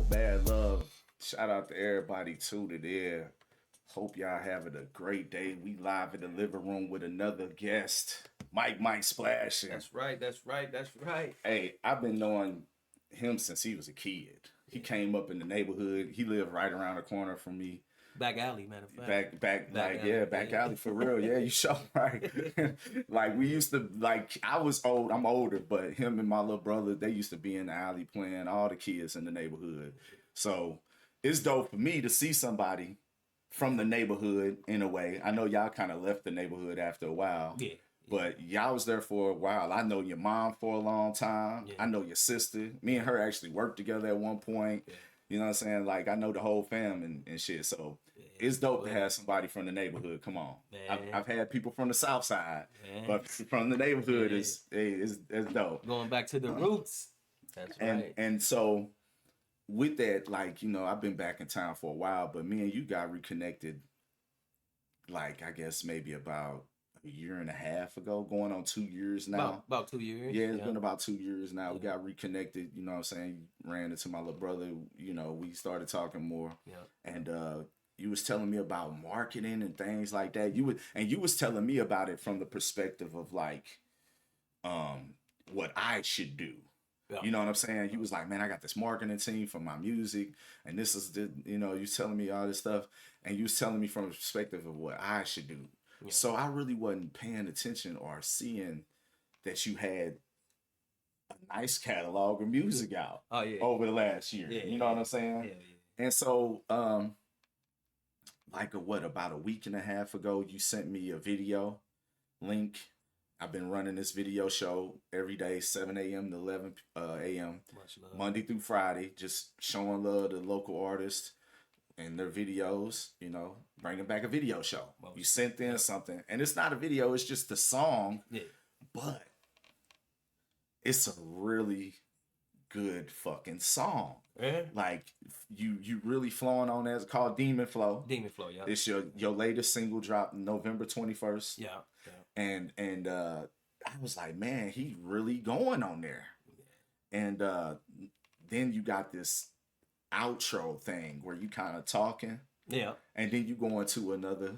Bad love. Shout out to everybody tuned in. Hope y'all having a great day. We live in the living room with another guest, Mike Splashing. That's right. That's right. That's right. Hey, I've been knowing him since he was a kid. He came up in the neighborhood. He lived right around the corner from me. Back alley, matter of fact. Back alley for real. Yeah, you sure right. Like we used to I was old, I'm older, but him and my little brother, they used to be in the alley playing, all the kids in the neighborhood. So it's dope for me to see somebody from the neighborhood in a way. I know y'all kind of left the neighborhood after a while. Yeah. But y'all was there for a while. I know your mom for a long time. Yeah. I know your sister. Me and her actually worked together at one point. Yeah. You know what I'm saying? Like, I know the whole fam and shit. So it's dope to have somebody from the neighborhood. Come on. I've had people from the south side, but from the neighborhood is dope. Going back to the roots. That's right. And so with that, like, you know, I've been back in town for a while, but me and you got reconnected, like, I guess maybe about a year and a half ago, going on 2 years now. About 2 years. Yeah, it's been about 2 years now. We got reconnected, you know what I'm saying? Ran into my little brother, you know, we started talking more. Yeah. And you was telling me about marketing and things like that. You was telling me about it from the perspective of like what I should do. Yeah. You know what I'm saying? You was like, man, I got this marketing team for my music, and this is the, you know, you was telling me all this stuff, and you was telling me from the perspective of what I should do. Yeah. So I really wasn't paying attention or seeing that you had a nice catalog of music out over the last year. Yeah, you know what I'm saying? Yeah. And so, about a week and a half ago, you sent me a video link. I've been running this video show every day, 7 a.m. to 11 a.m. Monday through Friday, just showing love to local artists and their videos, you know, bringing back a video show. You sent in something, and it's not a video, it's just a song, but it's a really good fucking song. Yeah. Like you really flowing on that. It's called Demon Flow. Demon Flow, yeah. It's your latest single dropped November 21st. Yeah. And I was like, man, he really going on there. Yeah. And then you got this outro thing where you kind of talking. Yeah. And then you go into another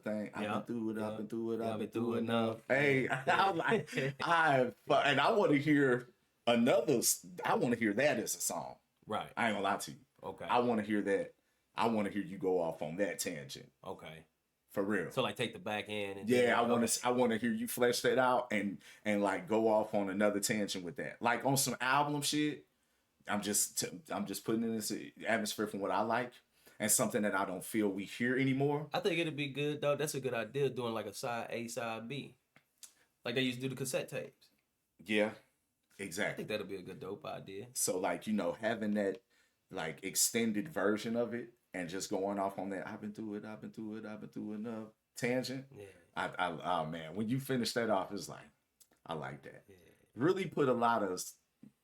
thing. I've been through it. I've been through enough. Hey, I'm like, and I want to hear another. I want to hear that as a song. Right. I ain't gonna lie to you. Okay. I want to hear that. I want to hear you go off on that tangent. Okay. For real. So like take the back end. And I want to hear you flesh that out and like go off on another tangent with that. Like on some album shit. I'm just putting in this atmosphere from what I like and something that I don't feel we hear anymore. I think it'd be good though. That's a good idea, doing like a side A, side B, like they used to do the cassette tapes. Yeah, exactly. I think that'll be a good dope idea. So like, you know, having that like extended version of it and just going off on that I've been through it enough tangent. Yeah. Oh man, when you finish that off, it's like I like that. Yeah. Really put a lot of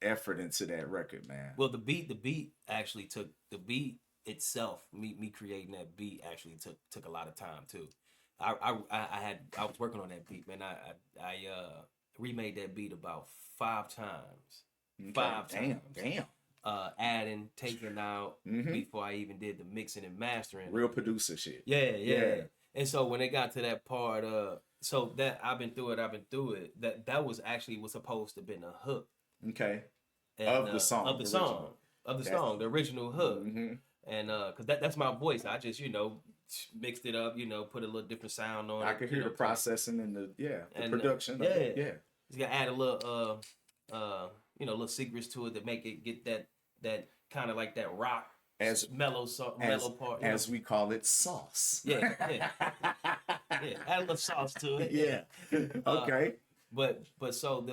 effort into that record, man. Well, the beat actually took the beat itself. Me creating that beat actually took a lot of time too. I was working on that beat, man. I remade that beat about 5 times. Okay. 5 times. Damn. Adding, taking out before I even did the mixing and mastering. Real producer shit. Yeah. And so when it got to that part, so that I've been through it. That was actually was supposed to have been a hook. Okay. And, of the song, the original hook. Mm-hmm. And because that's my voice. I just mixed it up. Put a little different sound on it. I could hear the processing and the production. Yeah. You gotta add a little little secrets to it to make it get that kind of like that rock mellow part. As we call it, sauce. Yeah. Add a little sauce to it. Yeah. Okay. But so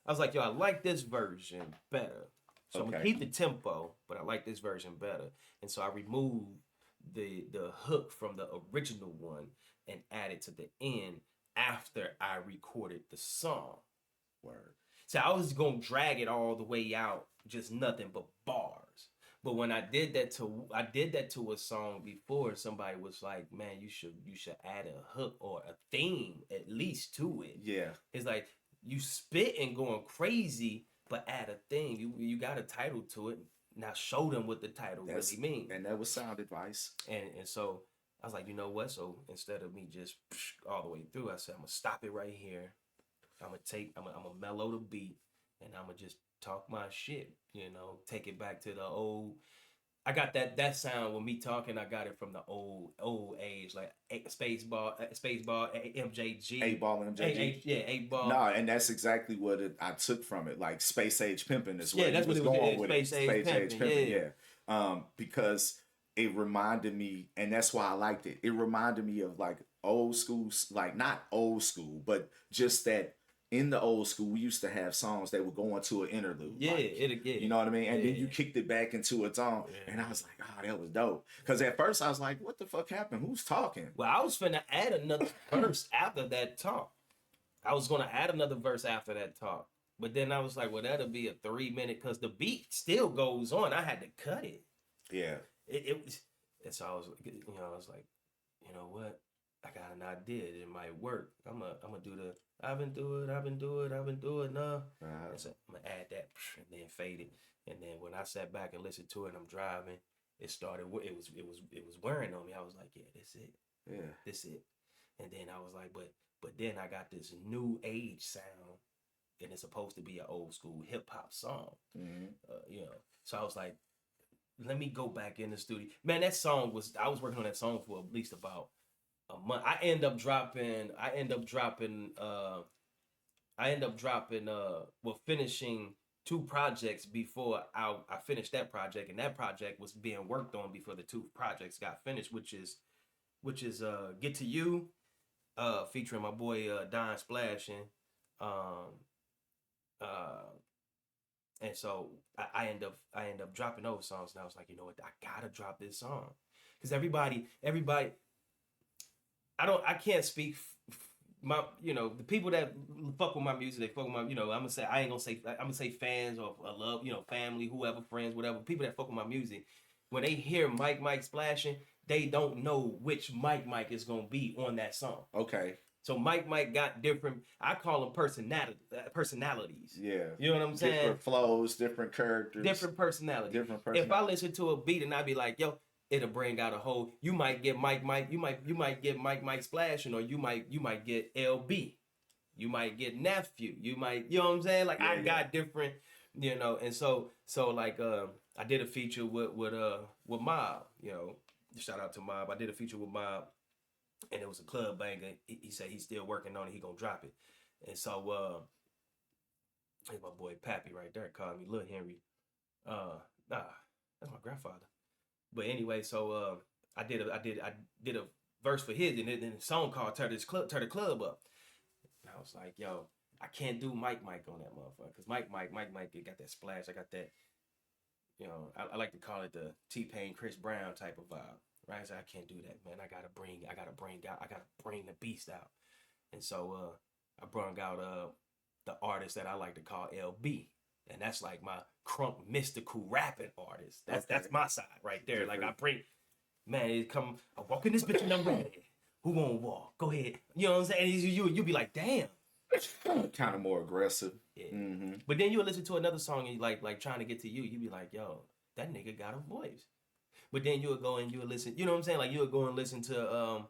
I was like, yo, I like this version better. So I'm gonna keep the tempo, but I like this version better. And so I removed the hook from the original one and added to the end after I recorded the song. Word. So I was gonna drag it all the way out, just nothing but bars. But when I did that to a song before, somebody was like, man, you should add a hook or a theme at least to it. Yeah. It's like you spit and going crazy, but add a thing. You got a title to it. now show them what the title really means. And that was sound advice. And so I was like, you know what? So instead of me just all the way through, I said, I'm gonna stop it right here. I'm gonna mellow the beat, and I'm gonna just talk my shit. Take it back to the old. I got that sound when me talking. I got it from the old age, like Spaceball, MJG, 8-Ball MJG. 8-Ball. No, and that's exactly what I took from it. Like Space Age Pimpin' is what that's what was going with Space Age Pimpin'. Yeah. Because it reminded me, and that's why I liked it. It reminded me of like old school, like not old school, but just that. In the old school, we used to have songs that would go into an interlude. Yeah, you know what I mean? And then you kicked it back into a song. Yeah. And I was like, oh, that was dope. Because at first I was like, what the fuck happened? Who's talking? Well, I was finna add another verse after that talk. I was going to add another verse after that talk. But then I was like, well, that'll be a 3-minute because the beat still goes on. I had to cut it. Yeah. It was, and so I was like, you know what? I got an idea. It might work. I'm gonna do the I've been doing now. So I'm gonna add that and then fade it. And then when I sat back and listened to it, and I'm driving. It started. It was wearing on me. I was like, yeah, this it. Yeah, this it. And then I was like, but then I got this new age sound, and it's supposed to be an old school hip hop song. Mm-hmm. So I was like, let me go back in the studio. Man, I was working on that song for at least about a month. I end up dropping finishing 2 projects before I finished that project, and that project was being worked on before the 2 projects got finished, which is Get to You, featuring my boy Don Splashing. And so I end up dropping those songs, and I was like, you know what, I gotta drop this song. Because everybody I can't speak the people that fuck with my music, they fuck with my, I'm gonna say fans or love, family, whoever, friends, whatever, people that fuck with my music, when they hear Mike Splashing, they don't know which Mike is gonna be on that song. Okay. So Mike got different, I call them personalities. Yeah. You know what I'm saying? Different flows, different characters. Different personalities. If I listen to a beat and I be like, yo, it'll bring out a whole. You might get Mike. You might get Mike Splashing, or you might get LB. You might get Nephew. You might, you know what I'm saying? Like I got different, and so like I did a feature with Mob. Shout out to Mob. I did a feature with Mob, and it was a club banger. He said he's still working on it. He gonna drop it, and so hey, my boy Pappy right there called me Lil Henry. Nah, that's my grandfather. But anyway, so I did a verse for his, and then the song called Turn the Club Up. And I was like, yo, I can't do Mike on that motherfucker, because Mike got that splash. I got that, I like to call it the T-Pain Chris Brown type of vibe, right? So I can't do that, man. I gotta bring the beast out. And so I brought out the artist that I like to call LB. And that's like my crunk mystical rapping artist. That's my side right there. Different. Like I bring, man, I walk in this bitch and I'm ready. Who won't walk? Go ahead. You know what I'm saying? You'll be like, damn. Kind of more aggressive. Yeah. Mm-hmm. But then you'll listen to another song and like trying to get to you. You be like, yo, that nigga got a voice. But then you'll go and you'll listen. You know what I'm saying? Like you'll go and listen to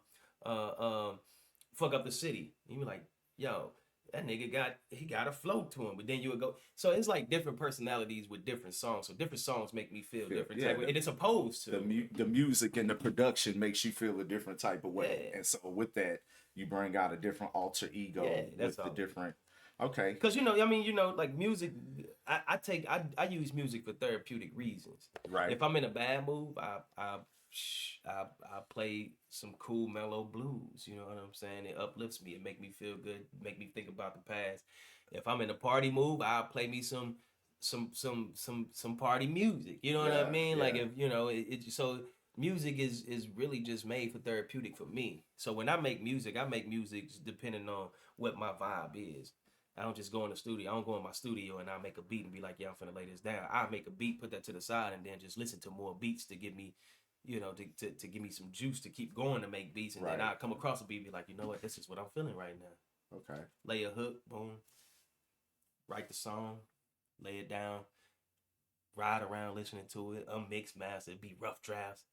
Fuck Up the City. You be like, yo, that nigga got a flow to him. But then you would go. So it's like different personalities with different songs. So different songs make me feel different type of, and it's opposed to the music and the production makes you feel a different type of way. Yeah. And so with that, you bring out a different alter ego with the different. Okay. Because like music, I use music for therapeutic reasons. Right. If I'm in a bad mood, I play some cool mellow blues. You know what I'm saying? It uplifts me. It make me feel good. Make me think about the past. If I'm in a party mood, I'll play me some party music. You know what I mean? Yeah. Like if so music is really just made for therapeutic for me. So when I make music depending on what my vibe is. I don't just go in the studio. I don't go in my studio and I make a beat and be like, yeah, I'm finna lay this down. I make a beat, put that to the side, and then just listen to more beats to give me, to give me some juice to keep going to make beats. And then I come across a beat and be like, you know what, this is what I'm feeling right now. Okay. Lay a hook, boom. Write the song, lay it down, ride around listening to it, unmixed master, it'd be rough drafts.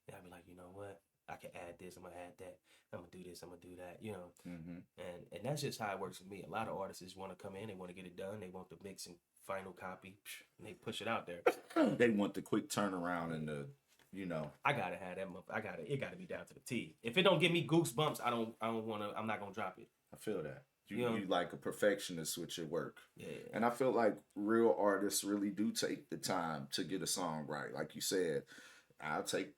And I'd be like, you know what? I can add this, I'm gonna add that, I'm gonna do this, I'm gonna do that, you know. And that's just how it works for me. A lot of artists want to come in, they want to get it done, they want the mix and final copy, and they push it out there. They want the quick turnaround and the, you know. I gotta have that. It gotta be down to the T. If it don't give me goosebumps, I don't want to. I'm not gonna drop it. I feel that. You know? You like a perfectionist with your work. Yeah. And I feel like real artists really do take the time to get a song right. Like you said, I'll take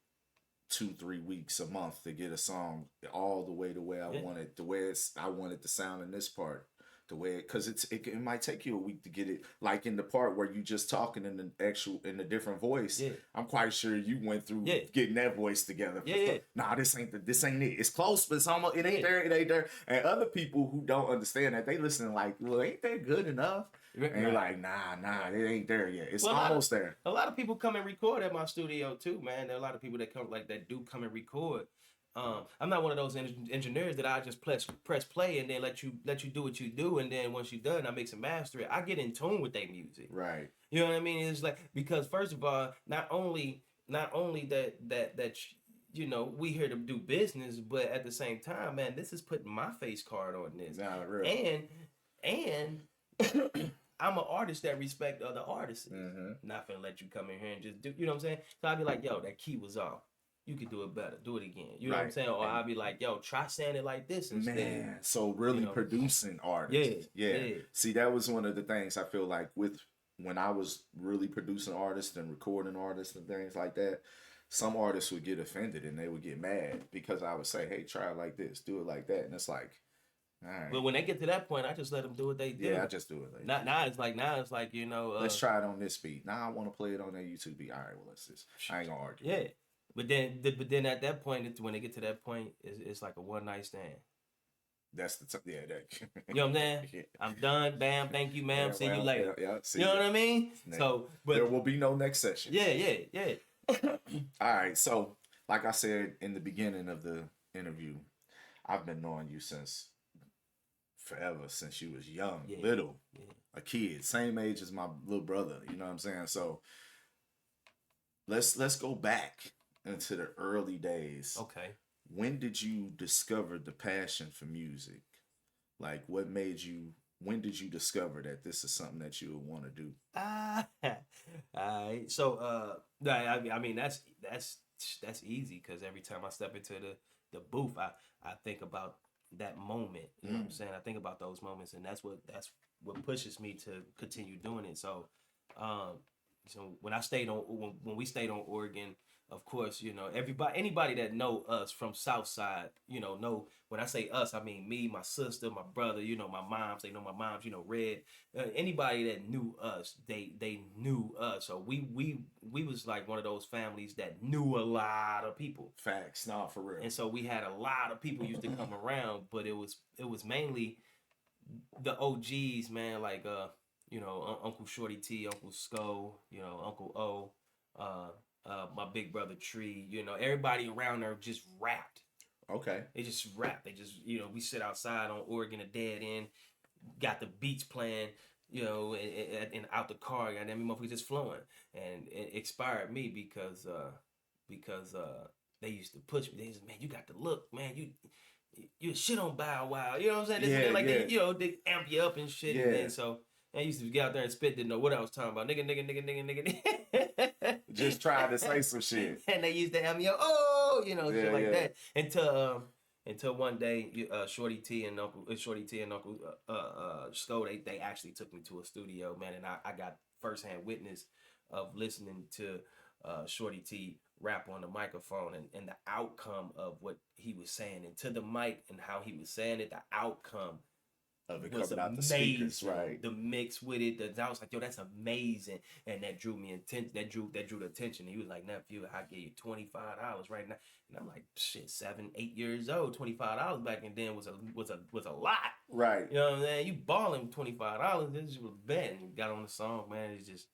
2-3 weeks, a month to get a song all the way the way I want it, the way I want it to sound in this part. The way because it might take you a week to get it, like in the part where you just talking in the different voice. Yeah. I'm quite sure you went through getting that voice together. Nah, this ain't it. It's close, but it ain't there. It ain't there. And other people who don't understand that, they listening like, well, ain't that good enough? And you're like, nah, it ain't there yet. It's almost there. A lot of people come and record at my studio too, man. There are a lot of people that do come and record. I'm not one of those engineers that I just press play and then let you do what you do, and then once you're done, I mix and master it. I get in tune with their music. Right. You know what I mean? It's like, because first of all, not only that you know, we here to do business, but at the same time, man, this is putting my face card on this. Nah, really. And I'm an artist that respect other artists. Not gonna let you come in here and just do, you know what I'm saying? So I'd be like, yo, that key was off. You could do it better. Do it again. You know what I'm saying? Or I'll be like, yo, try saying it like this instead. Man, so really producing artists. Yeah. See, that was one of the things I feel like with when I was really producing artists and recording artists and things like that. Some artists would get offended and they would get mad because I would say, hey, try it like this, do it like that. And it's like, all right. But when they get to that point, I just let them do what they do. Yeah, I just do it. Like now it's like, you know. Let's try it on this beat. Now I want to play it on that YouTube beat. All right, well, let's just, I ain't going to argue. Yeah. But then at that point, when they get to that point, it's like a one night stand. That's the you know what I'm saying? Yeah. I'm done. Bam. Thank you, ma'am. See you later. Yeah, you know what I mean? So, but there will be no next session. Yeah. All right. So, like I said in the beginning of the interview, I've been knowing you since forever, since you was young, little, a kid, same age as my little brother. You know what I'm saying? So, let's go back into the early days. Okay. When did you discover the passion for music? Like, when did you discover that this is something that you would want to do? All right. So, I mean, that's easy, because every time I step into the booth, I think about that moment. You know what I'm saying? I think about those moments, and that's what pushes me to continue doing it. So, so when we stayed on Oregon, of course, you know, anybody that know us from Southside, you know when I say us, I mean me, my sister, my brother, you know, my moms. They know my moms, you know, Red. Anybody that knew us, they knew us. So we was like one of those families that knew a lot of people. Facts, nah, for real. And so we had a lot of people used to come around, but it was mainly the OGs, man, like you know, Uncle Shorty T, Uncle Sco, you know, Uncle O, my big brother Tree, you know, everybody around there just rapped. Okay. They just rap. They just, you know, we sit outside on Oregon, a dead end, got the beats playing, you know, and out the car, and every motherfucker just flowing. And it inspired me because they used to push me. They said, man, you got the look, man. You shit on Bow Wow. You know what I'm saying? They, you know, they amp you up and shit. Yeah. And then so I used to get out there and spit, didn't know what I was talking about. Nigga. Just trying to say some shit. And they used to amp me up, shit like that. Until one day, Shorty T and Uncle Sco, they actually took me to a studio, man, and I got firsthand witness of listening to Shorty T rap on the microphone and the outcome of what he was saying into the mic and how he was saying it, the outcome of it coming out the speakers, right? The mix with it, I was like, yo, that's amazing, and that drew me that drew the attention. He was like, nephew, I give you $25 right now, and I'm like, shit, 7-8 years old, $25 back then was a lot, right? You know what I'm saying? You balling $25, this was betting. Got on the song, man. It just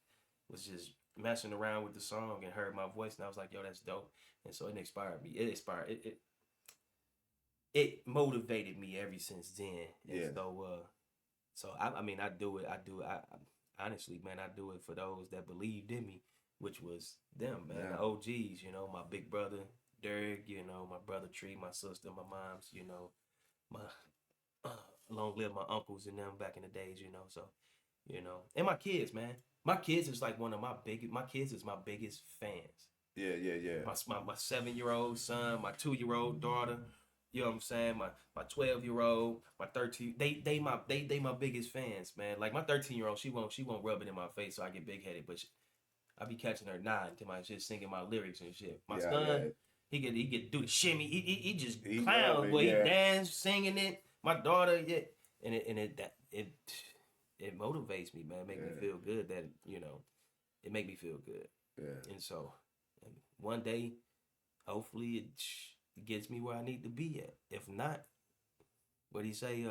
was just messing around with the song and heard my voice, and I was like, yo, that's dope, and so it inspired me. It motivated me ever since then. And so I mean, I do it. honestly, man, I do it for those that believed in me, which was them, man, the OGs. You know, my big brother Derek. You know, my brother Tree, my sister, my mom's. You know, my long live my uncles and them back in the days. You know, so you know, and my kids, man. My kids is like one of my biggest. My kids is my biggest fans. Yeah. My 7-year-old son, my 2-year-old daughter. You know what I'm saying? My 12-year-old, my 13. They my biggest fans, man. Like my 13-year-old, she won't rub it in my face so I get big headed, but I be catching her nodding to my shit, singing my lyrics and shit. My son, he get do the shimmy. He just clowns, boy. He dance, singing it. My daughter, yeah, and it motivates me, man. Make me feel good. That it make me feel good. Yeah. And so, one day, hopefully, it gets me where I need to be at. If not, what he say?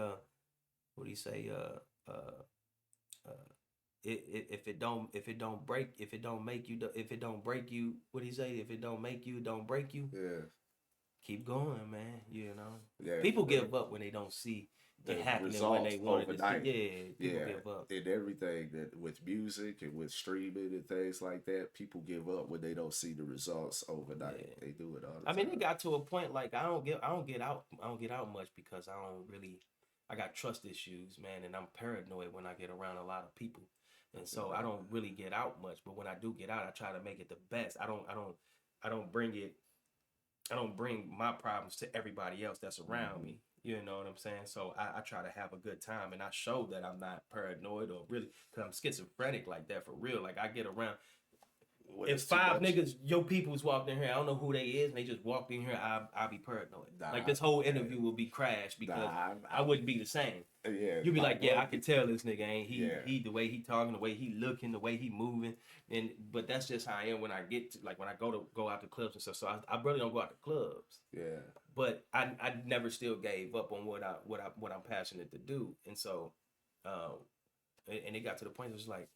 If it don't break you, what he say? If it don't make you, don't break you. Yeah. Keep going, man. You know. Yeah. People give up when they don't see it happening when they want it to see. People give up. And everything that with music and with streaming and things like that, people give up when they don't see the results overnight. Yeah. They do it all the time. I mean, it got to a point like I don't get out much because I got trust issues, man, and I'm paranoid when I get around a lot of people. And so I don't really get out much, but when I do get out, I try to make it the best. I don't bring my problems to everybody else that's around me. You know what I'm saying? So I try to have a good time, and I show that I'm not paranoid or really, because I'm schizophrenic like that for real. Like I get around. If 5 niggas, your people's walked in here, I don't know who they is, and they just walked in here, I'll be paranoid. Like this whole interview will be crashed because I wouldn't be the same. Yeah, you'd be like, I can tell this nigga ain't he the way he talking, the way he looking, the way he moving, but that's just how I am when I get to, like when I go out to clubs and stuff. So I really don't go out to clubs. Yeah. But I never still gave up on what I'm passionate to do, and so, and it got to the point it was like,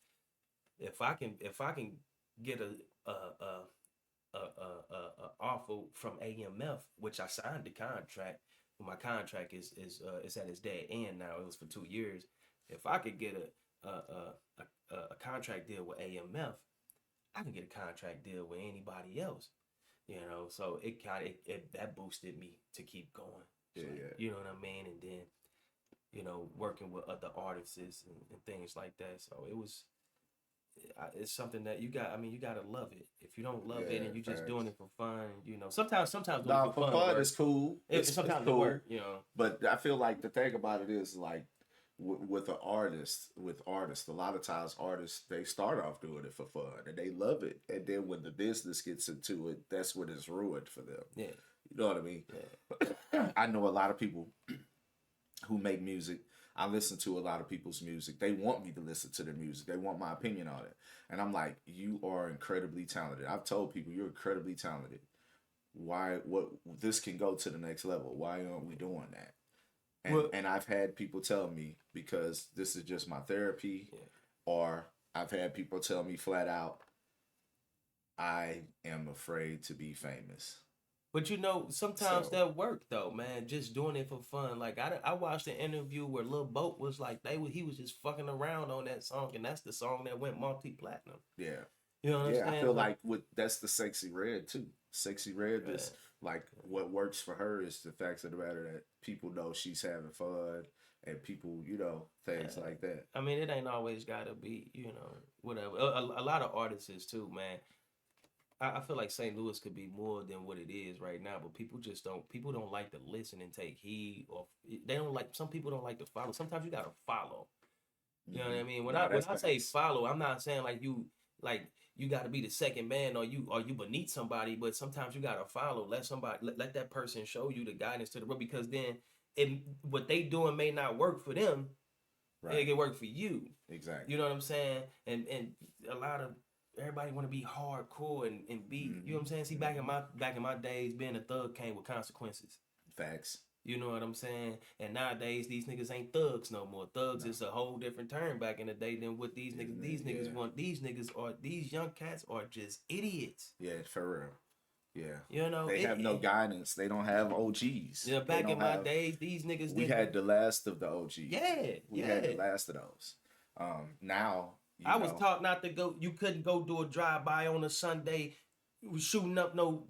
if I can get a offer from AMF, which I signed the contract. My contract is at its dead end now. It was for 2 years. If I could get a contract deal with AMF, I can get a contract deal with anybody else. You know, so it that boosted me to keep going. So, you know what I mean? And then, working with other artists and things like that. So it's something that you got to love it. If you don't love it and you're just doing it for fun, sometimes doing it for fun is cool. Sometimes cool. It work, But I feel like the thing about it is like with artists, a lot of times artists, they start off doing it for fun and they love it. And then when the business gets into it, that's when it's ruined for them. Yeah. You know what I mean? Yeah. I know a lot of people who make music. I listen to a lot of people's music. They want me to listen to their music. They want my opinion on it. And I'm like, you are incredibly talented. I've told people you're incredibly talented. This can go to the next level. Why aren't we doing that? And I've had people tell me, because this is just my therapy, or I've had people tell me flat out, I am afraid to be famous. But sometimes that work though, man. Just doing it for fun. Like I watched an interview where Lil Boat was like he was just fucking around on that song, and that's the song that went multi-platinum. Yeah. You know what I'm saying? I feel like that's the Sexy Red too. Sexy Red is like what works for her is the fact of the matter that people know she's having fun and people, things like that. I mean, it ain't always gotta be, whatever. A lot of artists too, man. I feel like St. Louis could be more than what it is right now, but people don't like to listen and take heed, or some people don't like to follow. Sometimes you gotta follow. You know what I mean? When I say follow, I'm not saying you gotta be the second man or you beneath somebody, but sometimes you gotta follow. Let that person show you the guidance to the road, because then what they doing may not work for them. Right. It can work for you. Exactly. You know what I'm saying? And a lot of everybody want to be hardcore and be, you know what I'm saying? See, back in my days, being a thug came with consequences. Facts. You know what I'm saying? And nowadays, these niggas ain't thugs no more. Thugs is a whole different term back in the day than what these niggas. These niggas want. These young cats are just idiots. Yeah, for real. Yeah. They have no guidance. They don't have OGs. Yeah, back in my days, these niggas. We had the last of the OGs. Yeah. We had the last of those. Now, I was taught not to go. You couldn't go do a drive by on a Sunday, shooting up no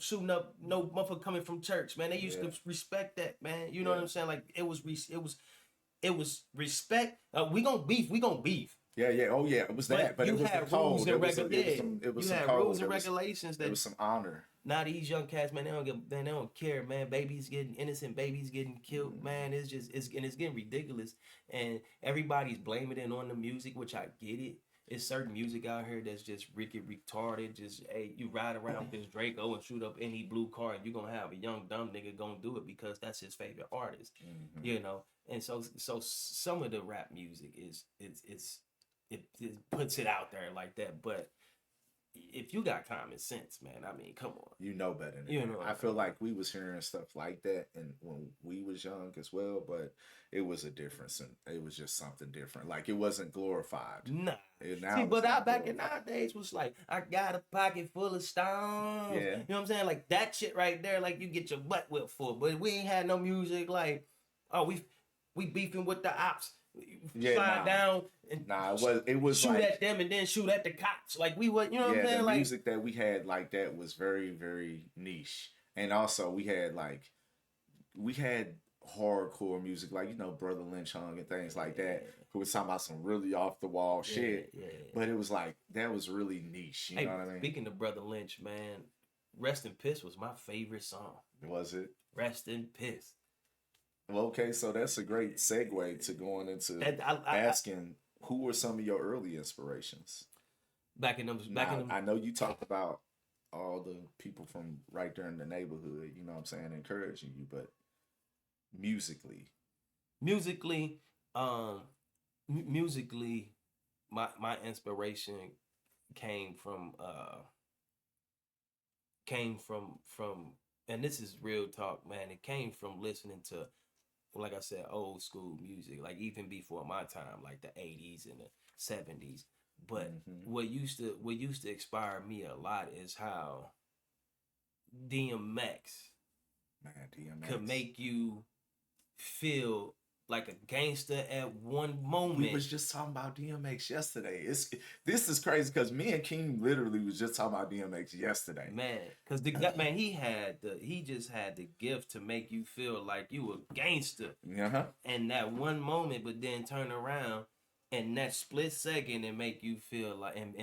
motherfucker coming from church, man. They used to respect that, man. You know what I'm saying? Like it was respect. We gonna beef. Yeah. Oh yeah, it was that. But you it was had the rules code. and regulations. It was You some had code. rules and regulations that it was some honor. now these young cats, man, they don't care, man. Innocent babies getting killed, man. It's getting ridiculous, and everybody's blaming it on the music, which I get it. It's certain music out here that's just wicked retarded. Just hey, you ride around with this Draco and shoot up any blue car, and you're gonna have a young dumb nigga gonna do it because that's his favorite artist, you know. And so some of the rap music it puts it out there like that, but if you got common sense, man, I mean, come on. You know better than that. I feel like we was hearing stuff like that and when we was young as well, but it was a difference and it was just something different. Like it wasn't glorified. Nah. See, but back in nowadays was like, I got a pocket full of stones. Yeah. You know what I'm saying? Like that shit right there, like you get your butt whipped for. But we ain't had no music like, oh, we beefing with the ops. Slide down and it was shoot like, at them and then shoot at the cops. Like we would, you know what I'm saying? The like music that we had like that was very, very niche. And also we had hardcore music, like, you know, Brother Lynch Hung and things like that, who was talking about some really off the wall shit. Yeah. But it was like that was really niche. You know what I mean? Speaking of Brother Lynch, man, Rest in Piss was my favorite song. Was it? Rest in Piss. Okay, so that's a great segue to going into asking who were some of your early inspirations. I know you talked about all the people from right there in the neighborhood, you know what I'm saying, encouraging you, but musically, my inspiration came from and this is real talk, man. It came from listening to, like I said, old school music, like even before my time, like the 80s and the 70s. But what used to inspire me a lot is how DMX could make you feel like a gangster at one moment. We was just talking about DMX yesterday. This is crazy because me and King literally was just talking about DMX yesterday. Man, because man, he just had the gift to make you feel like you a gangster. And that one moment, but then turn around and that split second and make you feel like and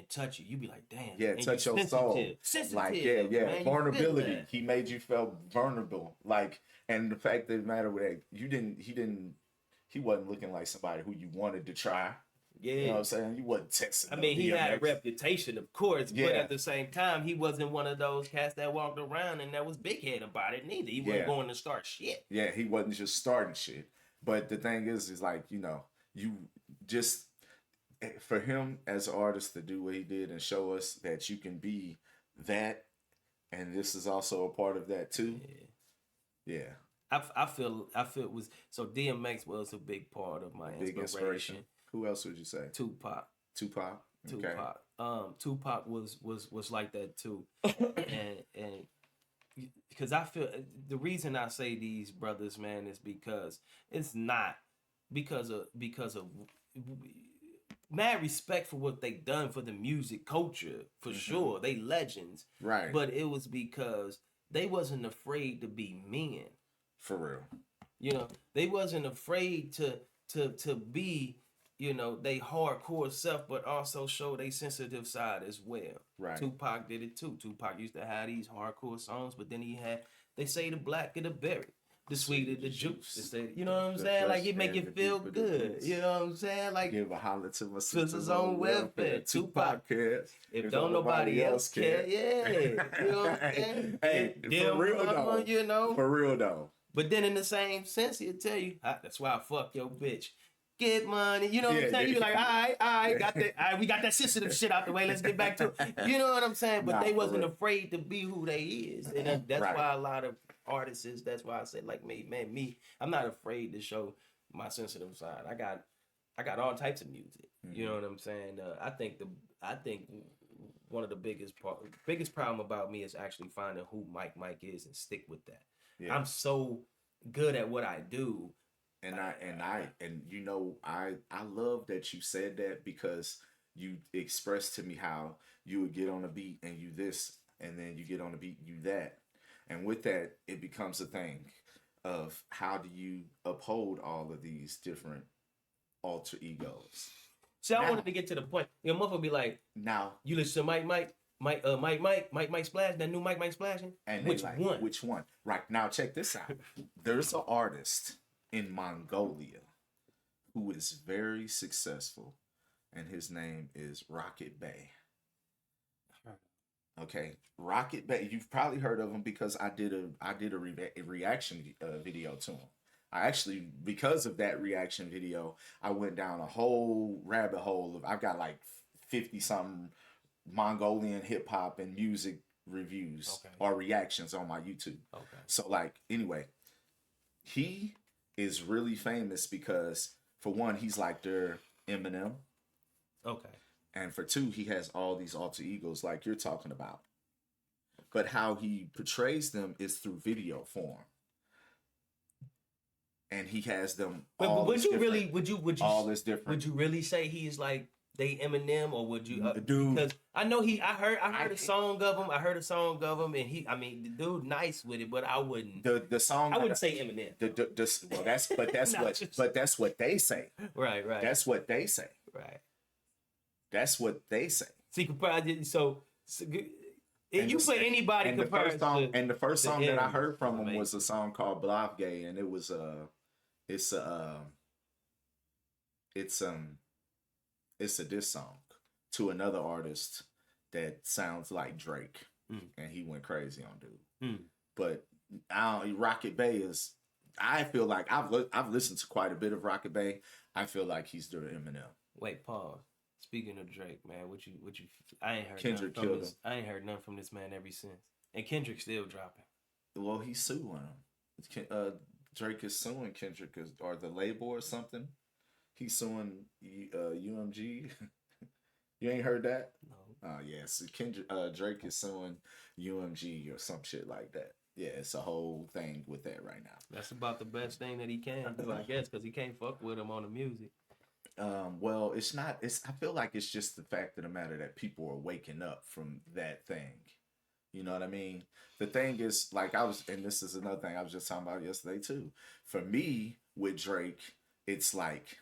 touch you. You be like, damn. Yeah, touch your soul. Sensitive, like man, vulnerability. He made you feel vulnerable. Like, and the fact of the matter with that, he wasn't looking like somebody who you wanted to try. Yeah. You know what I'm saying? He wasn't testing. I mean, he had a reputation, of course, but at the same time, he wasn't one of those cats that walked around and that was big head about it neither. He wasn't going to start shit. Yeah, he wasn't just starting shit. But the thing is like, you know, you just, for him as an artist to do what he did and show us that you can be that, and this is also a part of that too. Yeah. I feel it was, so DMX was a big part of my inspiration. Who else would you say? Tupac. Okay. Tupac was like that too. and because I feel the reason I say these brothers, man, is because it's not because of mad respect for what they done for the music culture, for sure. They legends. Right. But it was because they wasn't afraid to be men. For real. You know, they wasn't afraid to be, you know, they hardcore self, but also show they sensitive side as well. Right. Tupac did it too. Tupac used to have these hardcore songs, but then he had, they say the black of the berry, the sweet of the juice. You know what I'm saying? Like it make you feel good. You know what I'm saying? Like give a holler to my sister's on welfare. Tupac cares. If don't nobody else care, yeah. You know what I'm saying? Hey, for real though. You know? For real though. But then in the same sense, he'll tell you, that's why I fuck your bitch. Get money. You know what I'm saying? You're like, all right, we got that sensitive shit out the way. Let's get back to it. You know what I'm saying? But they wasn't afraid to be who they is. And that's why a lot of artists, that's why I say, like me, I'm not afraid to show my sensitive side. I got all types of music. You know what I'm saying? I think one of the biggest problem about me is actually finding who Mike is and stick with that. Yeah. I'm so good at what I do. And you know, I love that you said that because you expressed to me how you would get on a beat and you this, and then you get on a beat, you that. And with that, it becomes a thing of how do you uphold all of these different alter egos. See, I wanted to get to the point. Your mother would be like, now you listen to Mike Splash, that new Mike Splashing? and Which like, one? Which one? Right, now check this out. There's an artist in Mongolia who is very successful, and his name is Rocket Bay. Okay, Rocket Bay. You've probably heard of him because I did a reaction video to him. I actually, because of that reaction video, I went down a whole rabbit hole of, I've got like 50 something Mongolian hip hop and music reviews or reactions on my YouTube. Okay. So like, anyway, he is really famous because for one, he's like their Eminem. Okay. And for two, he has all these alter egos like you're talking about. But how he portrays them is through video form. And he has them all. But would you really? Would you? All this different. Would you really say he's like they Eminem, or would you? Dude, because I know I heard a song of him. I heard a song of him, and the dude nice with it, but I wouldn't. The song. I wouldn't say Eminem. Well, that's what they say. Right. That's what they say. Right. That's what they say. See, so if you put anybody compared to, and the first song that I heard from him was a song called Blavgay, and it was it's a diss song to another artist that sounds like Drake, and he went crazy on dude. But Rocket Bay is. I feel like I've listened to quite a bit of Rocket Bay. I feel like he's the Eminem. Wait, pause. Speaking of Drake, man, what you? I ain't heard Kendrick nothing killed from him. I ain't heard nothing from this man ever since, and Kendrick still dropping. Well, he's suing him. Drake is suing Kendrick or the label or something. He's suing UMG. You ain't heard that? No. Yes. Drake is suing UMG or some shit like that. Yeah, it's a whole thing with that right now. That's about the best thing that he can do, I guess, because he can't fuck with him on the music. Well, it's not. I feel like it's just the fact of the matter that people are waking up from that thing. You know what I mean? The thing is, like and this is another thing I was just talking about yesterday too. For me, with Drake, it's like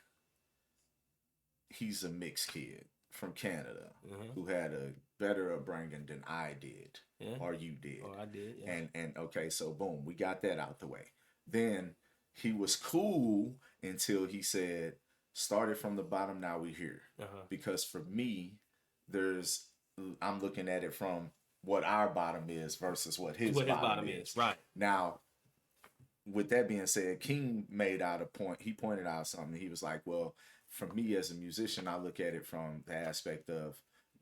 he's a mixed kid from Canada who had a better upbringing than I did, or you did, or I did. Yeah. And okay, so boom, we got that out the way. Then he was cool until he said, "Started from the bottom, now we're here." Because for me, I'm looking at it from what our bottom is versus what his bottom is. Right. Now, with that being said, King made out a point. He pointed out something. He was like, well, for me as a musician, I look at it from the aspect of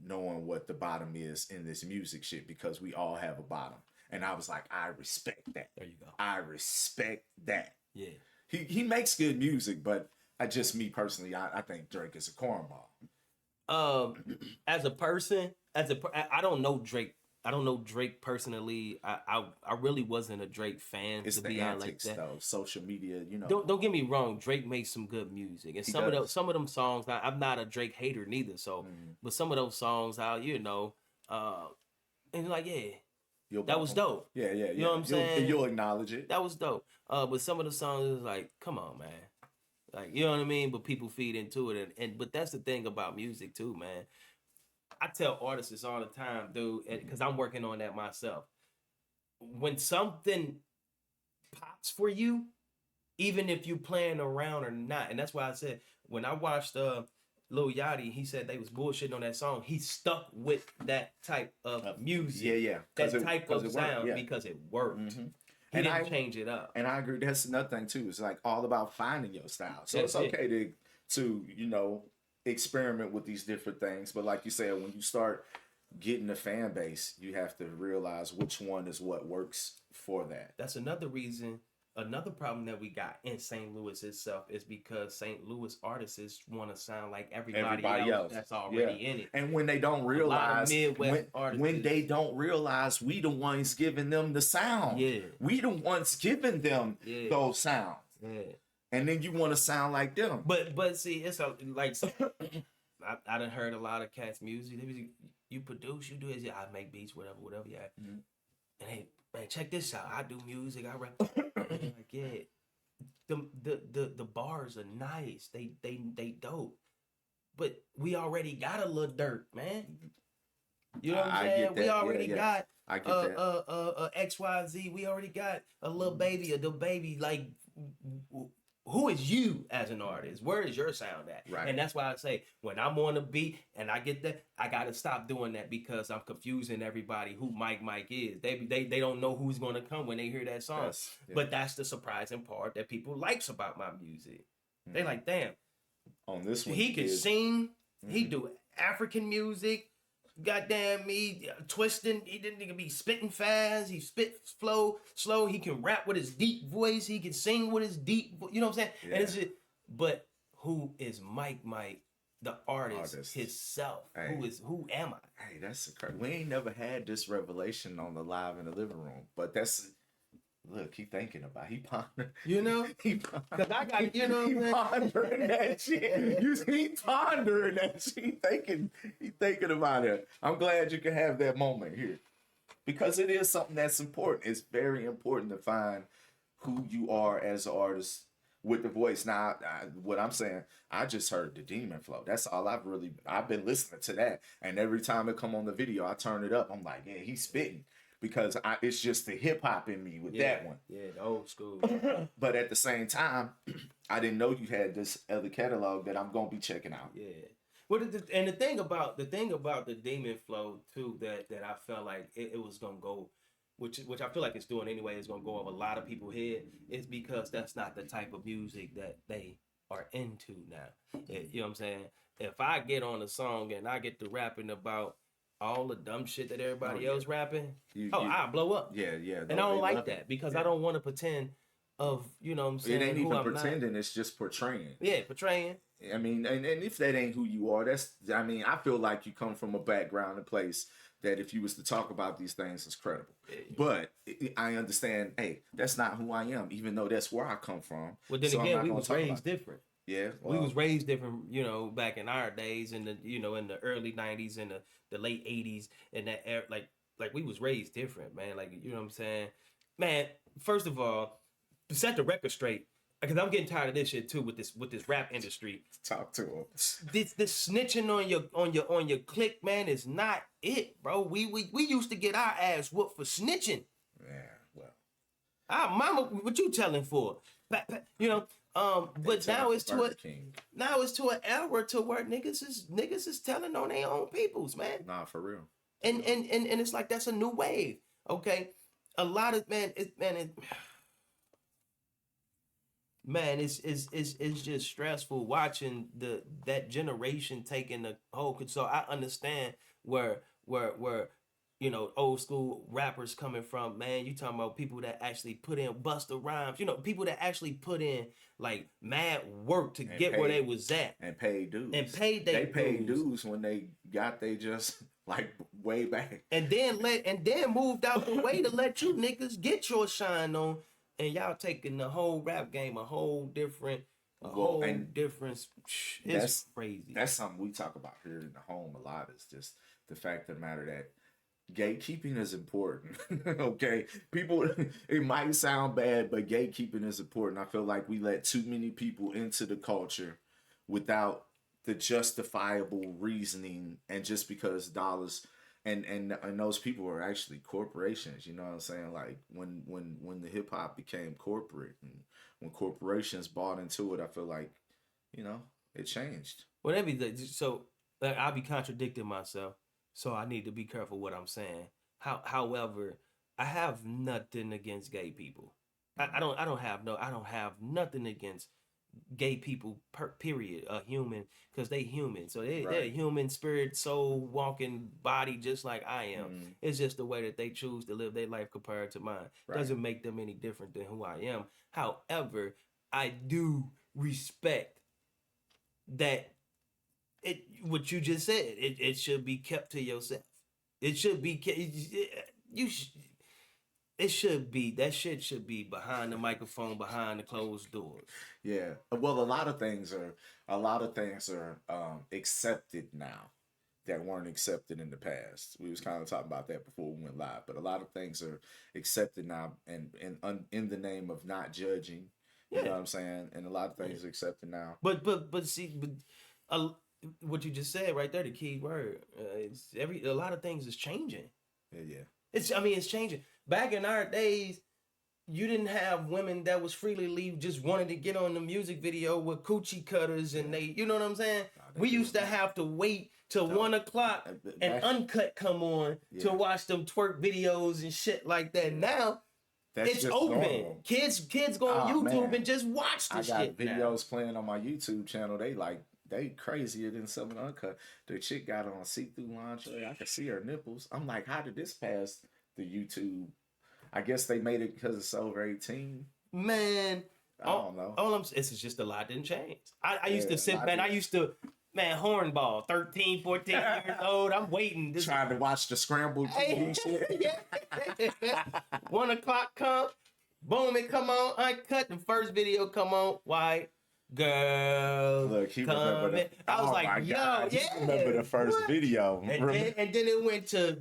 knowing what the bottom is in this music shit, because we all have a bottom. And I was like, I respect that. There you go. I respect that. Yeah. He makes good music, but me personally, I think Drake is a cornball. As a person, I don't know Drake. I don't know Drake personally. I really wasn't a Drake fan. It's to the be antics, like that. though. Social media, you know. Don't get me wrong. Drake makes some good music, and some of them songs. I'm not a Drake hater neither. So, but some of those songs, and like that was dope. Yeah. You know what I'm saying? You'll acknowledge it. That was dope. But some of the songs is like, come on, man. Like, you know what I mean? But people feed into it, but that's the thing about music too, man. I tell artists all the time, dude, because I'm working on that myself. When something pops for you, even if you playing around or not, and that's why I said when I watched Lil Yachty, he said they was bullshitting on that song. He stuck with that type of music, that type of sound because it worked. Mm-hmm. He didn't change it up. And I agree. That's another thing too. It's like all about finding your style. So it's okay to experiment with these different things. But like you said, when you start getting a fan base, you have to realize which one is what works for that. That's another reason. Another problem that we got in St. Louis itself is because St. Louis artists want to sound like everybody else that's already in it. And when they don't realize, when they don't realize we the ones giving them the sound. Yeah. We the ones giving them those sounds. Yeah. And then you want to sound like them. But see, it's like I done heard a lot of cats' music. They was like, you produce, you do it. Yeah, I make beats, whatever. Yeah. Mm-hmm. And hey, man, check this out. I do music. I rap. Like, yeah, the bars are nice. They dope. But we already got a little dirt, man. You know what I'm saying? We already got I get that. XYZ. We already got a little baby, a little baby. Like, who is you as an artist? Where is your sound at? Right. And that's why I say when I'm on a beat and I get that, I gotta stop doing that because I'm confusing everybody who Mike is. They don't know who's gonna come when they hear that song. But that's the surprising part that people likes about my music. They like, damn. On this one, he can sing. He do African music. Goddamn me, twisting. He didn't be spitting fast. He spit slow. He can rap with his deep voice. He can sing with his deep. You know what I'm saying? Yeah. And it's just, but who is Mike, the artist. himself? Hey. Who am I? Hey, that's crazy. We ain't never had this revelation on the Live in the Living Room, but that's. Look, he thinking about it. He pondering. You know? Because I got, you know, he pondering that shit. He pondering that shit. He thinking about it. I'm glad you can have that moment here. Because it is something that's important. It's very important to find who you are as an artist with the voice. Now, what I'm saying, I just heard the Demon Flow. That's all I've been listening to that. And every time it come on the video, I turn it up. I'm like, yeah, he's spitting. Because it's just the hip hop in me with that one. Yeah, the old school. But at the same time, I didn't know you had this other catalog that I'm gonna be checking out. Yeah. Well, and the thing about the Demon Flow too that I felt like it was gonna go, which I feel like it's doing anyway. It's gonna go over a lot of people's head. Is because that's not the type of music that they are into now. You know what I'm saying? If I get on a song and I get to rapping about all the dumb shit that everybody else rapping, I'll blow up. Yeah. And I don't like that because I don't want to pretend of, you know what I'm saying? It ain't even pretending, it's just portraying. Yeah, portraying. I mean, and if that ain't who you are, I feel like you come from a background and place that if you was to talk about these things, it's credible. Yeah. But I understand, hey, that's not who I am, even though that's where I come from. Well, then again, we was raised different. Yeah, we was raised different, you know, back in our days, in the, you know, in the early 90s and the late 80s, and that era, like we was raised different, man. Like, you know what I'm saying, man. First of all, set the record straight, because I'm getting tired of this shit too with this rap industry. Talk to him. This snitching on your clique, man, is not it, bro. We used to get our ass whooped for snitching. Yeah, well, mama, what you telling for? You know. But now it's to an era to where niggas is telling on their own peoples, man. Nah, for real. And it's like that's a new wave. Okay, a lot of it's just stressful watching that generation taking the whole. So I understand where you know, old school rappers coming from, man. You talking about people that actually put in Busta Rhymes, you know, people that actually put in like mad work to get where they was at. And paid dues. And paid they paid dues when they got they just like way back. And then moved out the way to let you niggas get your shine on. And y'all taking the whole rap game a whole different difference. It's crazy. That's something we talk about here in the home a lot, is just the fact of the matter that gatekeeping is important. Okay, people, it might sound bad, but gatekeeping is important. I feel like we let too many people into the culture without the justifiable reasoning, and just because dollars and those people are actually corporations. You know what I'm saying? Like when the hip hop became corporate and when corporations bought into it, I feel like, you know, it changed. Well, so I'll be contradicting myself. So I need to be careful what I'm saying. However, I have nothing against gay people. I don't have nothing against gay people. Period. A human, because they human. So they're a human spirit, soul, walking body, just like I am. Mm. It's just the way that they choose to live their life compared to mine. Right. Doesn't make them any different than who I am. However, I do respect that. What you just said, it should be kept to yourself. It should be it should be, that shit should be behind the microphone, behind the closed doors. Yeah. Well, a lot of things are accepted now that weren't accepted in the past. We was kind of talking about that before we went live, but a lot of things are accepted now, and in the name of not judging. You know what I'm saying? And a lot of things are accepted now. But see, what you just said right there, the key word. It's a lot of things is changing. Yeah. It's changing. Back in our days, you didn't have women that was freely just wanted to get on the music video with coochie cutters, and they, you know what I'm saying? We used to have to wait till 1 o'clock and Uncut come on to watch them twerk videos and shit like that. Now it's open. Normal. Kids go on YouTube and just watch the shit. I got videos playing on my YouTube channel. They crazier than some Uncut. The chick got on see-through lingerie. I could see her nipples. I'm like, how did this pass the YouTube? I guess they made it because it's over 18. Man, I don't know. It's just a lot didn't change. I used to sit, man. Hornball, 13, 14 years old. I'm waiting. Trying to watch the scrambled TV shit. 1 o'clock come, boom, it come on, Uncut. The first video come on, white girl. Look, he remember I was like, yo, God, yeah. Remember the first video. And then it went to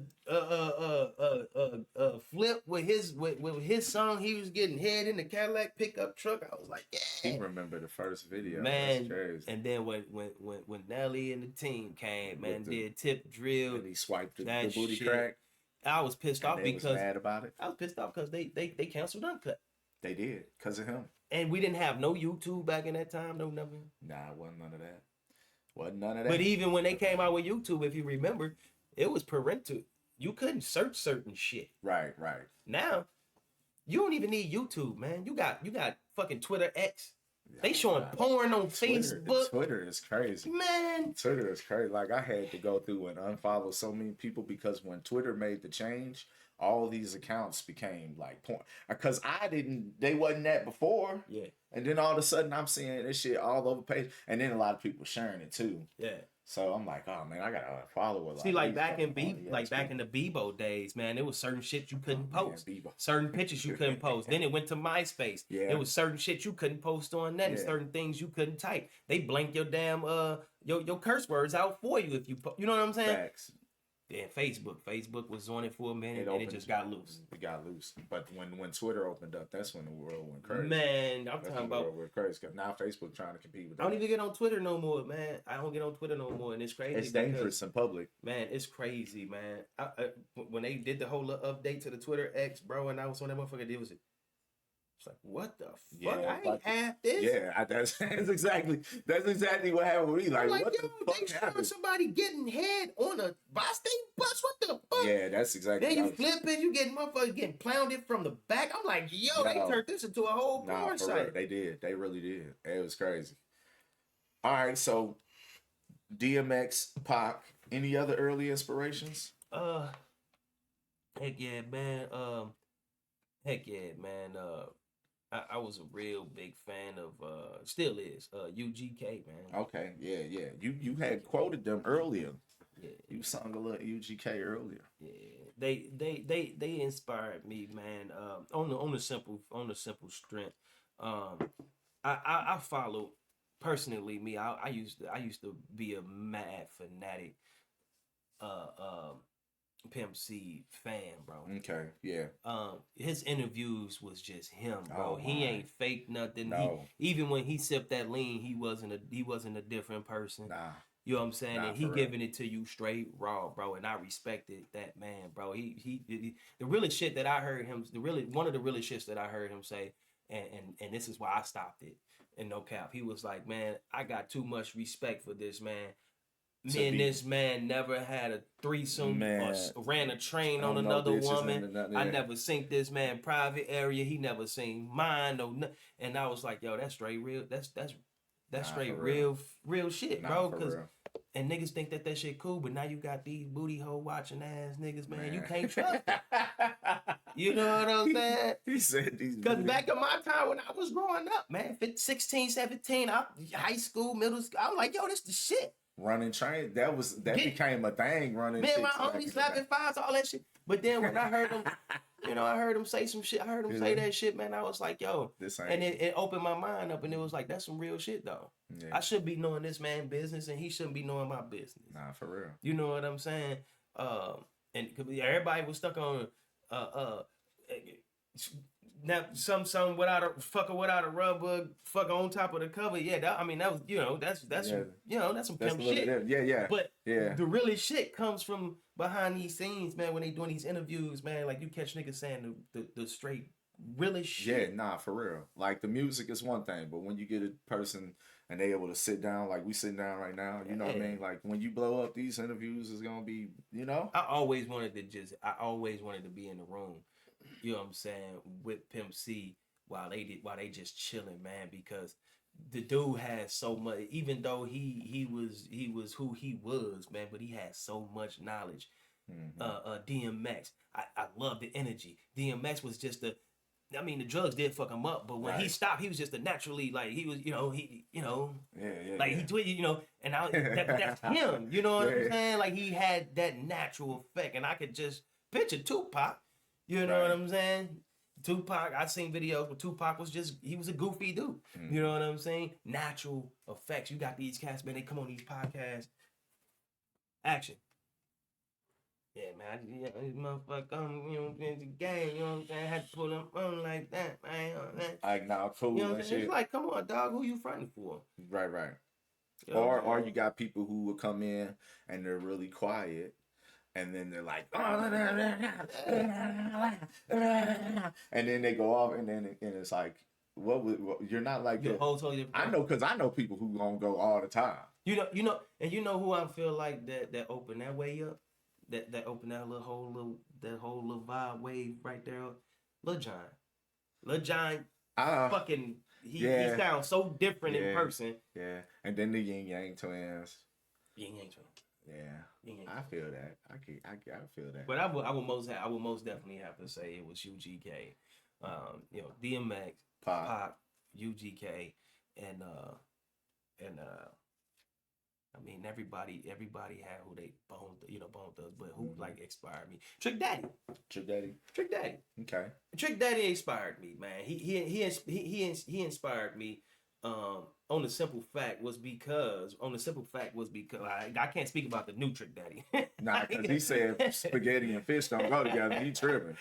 Flip with his song. He was getting head in the Cadillac pickup truck. I was like, yeah. He remember the first video. Man, that's crazy. And then when Nelly and the team came, man, did Tip Drill. And he swiped the booty crack. I was pissed off because was mad about it. I was pissed off because they canceled Uncut. They did because of him. And we didn't have no YouTube back in that time. No, nothing. Nah, it wasn't none of that. But even when they came out with YouTube, if you remember, it was parental. You couldn't search certain shit. Right. Now, you don't even need YouTube, man. You got fucking Twitter X. They showing porn on Facebook. Twitter is crazy. Man. Twitter is crazy. Like, I had to go through and unfollow so many people because when Twitter made the change, all these accounts became like porn. Because they wasn't that before. Yeah. And then all of a sudden I'm seeing this shit all over page. And then a lot of people sharing it too. Yeah. So I'm like, oh man, I gotta follow it. See, like back in the Bebo days, man, there was certain shit you couldn't post. Certain pictures you couldn't post. Then it went to MySpace. Yeah. There was certain shit you couldn't post on that, and certain things you couldn't type. They blank your damn your curse words out for you if you you know what I'm saying? Facts. Then Facebook was on it for a minute, and it just got loose. It got loose. But when Twitter opened up, that's when the world went crazy. Man, I'm talking about the world went crazy because now Facebook trying to compete with that. I don't even get on Twitter no more, man. I don't get on Twitter no more, and it's crazy. It's dangerous in public. Man, it's crazy, man. When they did the whole update to the Twitter X, bro, and I was on that motherfucker, it was it's like, what the fuck? Yeah, I ain't have this. Yeah, that's exactly what happened with me. Like what the fuck they showing somebody getting head on a Boston bus? What the fuck? Yeah, that's exactly. Then you flipping, you getting motherfuckers getting pounded from the back. I'm like, yo, they turned this into a whole porn site. Real. They did. They really did. It was crazy. All right, so DMX, Pac. Any other early inspirations? Heck yeah, man. I was a real big fan of still is UGK, man. Okay, yeah. You had quoted them earlier. Yeah. You sung a little UGK earlier. Yeah. They inspired me, man. On the simple strength. I follow personally me. I used to be a mad fanatic Pimp C fan, bro. Okay, yeah. His interviews was just him, bro. He ain't fake nothing. No. Even when he sipped that lean, he wasn't a different person. Nah. You know what I'm saying? Nah, and he giving it to you straight raw, bro. And I respected that man, bro. He the realest shit that I heard him, one of the realest shits that I heard him say, and this is why I stopped it. And no cap, he was like, man, I got too much respect for this man. Me and this man never had a threesome or ran a train on another woman. I never seen this man private area. He never seen mine. And I was like, yo, that's straight real. That's straight real shit, bro. And niggas think that shit cool, but now you got these booty hole watching ass niggas, man. You can't trust them. You know what I'm saying? He said these. Because back in my time when I was growing up, man, 16, 17, high school, middle school, I was like, yo, this the shit. Running train, that became a thing. Running. Man, my homie slapping fives, all that shit. But then when I heard him, You know, I heard him say some shit. I heard him say that shit, man. I was like, yo, this ain't. And it opened my mind up, and it was like, that's some real shit, though. Yeah. I should be knowing this man business, and he shouldn't be knowing my business. Nah, for real. You know what I'm saying? And everybody was stuck on now some without a rubber fucker on top of the cover. Yeah, that was that's some pimp shit. Yeah. But the really shit comes from behind these scenes, man. When they doing these interviews, man, like you catch niggas saying the straight really shit. Yeah, nah, for real. Like the music is one thing, but when you get a person and they able to sit down like we sitting down right now, you know what I mean? Like when you blow up, these interviews is gonna be, you know. I always wanted to be in the room, you know what I'm saying, with Pimp C while they just chilling, man, because the dude has so much. Even though he was who he was, man, but he had so much knowledge. DMX, I love the energy. DMX was just the drugs did fuck him up, but when he stopped, he was just a naturally, like, he was, he tweeted, and that's him, you know what I'm saying? Like, he had that natural effect, and I could just picture Tupac, you know what I'm saying? Tupac, I seen videos where Tupac he was a goofy dude, you know what I'm saying? Natural effects. You got these cats, man, they come on these podcasts. Action. Yeah, man, motherfucker, it's a game, you know what I'm saying? I had to pull them on like that, man. Like, nah, cool, you know what I'm saying? It's like, come on, dog, who you fronting for? Right. You know or you got people who will come in and they're really quiet, and then they're like, and then they go off, and it's like, what you're not like that. Totally I know, because I know people who gonna go all the time. You know who I feel like that opened that way up? That opened that whole little vibe wave right there. Lil Jon, fucking he sounds so different in person. Yeah, and then the Yin Yang Twins. Yin Yang Twins. Yeah, I feel that. I feel that. But I would most definitely have to say it was UGK, DMX, Pac, UGK, and I mean, everybody had who they boned us, but who like inspired me? Trick Daddy. Okay. Trick Daddy inspired me, man. He inspired me. On the simple fact was because I can't speak about the new Trick Daddy. Nah, because he said spaghetti and fish don't go together. He tripping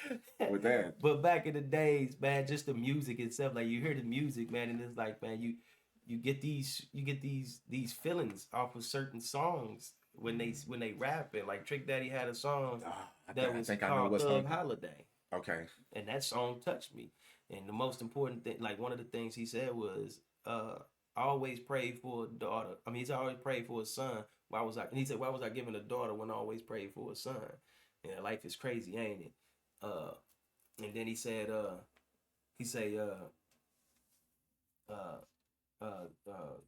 with that. But back in the days, man, just the music itself, like you hear the music, man, and it's like, man, you get these feelings off of certain songs when they rap it. Like Trick Daddy had a song that was called Thug Holiday. Okay. And that song touched me. And the most important thing, like one of the things he said was, always pray for a daughter. I mean, he's always prayed for a son. And he said, why was I giving a daughter when I always prayed for a son? Yeah, life is crazy, ain't it? And then he said,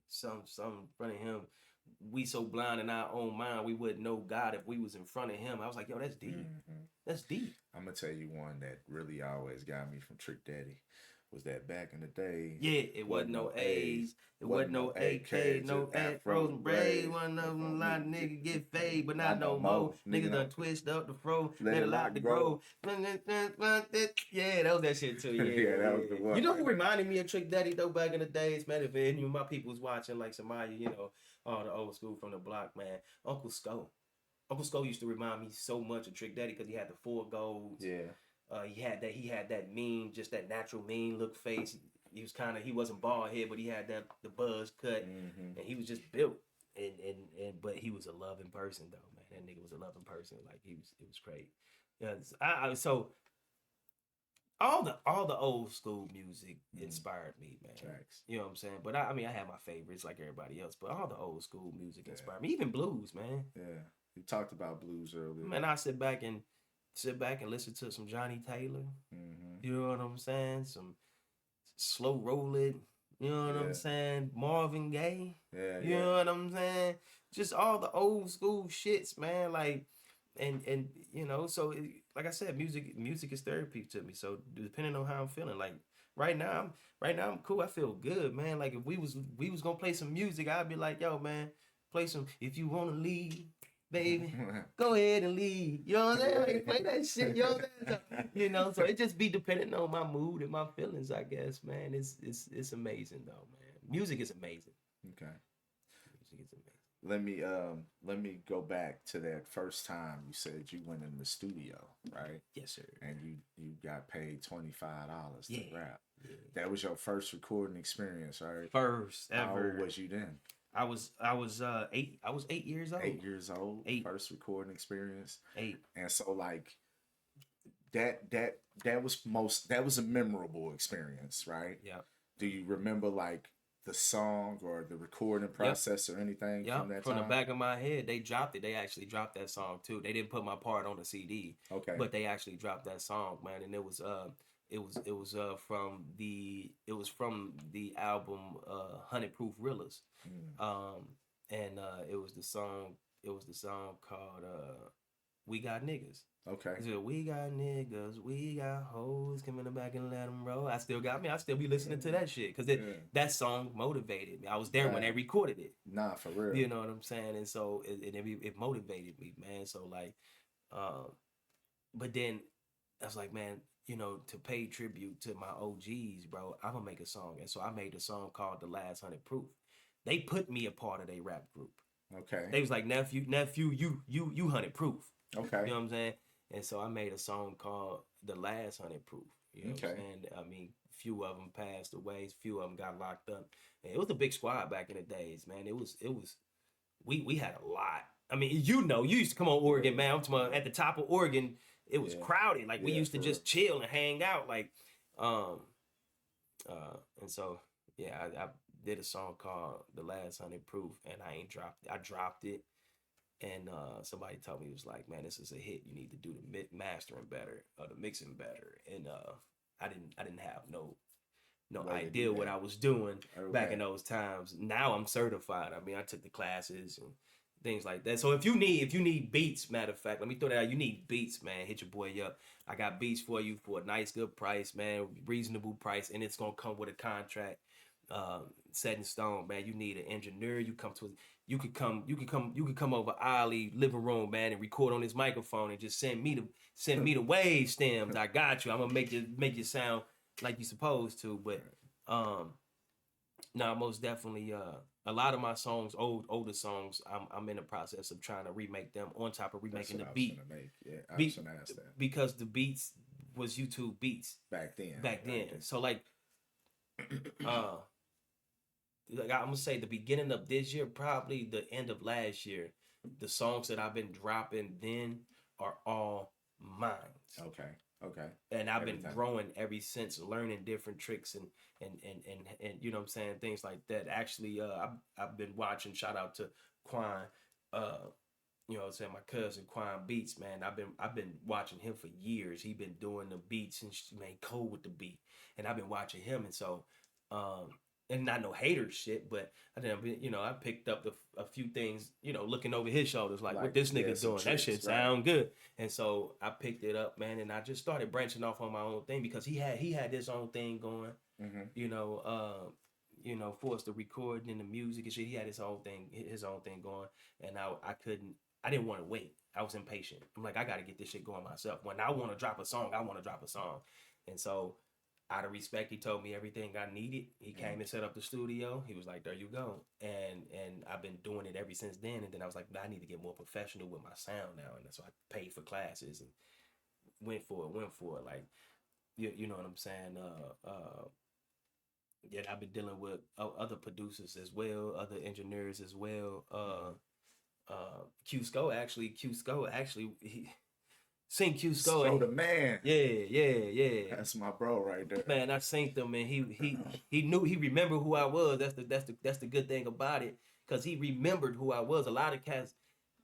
some in front of him, we so blind in our own mind, we wouldn't know God if we was in front of him. I was like, yo, that's deep. That's deep. I'm gonna tell you one that really always got me from Trick Daddy was that back in the day. Yeah, it wasn't no A's, it wasn't no AK, no frozen braids. One of them lot of niggas get fade, but not no more. Niggas done twist up the fro, let it lock to grow. Yeah, that was that shit too. Yeah, that was the one. You know who reminded me of Trick Daddy though back in the days, man? If any of my people was watching, like Samaya, all the old school from the block, man. Uncle Sko. Uncle Sko used to remind me so much of Trick Daddy because he had the 4 golds. Yeah. He had that mean, just that natural mean look face. He wasn't bald head, but he had the buzz cut, and he was just built. But he was a loving person though, man. That nigga was a loving person. Like it was crazy. Yeah, so all the old school music inspired me, man. Tracks. You know what I'm saying? But I have my favorites like everybody else, but all the old school music inspired me. Even blues, man. Yeah, you talked about blues earlier. Man, I sit back and listen to some Johnny Taylor. You know what I'm saying? Some Slow Roll It. You know what I'm saying? Marvin Gaye. Yeah. You know what I'm saying? Just all the old school shits, man. Like, and so like I said, music is therapy to me. So depending on how I'm feeling, like right now I'm cool. I feel good, man. Like if we was gonna play some music, I'd be like, yo, man, play some. If you wanna leave, baby, go ahead and leave. You know what I'm saying? Like, play that shit. You know what I'm saying? So, you know, so it just be depending on my mood and my feelings, I guess, man. It's amazing though, man. Music is amazing. Okay. Music is amazing. Let me go back to that first time you said you went in the studio, right? Yes, sir. And you got paid $25 to Yeah. rap. Yeah. That was your first recording experience, right? First ever. How old was you then? I was 8. I was 8 years old. 8 years old. 8. First recording experience. 8. And so like that was a memorable experience, right? Yeah. Do you remember like the song or the recording process or anything from that time? From the back of my head, they dropped it. They actually dropped that song too. They didn't put my part on the CD. Okay. But they actually dropped that song, man, and it was from the album 100 Proof Realers. And it was the song called We Got Niggas. Okay. So we got niggas, we got hoes, come in the back and let them roll. I still be listening to that shit because that song motivated me. I was there when they recorded it. Nah, for real. You know what I'm saying? And so it motivated me, man. So like, but then I was like, man, you know, to pay tribute to my OGs, bro, I'm gonna make a song. And so I made a song called The Last 100 Proof. They put me a part of their rap group. Okay. They was like, nephew, you 100 Proof. Okay. You know what I'm saying? And so I made a song called The Last 100 Proof. You know what I'm saying? I mean, few of them passed away, few of them got locked up. And it was a big squad back in the days, man. We had a lot. I mean, you used to come on Oregon, man. I'm talking about at the top of Oregon, it was crowded. Like we used to just chill and hang out. Like, and so I did a song called The Last 100 Proof, and I dropped it. And somebody told me, it was like, man, this is a hit. You need to do the mastering better or the mixing better. And I didn't have no idea what I was doing back in those times. Now I'm certified. I mean, I took the classes and things like that. So if you need beats, matter of fact, let me throw that out. You need beats, man. Hit your boy up. I got beats for you for a nice, good price, man. Reasonable price, and it's gonna come with a contract set in stone, man. You need an engineer. You could come over Ali living room, man, and record on this microphone and just send me the wave stems. I got you. I'm gonna make you sound like you're supposed to. But no, most definitely a lot of my songs, older songs, I'm in the process of trying to remake them on top of remaking the beat. I was gonna ask that. Because the beats was YouTube beats back then. So like I'm gonna say the beginning of this year, probably the end of last year, the songs that I've been dropping then are all mine. Okay. And I've been growing ever since, learning different tricks and you know what I'm saying, things like that. Actually, I've been watching. Shout out to Quan, you know what I'm saying, my cousin Quan Beats, man. I've been watching him for years. He been doing the beats and made cold with the beat, and I've been watching him, and so and not no hater shit, but I picked up a few things, looking over his shoulders, like what this nigga doing. That shit sound good. And so I picked it up, man, and I just started branching off on my own thing because he had his own thing going, for us to record and the music and shit. He had his own thing going, and I didn't want to wait. I was impatient. I'm like, I got to get this shit going myself. When I want to drop a song, I want to drop a song. And so out of respect, he told me everything I needed. He came and set up the studio. He was like, there you go. And I've been doing it ever since then. And then I was like, I need to get more professional with my sound now. And so I paid for classes and went for it. Like, you know what I'm saying? I've been dealing with other producers as well, other engineers as well. Q Sco actually, seen Q Sco the man. Yeah. That's my bro right there. Man, I seen him, and he knew, he remembered who I was. That's the good thing about it, because he remembered who I was. A lot of cats,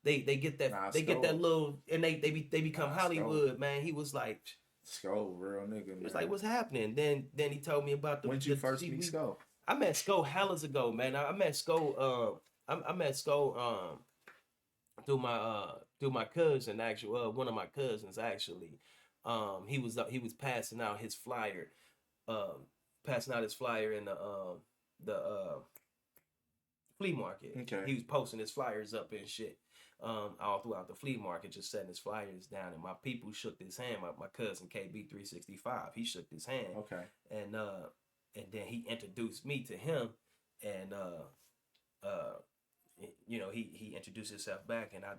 they get that get that little, and they become Hollywood, man. He was like, Sco, real nigga, man. It was like, what's happening? Then he told me about when you first meet Sco. I met Sco hellas ago, man. I met Sco. I met Sco through my cousin, actually, one of my cousins, actually. He was passing out his flyer, in the flea market. Okay. He was posting his flyers up and shit. all throughout the flea market, just setting his flyers down. And my people shook his hand. My cousin KB365, he shook his hand. Okay. And then he introduced me to him, and he introduced himself back, and I,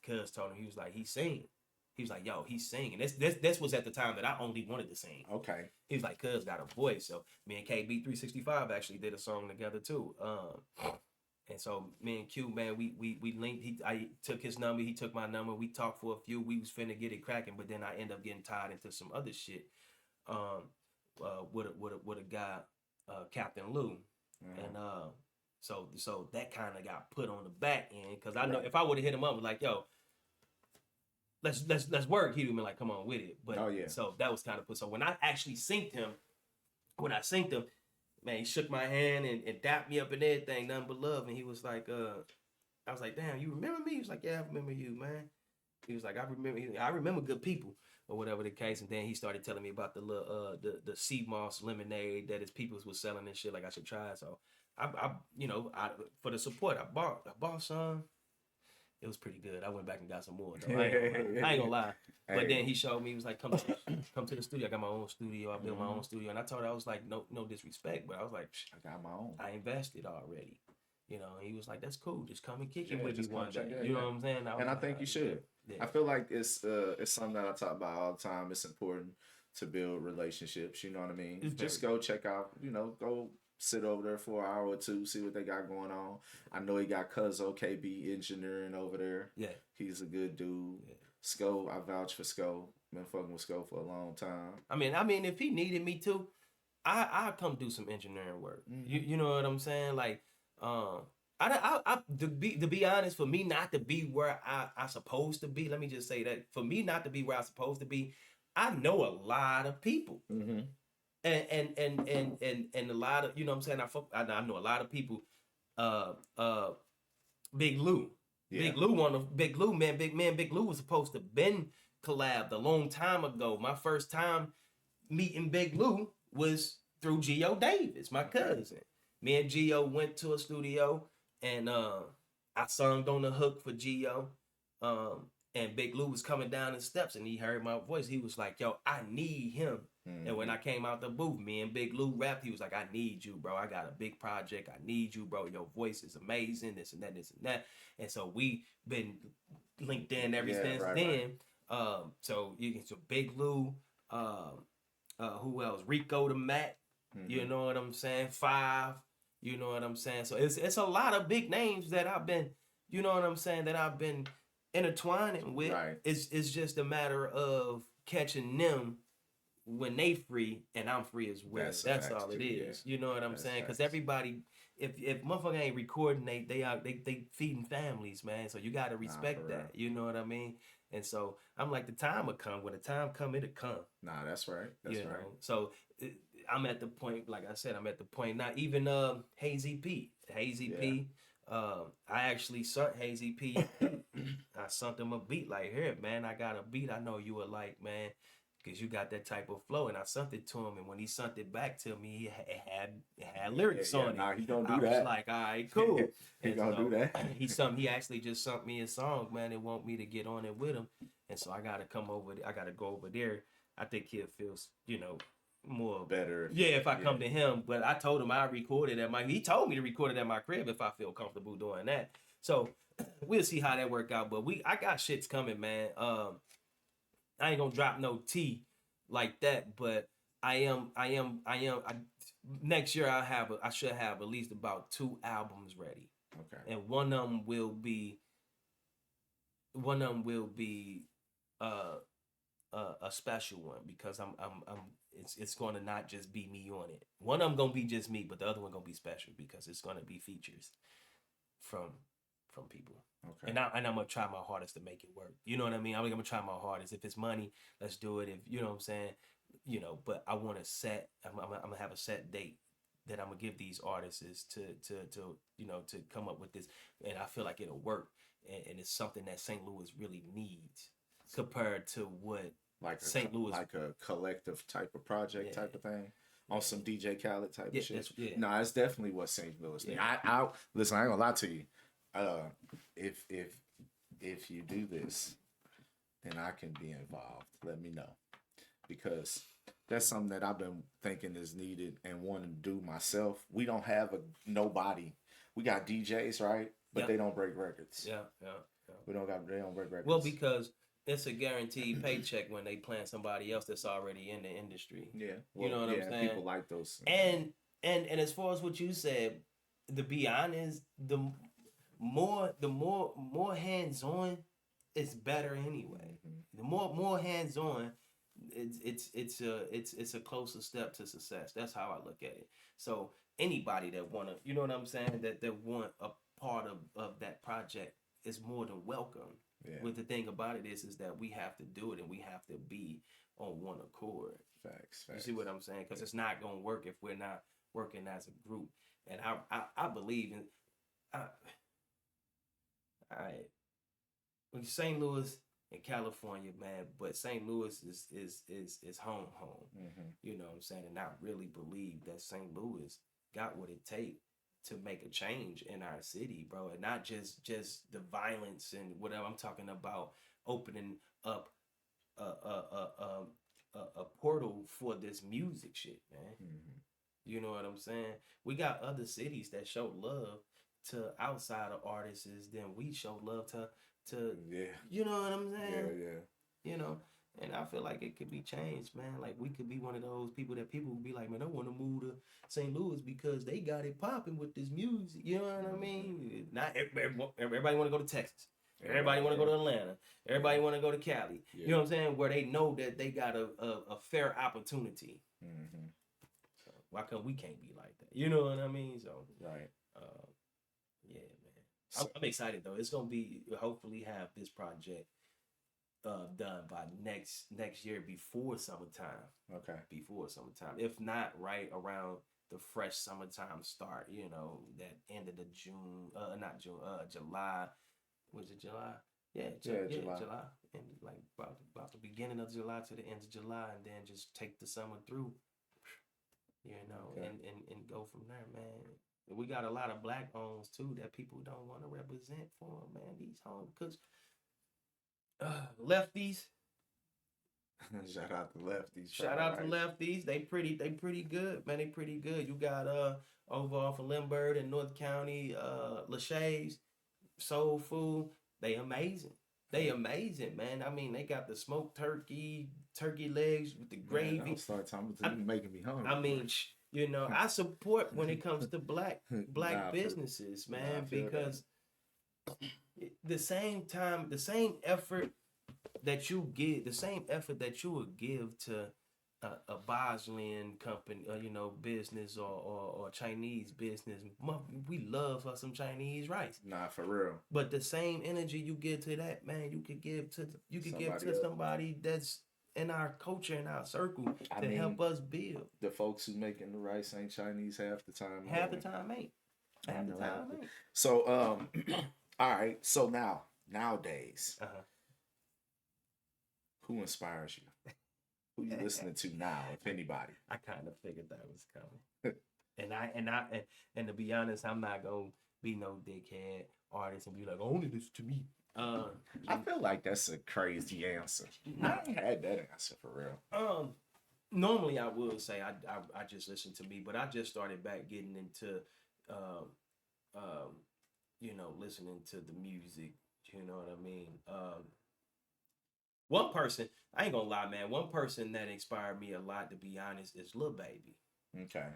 Cuz told him, he was like, he sing. He was like, yo, he's singing. This was at the time that I only wanted to sing. Okay. He was like, Cuz got a voice. So me and KB365 actually did a song together too. And so me and Q, man, we linked. I took his number, he took my number. We talked for a few. We was finna get it cracking, but then I ended up getting tied into some other shit. With a guy, Captain Lou, and so that kind of got put on the back end, because I know if I would have hit him up and like, yo, let's work, he'd have been like, come on with it. But so that was kind of put. So when I actually synced him, man, he shook my hand and dapped me up and everything, nothing but love. And he was like, I was like, damn, you remember me? He was like, yeah, I remember you, man. He was like, I remember good people, or whatever the case. And then he started telling me about the little the sea moss lemonade that his peoples was selling and shit. Like, I should try it. So I for the support, I bought some. It was pretty good. I went back and got some more. Though. I ain't gonna lie. But then he showed me, he was like, come to the studio. I got my own studio. I built my own studio. And I told him, I was like, no disrespect, but I was like, I got my own. I invested already. He was like, that's cool. Just come and kick it with me one day. You know what I'm saying? I think you should. Yeah. I feel like it's something that I talk about all the time. It's important to build relationships. You know what I mean? Just go check out, go sit over there for an hour or two, see what they got going on. I know he got Cuzzo KB engineering over there. Yeah. He's a good dude. Yeah. Sko, I vouch for Sko. Been fucking with Sko for a long time. I mean, if he needed me to, I'll come do some engineering work. Mm-hmm. You know what I'm saying? Like, to be honest, for me not to be where I supposed to be, let me just say that, for me not to be where I supposed to be, I know a lot of people. Mm-hmm. And a lot of, you know what I'm saying, I know a lot of people. Big Lou. Yeah. Big Lou was supposed to been collabed a long time ago. My first time meeting Big Lou was through Geo Davis, my cousin. Me and Geo went to a studio, and I sung on the hook for Geo. And Big Lou was coming down the steps, and he heard my voice. He was like, yo, I need him. Mm-hmm. And when I came out the booth, me and Big Lou rapped. He was like, I need you, bro. I got a big project. I need you, bro. Your voice is amazing, this and that, this and that. And so we been linked in ever since then. Right. So Big Lou, who else? Rico the Mac, mm-hmm. You know what I'm saying? 5, you know what I'm saying? So it's a lot of big names that I've been, you know what I'm saying, that I've been intertwining with. Right. It's just a matter of catching them when they free and I'm free as well. That's all it is. Yeah. You know what I'm saying? Because everybody, if motherfucker ain't recording, they feeding families, man. So you gotta respect that. You know what I mean? And so I'm like, the time will come. When the time come, it'll come. Nah, that's right. That's right. Know? So I'm at the point, like I said, not even Hazy P. P. I actually sent Hazy P. I sent him a beat like, here, man, I got a beat I know you would like, man, because you got that type of flow. And I sent it to him, and when he sent it back to me, it had lyrics on it. Nah, he don't do that. I was like, all right, cool. He gonna do that. He actually just sent me a song, man, and want me to get on it with him. And so I gotta go over there. I think he'll feel, more better. Yeah, if I come to him. But I told him I recorded he told me to record it at my crib if I feel comfortable doing that. So we'll see how that work out. But I got shits coming, man. I ain't gonna drop no tea like that, but next year I should have at least about 2 albums ready. Okay. And one of them will be a special one, because it's going to not just be me on it. One of them going to be just me, but the other one going to be special because it's going to be features from people. Okay. And I'm going to try my hardest to make it work. You know what I mean? I'm going to try my hardest. If it's money, let's do it. If, you know what I'm saying? But I want to I'm going to have a set date that I'm going to give these artists to come up with this. And I feel like it'll work. And it's something that St. Louis really needs compared to what St. Louis, like a collective type of project type of thing, on some DJ Khaled type of shit. Yeah. No, it's definitely what St. Louis needs. I listen, I ain't gonna lie to you. If if you do this, then I can be involved. Let me know, because that's something that I've been thinking is needed and wanting to do myself. We don't have nobody. We got DJs, right? But they don't break records. Yeah. They don't break records. Well, because it's a guaranteed paycheck when they plant somebody else that's already in the industry. Yeah. Well, you know what I'm saying? People like those. And as far as what you said, to be honest, the more hands on, it's better anyway. The more hands on, it's a closer step to success. That's how I look at it. So anybody that wanna, you know what I'm saying, that want a part of that project is more than welcome. Yeah. But the thing about it is that we have to do it and we have to be on one accord. Facts. You see what I'm saying? Because it's not gonna work if we're not working as a group. And I believe in St. Louis in California, man, but St. Louis is home. You know what I'm saying? And I really believe that St. Louis got what it takes to make a change in our city, bro. And not just the violence and whatever. I'm talking about opening up a portal for this music shit, man. You know what I'm saying? We got other cities that show love to outside of artists than we show love to you know what I'm saying? Yeah. You know, and I feel like it could be changed, man. Like we could be one of those people that people would be like, man, I want to move to St. Louis because they got it popping with this music. You know what I mean? Not everybody want to go to Texas. Everybody want to go to Atlanta. Everybody want to go to Cali. Yeah. You know what I'm saying? Where they know that they got a fair opportunity. So why come we can't be like that? You know what I mean? So right. Yeah, man. So, I'm excited though. It's gonna be hopefully have this project done by next year before summertime. Okay. Before summertime. If not, right around the fresh summertime start, you know, that end of the June, not June, July. Was it July? Yeah, July. And like about the beginning of July to the end of July, and then just take the summer through. You know, okay. and go from there, man. We got a lot of black homes too that people don't want to represent for them, man. These homes, because lefties. Shout out to lefties. Shout out to lefties. They pretty good, man. They pretty good. You got over off of Lindbergh in North County, Lachey's, Soul Food. They amazing. They amazing, man. I mean, they got the smoked turkey legs with the gravy. Man, don't start talking about you making me hungry. I mean, you know, I support when it comes to black businesses, man, because the same effort that you give, the same effort that you would give to a Bosnian company, you know, business or Chinese business. We love for some Chinese rice. Nah, for real. But the same energy you give to that, man, you could give to somebody that's in our culture, in our circle, to help us build. The folks who making the rice ain't Chinese half the time. Half the time ain't. So, all right. So nowadays, who inspires you? Who you listening to now, if anybody? I kind of figured that was coming. and to be honest, I'm not gonna be no dickhead artist and be like, only this to me. I feel like that's a crazy answer. I ain't had that answer for real. Normally I would say I just listen to me, but I just started back getting into you know, listening to the music. You know what I mean? One person, I ain't gonna lie, man. One person that inspired me a lot, to be honest, is Lil Baby. Okay.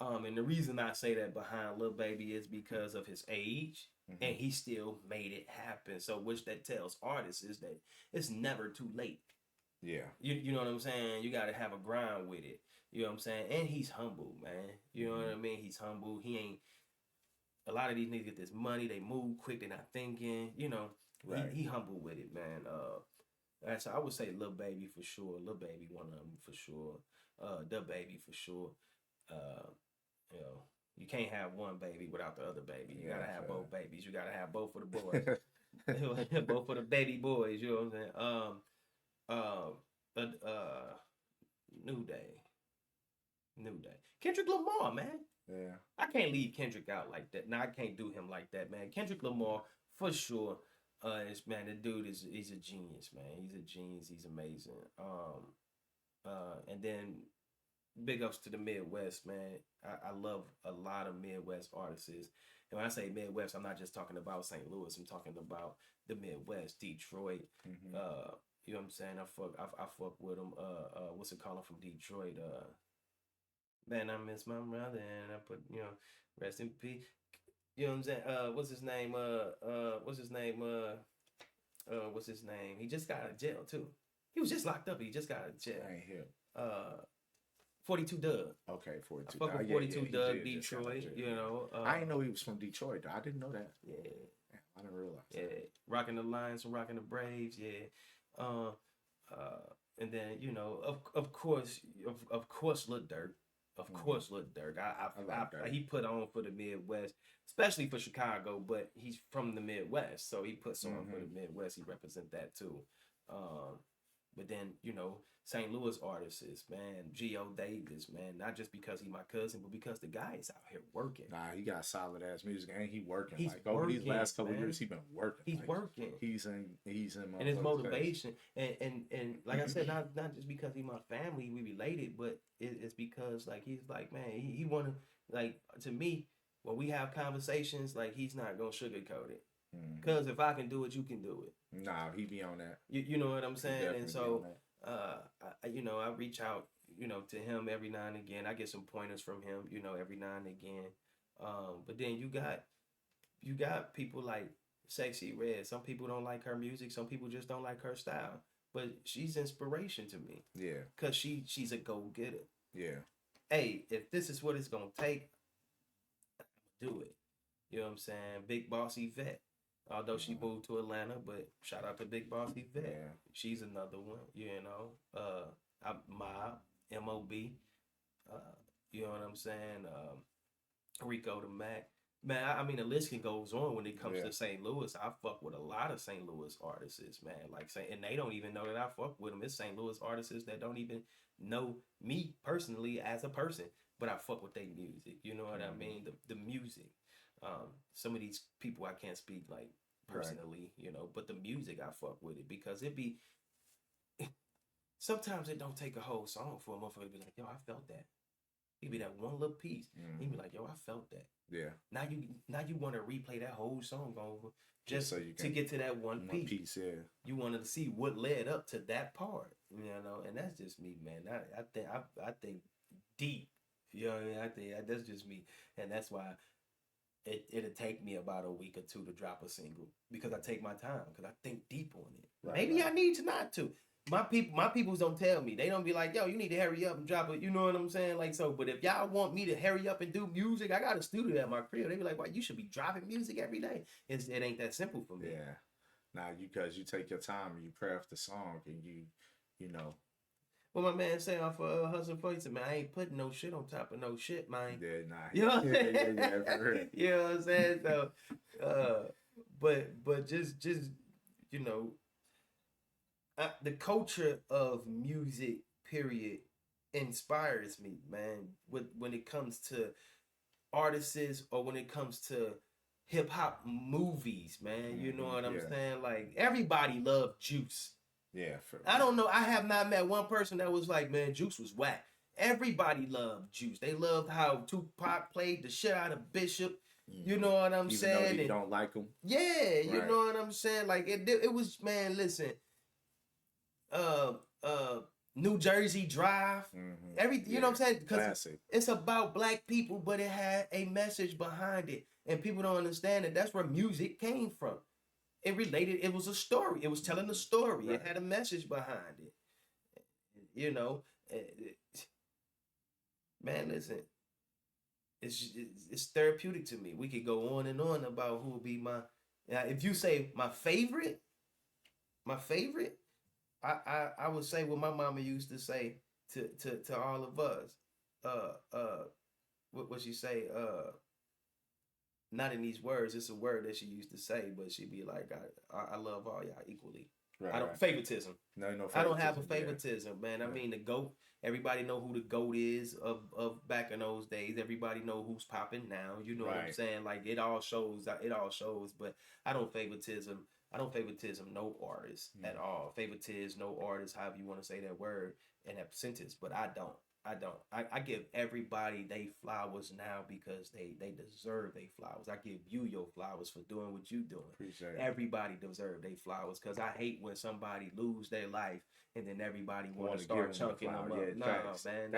And the reason I say that behind Lil Baby is because of his age, and he still made it happen. So, which that tells artists is that it's never too late. Yeah. You know what I'm saying? You got to have a grind with it. You know what I'm saying? And he's humble, man. You know what I mean? He's humble. He ain't. A lot of these niggas get this money. They move quick. They're not thinking. You know. Right. He humble with it, man. So I would say Lil Baby for sure. Lil Baby, one of them for sure. The Baby for sure. You know, you can't have one baby without the other baby. You gotta have both babies. You gotta have both for the boys. Both for the baby boys. You know what I'm saying? New Day. Kendrick Lamar, man. Yeah. I can't leave Kendrick out like that. Now I can't do him like that, man. Kendrick Lamar for sure. Man, the dude he's a genius, man. He's a genius. He's amazing. And then big ups to the Midwest, man. I love a lot of Midwest artists. And when I say Midwest, I'm not just talking about St. Louis. I'm talking about the Midwest, Detroit. Mm-hmm. You know what I'm saying? I fuck with them. What's it called from Detroit? Man, I miss my brother, and I put rest in peace. You know what I'm saying? What's his name? What's his name? What's his name? He just got out of jail too. He was just locked up. He just got out of jail. I ain't here. 42 Dugg. Okay, 42. I fuck with 42 Dugg, Detroit. You know. I didn't know he was from Detroit. I didn't know that. Yeah. I didn't realize. Yeah, that. rocking the Lions and rocking the Braves. Yeah. And then of course, Lil Durk. Of course, Lil Durk. He put on for the Midwest, especially for Chicago, but he's from the Midwest, so he puts on for the Midwest. He represent that too. But then St. Louis artists, man, Geo Davis, man, not just because he's my cousin, but because the guy is out here working. Nah, he got solid ass music, and he working. He's over working, these last couple man. years, he been working. He's working. He's in. And his motivation, and like I said, not just because he's my family, we related, but it's because like he's like, man, he wanna, like, to me, when we have conversations, like, he's not gonna sugarcoat it. Because if I can do it, you can do it. Nah, he be on that. You know what I'm saying? And so I reach out, to him every now and again. I get some pointers from him, every now and again. But then you got people like Sexy Red. Some people don't like her music. Some people just don't like her style. But she's inspiration to me. Yeah. Cause she's a go-getter. Yeah. Hey, if this is what it's gonna take, do it. You know what I'm saying? Big Boss Yvette. Although she moved to Atlanta, but shout out to Big Boss Yvette. Yeah. She's another one, Mob, M.O.B. You know what I'm saying? Rico the Mac. Man, I mean, the list can goes on when it comes to St. Louis. I fuck with a lot of St. Louis artists, man. And they don't even know that I fuck with them. It's St. Louis artists that don't even know me personally as a person, but I fuck with their music. You know what I mean? The music. Some of these people I can't speak like personally, but the music I fuck with it because sometimes it don't take a whole song for a motherfucker to be like, yo, I felt that. It be that one little piece. He be like, yo, I felt that. Yeah. Now you want to replay that whole song over just so you can, to get to that one piece. Yeah. You wanted to see what led up to that part, and that's just me, man. I think deep. I think that's just me, and that's why. It'll take me about a week or two to drop a single because I take my time because I think deep on it. Right, maybe I need to not to. My peoples don't tell me. They don't be like, yo, you need to hurry up and drop it. You know what I'm saying? Like, so, but if y'all want me to hurry up and do music, I got a studio at my crib. They be like, well, you should be dropping music every day. It ain't that simple for me. Yeah. Now, because you take your time and you craft the song and you know. Well, my man say off Hustle for you, man, I ain't putting no shit on top of no shit, man. Yeah, nah. You know what I'm saying? Yeah, you know what I'm saying? So, but just the culture of music, period, inspires me, man. When it comes to artists or when it comes to hip hop movies, man. You know what I'm saying? Like, everybody loved Juice. Yeah, I don't know. I have not met one person that was like, man, Juice was whack. Everybody loved Juice. They loved how Tupac played the shit out of Bishop. You know what I'm saying? Even though you don't like him. Yeah, you know what I'm saying? Like, it was, man, listen. New Jersey Drive. Everything, you know what I'm saying? Because it's about black people, but it had a message behind it. And people don't understand that that's where music came from. It related. It was a story. It was telling a story. Right. It had a message behind it. Man, listen. It's therapeutic to me. We could go on and on about who would be my. If you say my favorite, I would say what my mama used to say to all of us. What she say? Not in these words. It's a word that she used to say, but she'd be like, I love all y'all equally. Right, I don't favoritism. No favoritism. I don't have a favoritism, man. I mean, the GOAT. Everybody know who the GOAT is of back in those days. Everybody know who's popping now. You know what I'm saying? Like, it all shows. But I don't favoritism. I don't favoritism no artist at all. Favoritize no artist, however you want to say that word in that sentence, but I don't. I give everybody they flowers now because they deserve they flowers. I give you your flowers for doing what you doing. Appreciate it. Everybody deserve they flowers because I hate when somebody lose their life and then everybody want to start chunking them up. Yeah, no, facts. man.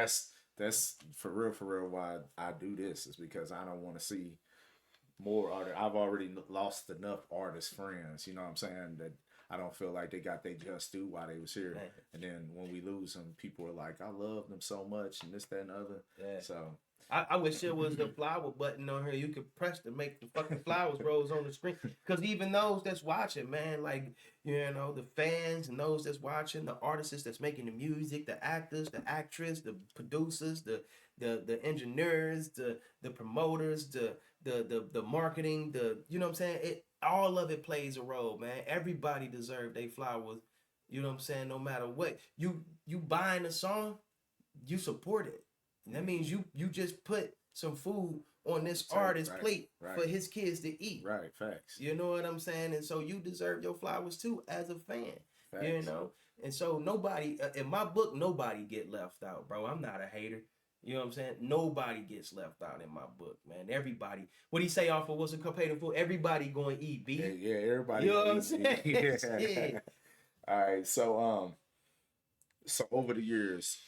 That's for real why I do this is because I don't want to see more artists. I've already lost enough artist friends, you know what I'm saying, that I don't feel like they got their just due while they was here. Man. And then when we lose them, people are like, I love them so much and this, that, and the other. Yeah. So I wish there was the flower button on here you could press to make the fucking flowers rose on the screen. Because even those that's watching, man, like, you know, the fans and those that's watching, the artists that's making the music, the actors, the actress, the producers, the engineers, the promoters, the marketing, you know what I'm saying? All of it plays a role, man. Everybody deserves their flowers. You know what I'm saying? No matter what. You buying a song, you support it. And that means you just put some food on this artist's plate for his kids to eat. Right, facts. You know what I'm saying? And so you deserve your flowers too as a fan. Facts. You know? And so nobody, in my book, nobody get left out, bro. I'm not a hater. You know what I'm saying? Nobody gets left out in my book, man. Everybody, what he say off of what's a compared food? Everybody going to eat beef. Yeah, everybody. You know what I'm saying? Yeah. All right, so over the years,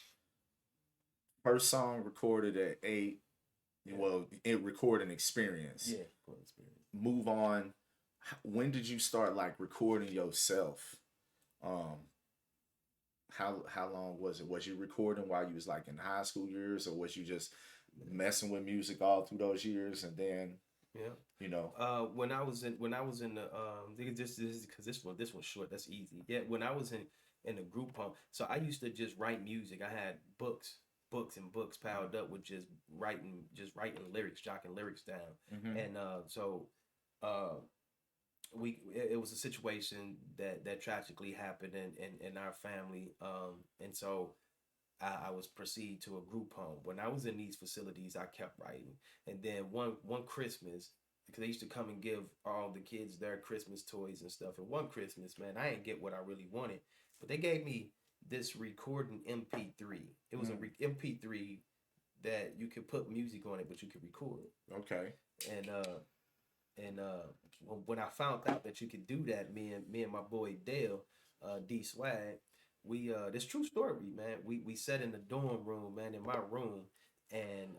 first song recorded at 8, well, recording experience. Yeah, recording experience. Move on. When did you start like recording yourself? How long was it? Was you recording while you was like in high school years, or was you just messing with music all through those years and then? Yeah, you know. When I was in the this because this one's short. That's easy. Yeah, when I was in the group home, so I used to just write music. I had books and books piled up with just writing lyrics, jotting lyrics down, and so it was a situation that tragically happened in our family, and so I was proceeded to a group home. When I was in these facilities, I kept writing, and then one Christmas, because they used to come and give all the kids their Christmas toys and stuff. And one Christmas, man, I didn't get what I really wanted, but they gave me this recording MP3. It was a MP3 that you could put music on it, but you could record it. Okay. And when I found out that you could do that, me and my boy Dale, D Swag, we this true story, man. We sat in the dorm room, man, in my room, and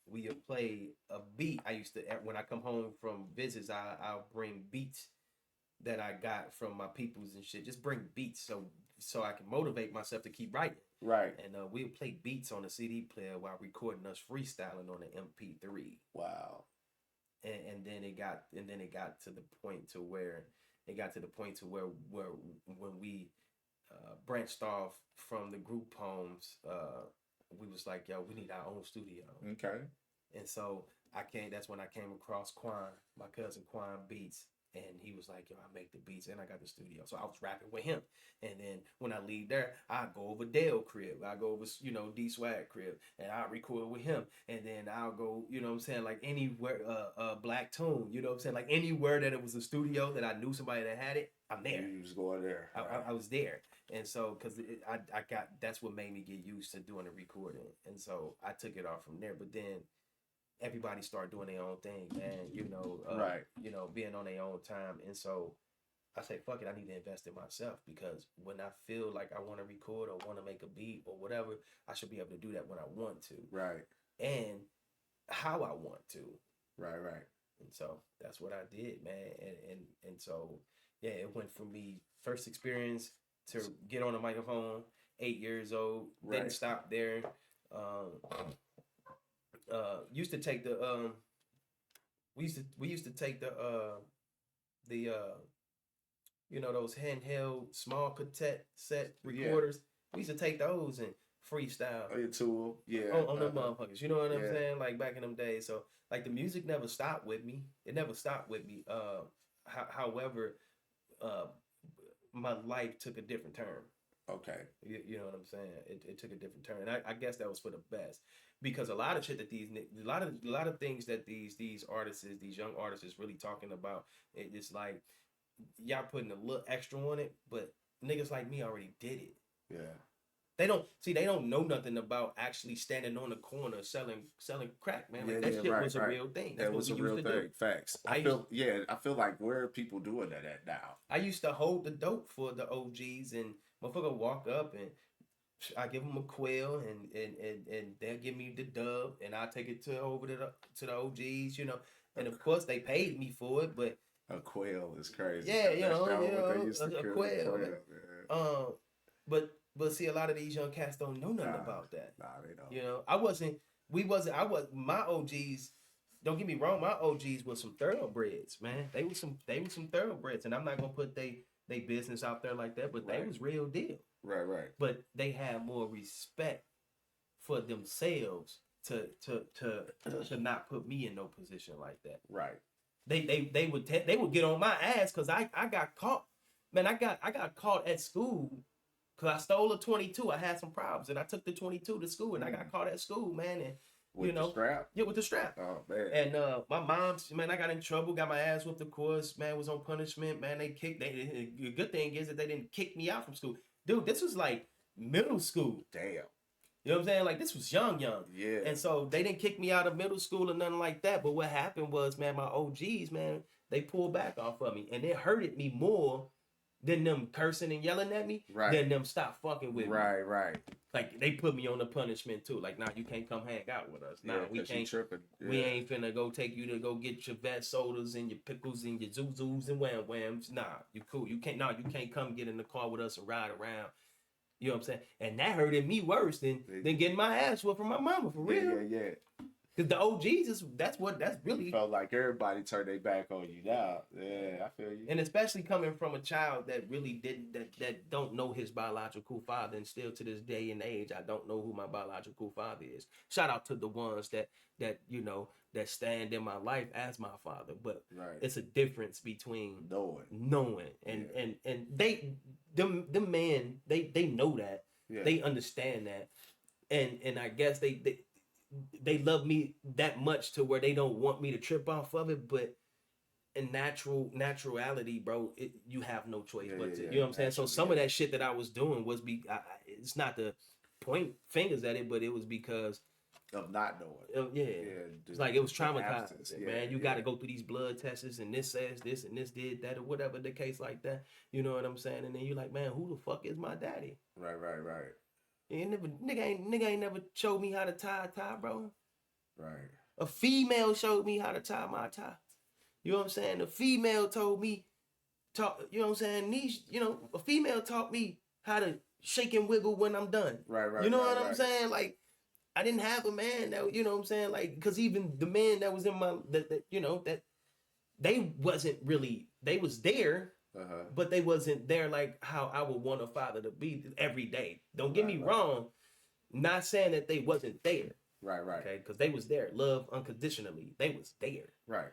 we play a beat. I used to, when I come home from visits, I'll bring beats that I got from my peoples and shit. Just bring beats so I can motivate myself to keep writing. Right. And we'll play beats on the CD player while recording us freestyling on the MP3. Wow. And then it got to the point to where when we branched off from the group homes, we was like, yo, we need our own studio. Okay. And so that's when I came across Quan, my cousin Quan Beats. And he was like, yo, I make the beats and I got the studio. So I was rapping with him. And then when I leave there, I go over Dale crib. I go over, D Swag crib. And I record with him. And then I'll go, you know what I'm saying, like anywhere, Black Tune, you know what I'm saying? Like anywhere that it was a studio that I knew somebody that had it, I'm there. You was going there. I was there. And so, because that's what made me get used to doing the recording. And so I took it off from there. But then everybody started doing their own thing, man, right. Being on their own time. And so I say, fuck it, I need to invest in myself, because when I feel like I want to record or want to make a beat or whatever, I should be able to do that when I want to. Right. And how I want to. Right. And so that's what I did, man. And so, yeah, it went from me first experience to get on a microphone, 8 years old, right. Didn't stop there. Used to take the we used to take the those handheld small cassette recorders. We used to take those and freestyle. Oh, your tool, yeah. On them motherfuckers. You know what I'm saying? Like back in them days. So like the music never stopped with me. It never stopped with me. However, my life took a different turn. Okay. You know what I'm saying? It took a different turn. And I guess that was for the best. Because a lot of shit that a lot of things that these artists, these young artists is really talking about, it's like y'all putting a little extra on it, but niggas like me already did it. Yeah. They don't know nothing about actually standing on the corner selling crack, man. Like that shit right, was a real thing. That's that was what a we real used to thing. do. Facts. I feel like where are people doing that at now? I used to hold the dope for the OGs, and motherfucker walk up and I give them a quail, and they'll give me the dub, and I take it over to the OGs, you know. And of course they paid me for it, but a quail is crazy. Yeah, A quail. But see, a lot of these young cats don't know nothing about that. Nah, they don't. You know, my OGs. Don't get me wrong, my OGs was some thoroughbreds, man. They was some thoroughbreds, and I'm not gonna put they business out there like that, but they was real deal. Right. But they had more respect for themselves to not put me in no position like that. Right. They would get on my ass because I got caught. Man, I got caught at school because I stole a 22. I had some problems, and I took the 22 to school, and I got caught at school, man. And with the strap? Yeah, with the strap. Oh, man. And my mom, man, I got in trouble, got my ass whooped, of course, man, was on punishment, man. The good thing is that they didn't kick me out from school. Dude, this was like middle school. Damn. You know what I'm saying? Like, this was young. Yeah. And so they didn't kick me out of middle school or nothing like that. But what happened was, man, my OGs, man, they pulled back off of me. And it hurted me more than them cursing and yelling at me, than them stop fucking with me. Right. Like, they put me on the punishment, too. Like, nah, you can't come hang out with us. Nah, we can't. We ain't finna go take you to go get your vet sodas and your pickles and your zuzus and wham-whams. Nah, you cool. You can't come get in the car with us and ride around. You know what I'm saying? And that hurted me worse than getting my ass whooped from my mama, for real. Yeah. Because the OGs, that's really... Felt like everybody turned their back on you now. Yeah, I feel you. And especially coming from a child that really didn't, that don't know his biological father, and still to this day and age, I don't know who my biological father is. Shout out to the ones that you know, that stand in my life as my father. But it's a difference between knowing and them men, they know that. Yeah. They understand that. And I guess they love me that much to where they don't want me to trip off of it, but in naturality, bro, you have no choice but to, you know what I'm saying? So some of that shit that I was doing was it's not to point fingers at it, but it was because of not knowing. It's like it was traumatizing, man. You got to go through these blood tests, and this says this, and this did that, or whatever the case like that. You know what I'm saying? And then you're like, man, who the fuck is my daddy? Right. Nigga ain't never showed me how to tie a tie, bro. Right. A female showed me how to tie my tie. You know what I'm saying? A female told me, you know what I'm saying? A female taught me how to shake and wiggle when I'm done. Right. You know what I'm saying? Like, I didn't have a man that, you know what I'm saying? Like, because even the man that was in my, that they wasn't really, they was there. But they wasn't there like how I would want a father to be every day. Don't get me wrong. Not saying that they wasn't there. Right. Okay, because they was there. Love unconditionally. They was there. Right.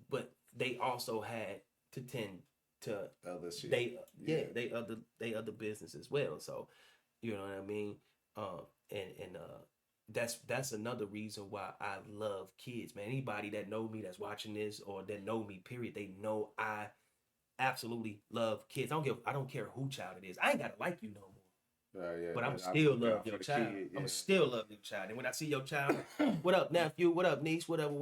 But they also had to tend to other shit. They other business as well. So, you know what I mean? That's another reason why I love kids, man. Anybody that know me, that's watching this, or that know me, period, they know I absolutely love kids. I don't care who child it is. I ain't gotta like you no more. But I'm still love your child. I'm still love your child. And when I see your child, what up, nephew? What up, niece? Whatever.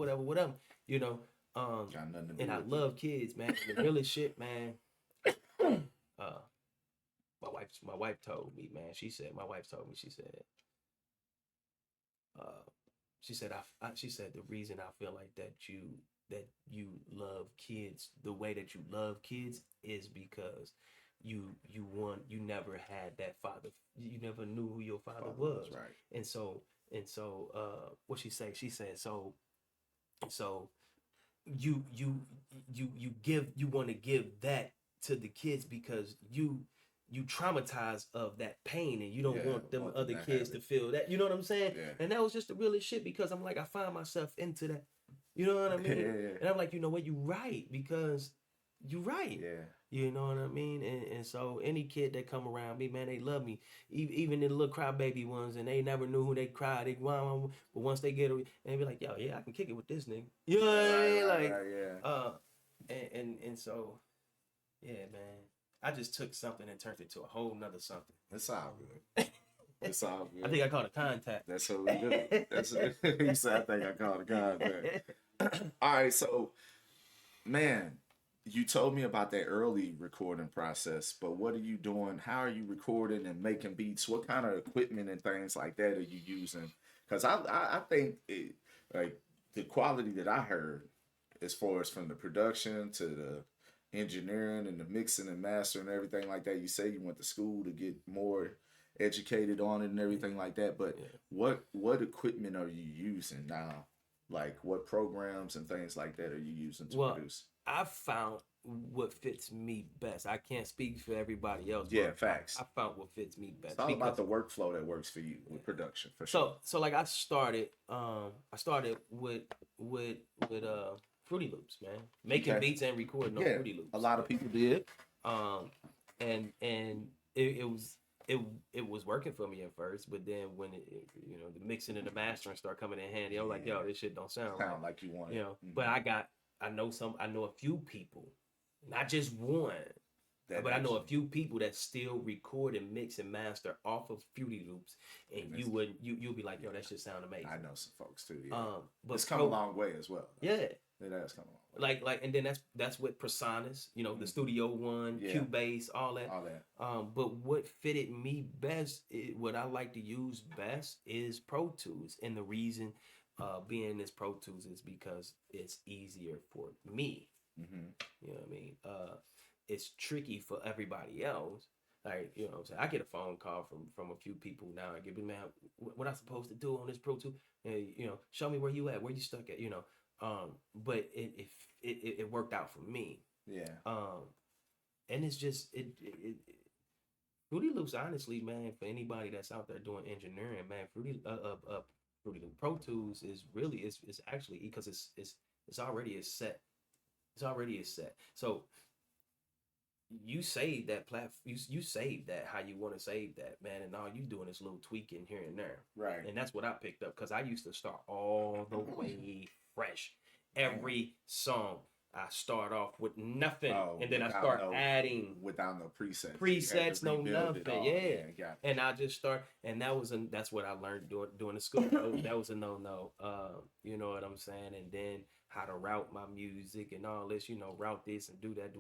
You know. And I love kids, man. The realest shit, man. My wife told me, man. She said the reason I feel like that you love kids the way that you love kids is because you never had that father. You never knew who your father was. Right. And so what she said so you want to give that to the kids because you traumatized of that pain, and you don't want them other kids to feel that. You know what I'm saying? Yeah. And that was just the realest shit, because I'm like, I find myself into that. You know what I mean? And I'm like, you know what? You're right, because you're right. Yeah. You know what I mean? And so any kid that come around me, man, they love me. Even the little crybaby ones, and they never knew who they cried. But once they get it, they be like, yo, yeah, I can kick it with this nigga. You know what I mean? And so Yeah, man. I just took something and turned it to a whole nother something. It's all good. It's all good. I think I called a contact. That's what we do. That's it. You said, I think I called a contact. All right, so, man, you told me about that early recording process, but what are you doing? How are you recording and making beats? What kind of equipment and things like that are you using? Because I think it, like the quality that I heard, as far as from the production to the engineering and the mixing and mastering and everything like that. You say you went to school to get more educated on it and everything like that. But what equipment are you using now? Like what programs and things like that are you using to produce? I found what fits me best. I can't speak for everybody else. Yeah, facts. I found what fits me best. It's all about the workflow that works for you with production, for sure. So like I started with Fruity Loops, man. Making beats and recording on Fruity Loops. A lot of people did. And it was working for me at first, but then when the mixing and the mastering start coming in handy, I was like, yo, this shit don't sound like you want it. Mm-hmm. But I know a few people, not just one, but I know a few people that still record and mix and master off of Fruity Loops, and you'll be like, yo, that shit sound amazing. I know some folks too. Yeah. But it's come a long way as well. Yeah. It has come a long way. Like, and then that's with Presonus, the Studio One, Cubase, all that. But what fitted me best, what I like to use best is Pro Tools, and the reason being this Pro Tools is because it's easier for me. Mm-hmm. You know what I mean? It's tricky for everybody else. Like, what I'm saying? I get a phone call from a few people now. I get, man, what I supposed to do on this Pro Tool? And, show me where you at, where you stuck at, But it worked out for me. Yeah. And it's just Fruity Loops, honestly, man, for anybody that's out there doing engineering, man, Fruity Loop Pro Tools is really it's actually, because it's already a set. It's already a set. So you save that you save that how you want to save that, man, and all you doing is a little tweaking here and there. Right. And that's what I picked up, because I used to start all the way fresh. Every song I start off with nothing, and then I start adding without no presets. Presets, no nothing. Yeah. And I just start, and that's what I learned doing the school. That was a no. You know what I'm saying? And then how to route my music and all this, route this and do that,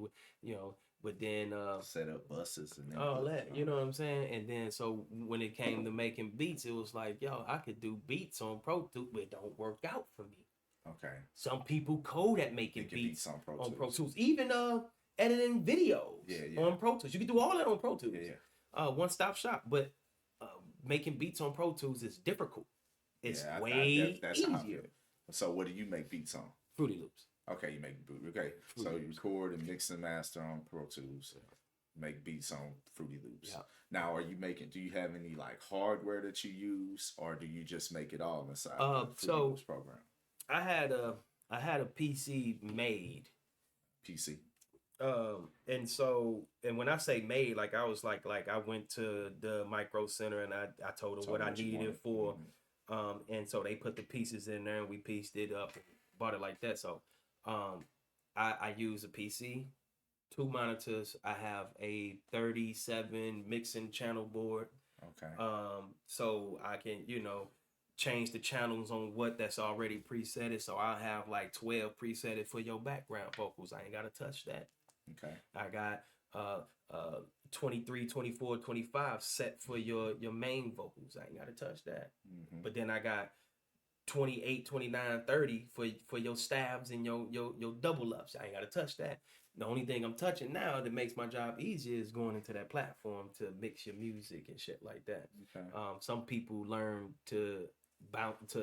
but then set up buses and all that, you know what I'm saying? And then so when it came to making beats, it was like, yo, I could do beats on Pro Tools, but it don't work out for me. Okay. Some people code at making beats on Pro Tools. Even editing videos on Pro Tools. You can do all that on Pro Tools. One-stop shop. But making beats on Pro Tools is difficult. It's way easier. So what do you make beats on? Fruity Loops. Okay, you make okay. So you record and mix and master on Pro Tools. Make beats on Fruity Loops. Yeah. Now, do you have any like hardware that you use, or do you just make it all inside the Fruity Loops program? I had a PC made. PC. And when I say made, like I was like I went to the Micro Center and I told them what I needed it for. Mm-hmm. And so they put the pieces in there and we pieced it up and bought it like that. So I use a PC, 2 monitors. I have a 37 mixing channel board. Okay. So I can, change the channels on what that's already presetted. So I'll have like 12 presetted for your background vocals. I ain't got to touch that. Okay. I got 23, 24, 25 set for your main vocals. I ain't got to touch that. Mm-hmm. But then I got 28, 29, 30 for your stabs and your double ups. I ain't got to touch that. The only thing I'm touching now that makes my job easier is going into that platform to mix your music and shit like that. Okay. Some people learn to bounce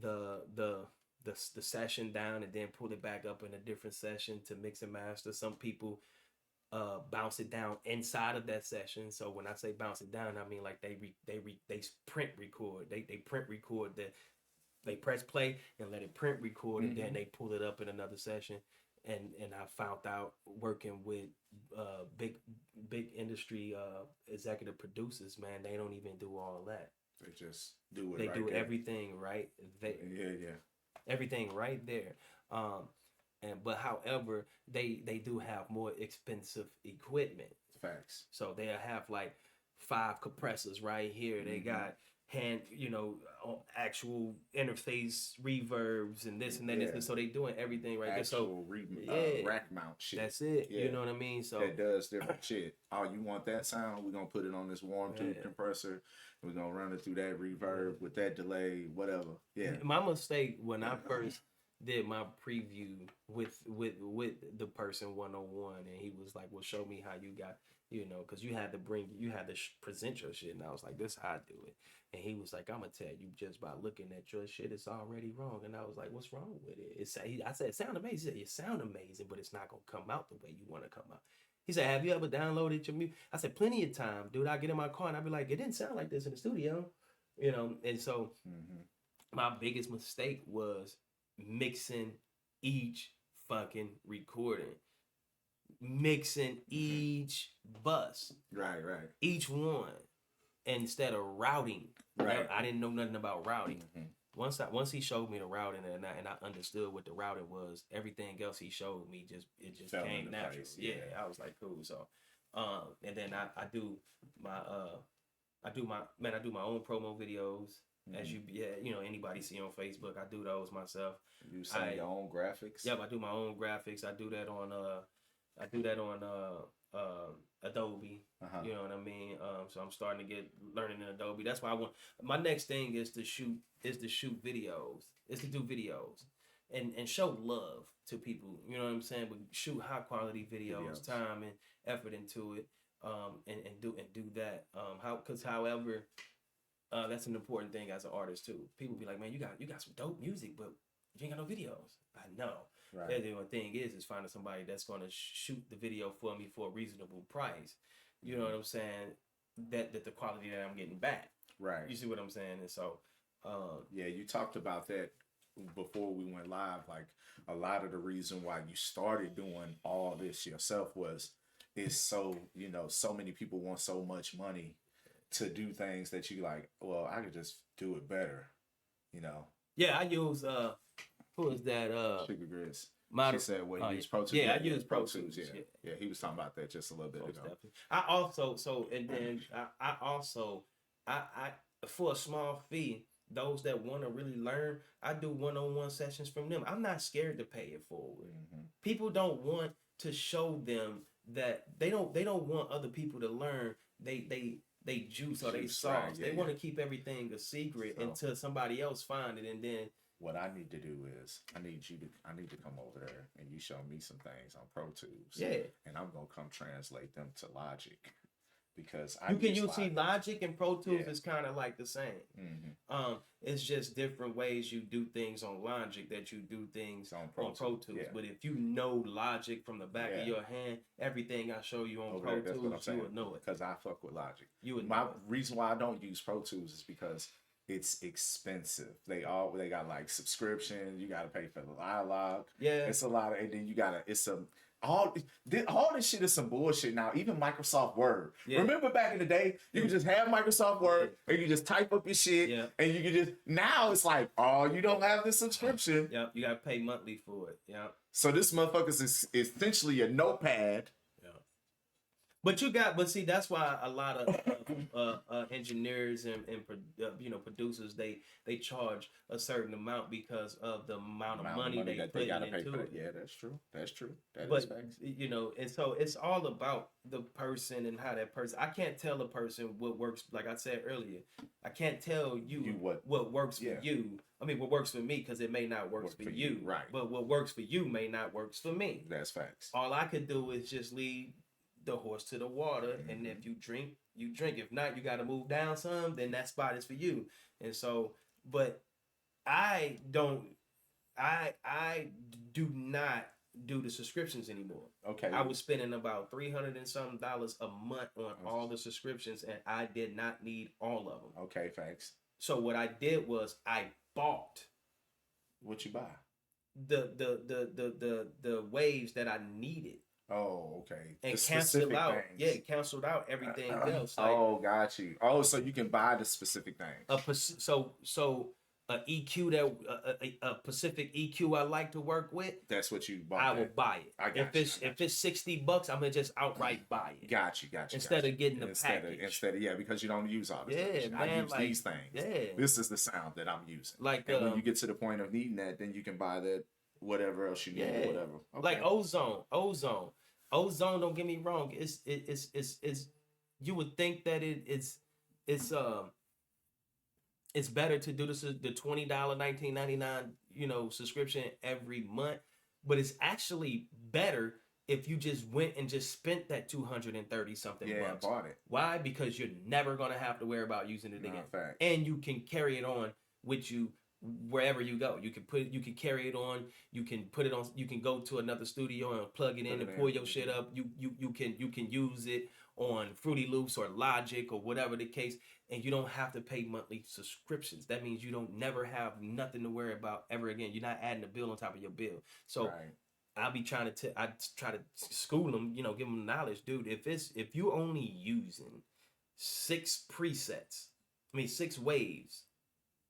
the session down and then pull it back up in a different session to mix and master. Some people bounce it down inside of that session. So when I say bounce it down, I mean like they print record. They print record they press play and let it print record, mm-hmm. and then they pull it up in another session. And I found out working with big industry executive producers, man, they don't even do all that. They just do it. They do everything right there. Yeah. Everything right there. But however, they do have more expensive equipment. Facts. So they'll have like 5 compressors right here. They got actual interface reverbs and this and that. And so they doing everything right actual there. So rack mount shit. That's it. Yeah. You know what I mean? So that does different shit. Oh, you want that sound? We're gonna put it on this warm tube compressor. We're gonna run it through that reverb with that delay, whatever. Yeah. My mistake when I first did my preview with the person 101, and he was like, well, show me how you got, because you had to present your shit, and I was like, this is how I do it. And he was like, I'm gonna tell you, just by looking at your shit, it's already wrong. And I was like, what's wrong with it? I said, it sound amazing. He said, it sound amazing, but it's not gonna come out the way you want to come out. He said, have you ever downloaded your music? I said, plenty of time, dude. I get in my car and I be like, it didn't sound like this in the studio, and so my biggest mistake was mixing each fucking recording, mixing each bus, right, each one, instead of routing. Right. I didn't know nothing about routing. Once he showed me the routing and I understood what the routing was, everything else he showed me just came natural. Yeah, I was like, cool. So, and then I do my own promo videos. As anybody see on Facebook, I do those myself. You send your own graphics? Yep, I do my own graphics. I do that on Adobe. You know what I mean? So I'm starting to get learning in Adobe. That's why my next thing is to shoot videos. Is to do videos and show love to people. You know what I'm saying? But shoot high quality videos, time and effort into it. And do that. However, that's an important thing as an artist too. People be like, man, you got some dope music, but you ain't got no videos. I know. Right. The only thing is finding somebody that's going to shoot the video for me for a reasonable price. You know what I'm saying? That the quality that I'm getting back. Right. You see what I'm saying? And so, you talked about that before we went live. Like a lot of the reason why you started doing all this yourself is so many people want so much money to do things that you like, well, I could just do it better, Yeah, I use who is that? Sugar Grits. She said, "Well, you use Pro Tools." Yeah, I use Pro Tools. Yeah, he was talking about that just a little bit ago. Definitely. I also for a small fee, those that want to really learn, I do one-on-one sessions from them. I'm not scared to pay it forward. People don't want to show them that they don't want other people to learn. They juice or they sauce. Right, they want to keep everything a secret until somebody else find it, and then. What I need to do is I need to come over there and you show me some things on Pro Tools. Yeah. And I'm gonna come translate them to Logic. Because Logic and Pro Tools is kind of like the same. It's just different ways you do things on Logic that you do things on Pro Tools. Yeah. But if you know Logic from the back of your hand, everything I show you on Pro Tools, you would know it. Because I fuck with Logic. My reason why I don't use Pro Tools is because it's expensive. They got like subscription. You got to pay for the dialogue. Yeah, it's a lot of, and then all this shit is some bullshit now. Even Microsoft Word. Yeah. Remember back in the day, you could just have Microsoft Word and you just type up your shit, and you could just. Now it's like, oh, you don't have this subscription. Yeah, you got to pay monthly for it. Yeah. So this motherfucker is essentially a notepad. But see, that's why a lot of engineers and producers they charge a certain amount because of the amount of money they put into it. Yeah, that's true. And so it's all about the person and how that person. I can't tell a person what works. Like I said earlier, I can't tell you what works for you. I mean, what works for me because it may not work for you. Right. But what works for you may not work for me. That's facts. All I could do is just lead the horse to the water, and if you drink, you drink. If not, you got to move down some. Then that spot is for you. And so, but I do not do the subscriptions anymore. Okay. I was spending about $300 and something a month on all the subscriptions, and I did not need all of them. Okay, thanks. So what I did was I bought. What you buy? The waves that I needed. Oh, okay. And canceled out. Things. Yeah, canceled out everything else. Like, got you. Oh, so you can buy the specific things. So a EQ that a Pacific EQ I like to work with, that's what you bought. I will buy it. I got if it's $60, I'm gonna just outright buy it. Got you. Instead of getting the package. Instead of yeah, because you don't use all this. Yeah, man, I use like, these things. yeah. This is the sound that I'm using. Like and when you get to the point of needing that, then you can buy that whatever else you need or whatever. Okay. Like ozone. Don't get me wrong. It's you would think that it's better to do this the $20 $19.99 subscription every month, but it's actually better if you just went and just spent that 230 something bucks. Bought it. Why? Because you're never gonna have to worry about using it again. Fact. And you can carry it on with you wherever you go. You can carry it on, you can put it on, you can go to another studio and plug it in and pull your shit up. You can use it on Fruity Loops or Logic or whatever the case, and you don't have to pay monthly subscriptions. That means you don't never have nothing to worry about ever again. You're not adding a bill on top of your bill. So I'll be trying to try to school them, give them knowledge, dude. If you only using 6 waves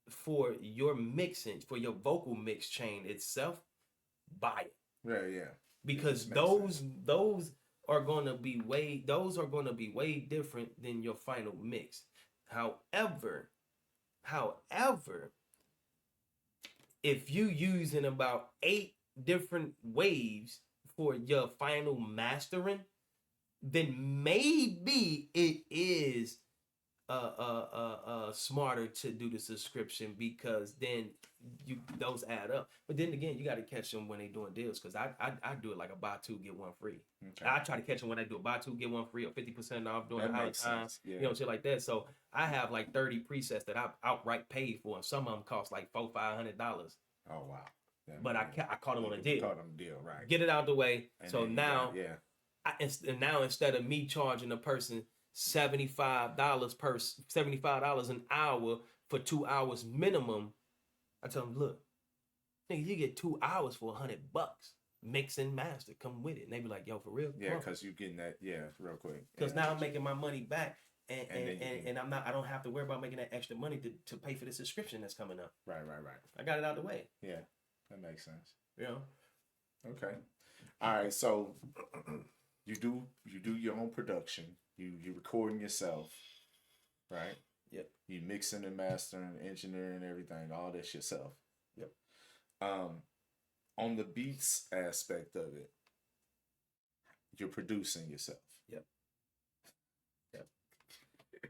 for your mixing, for your vocal mix chain itself, buy it. Yeah. Because those are gonna be way different than your final mix. However, if you using about 8 different waves for your final mastering, then maybe it is smarter to do the subscription, because then those add up. But then again, you got to catch them when they doing deals, because I do it like a buy 2 get 1 free. Okay. I try to catch them when they do a buy 2 get 1 free or 50% off during the high times, shit like that. So I have like 30 presets that I outright paid for, and some of them cost like $400-$500. Oh wow! But I caught them on a deal. Caught them a deal, right? Get it out the way. And so now, now instead of me charging a person $75 an hour for 2 hours minimum, I tell them, look, nigga, you get 2 hours for $100. Mix and master, come with it. And they be like, yo, for real? Yeah, because you getting that, real quick. Because now I'm making my money back, and I don't have to worry about making that extra money to pay for the subscription that's coming up. Right. I got it out the way. Yeah, that makes sense. Okay. All right, so you do your own production. You recording yourself, right? Yep. You mixing and mastering, engineering, everything, all this yourself. Yep. On the beats aspect of it, you're producing yourself. Yep.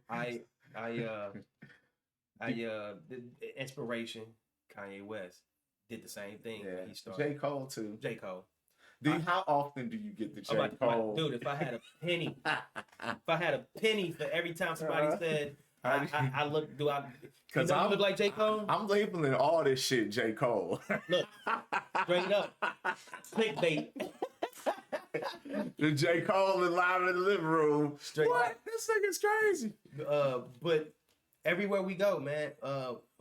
I did Inspiration, Kanye West did the same thing when he started. J. Cole too. J. Cole. How often do you get the J. Cole? Dude, if I had a penny for every time somebody said I look like J. Cole? I'm labeling all this shit J. Cole. Look, straight up. Clickbait. The J. Cole is live in the living room. Straight what? Up. This nigga's crazy. But everywhere we go, man,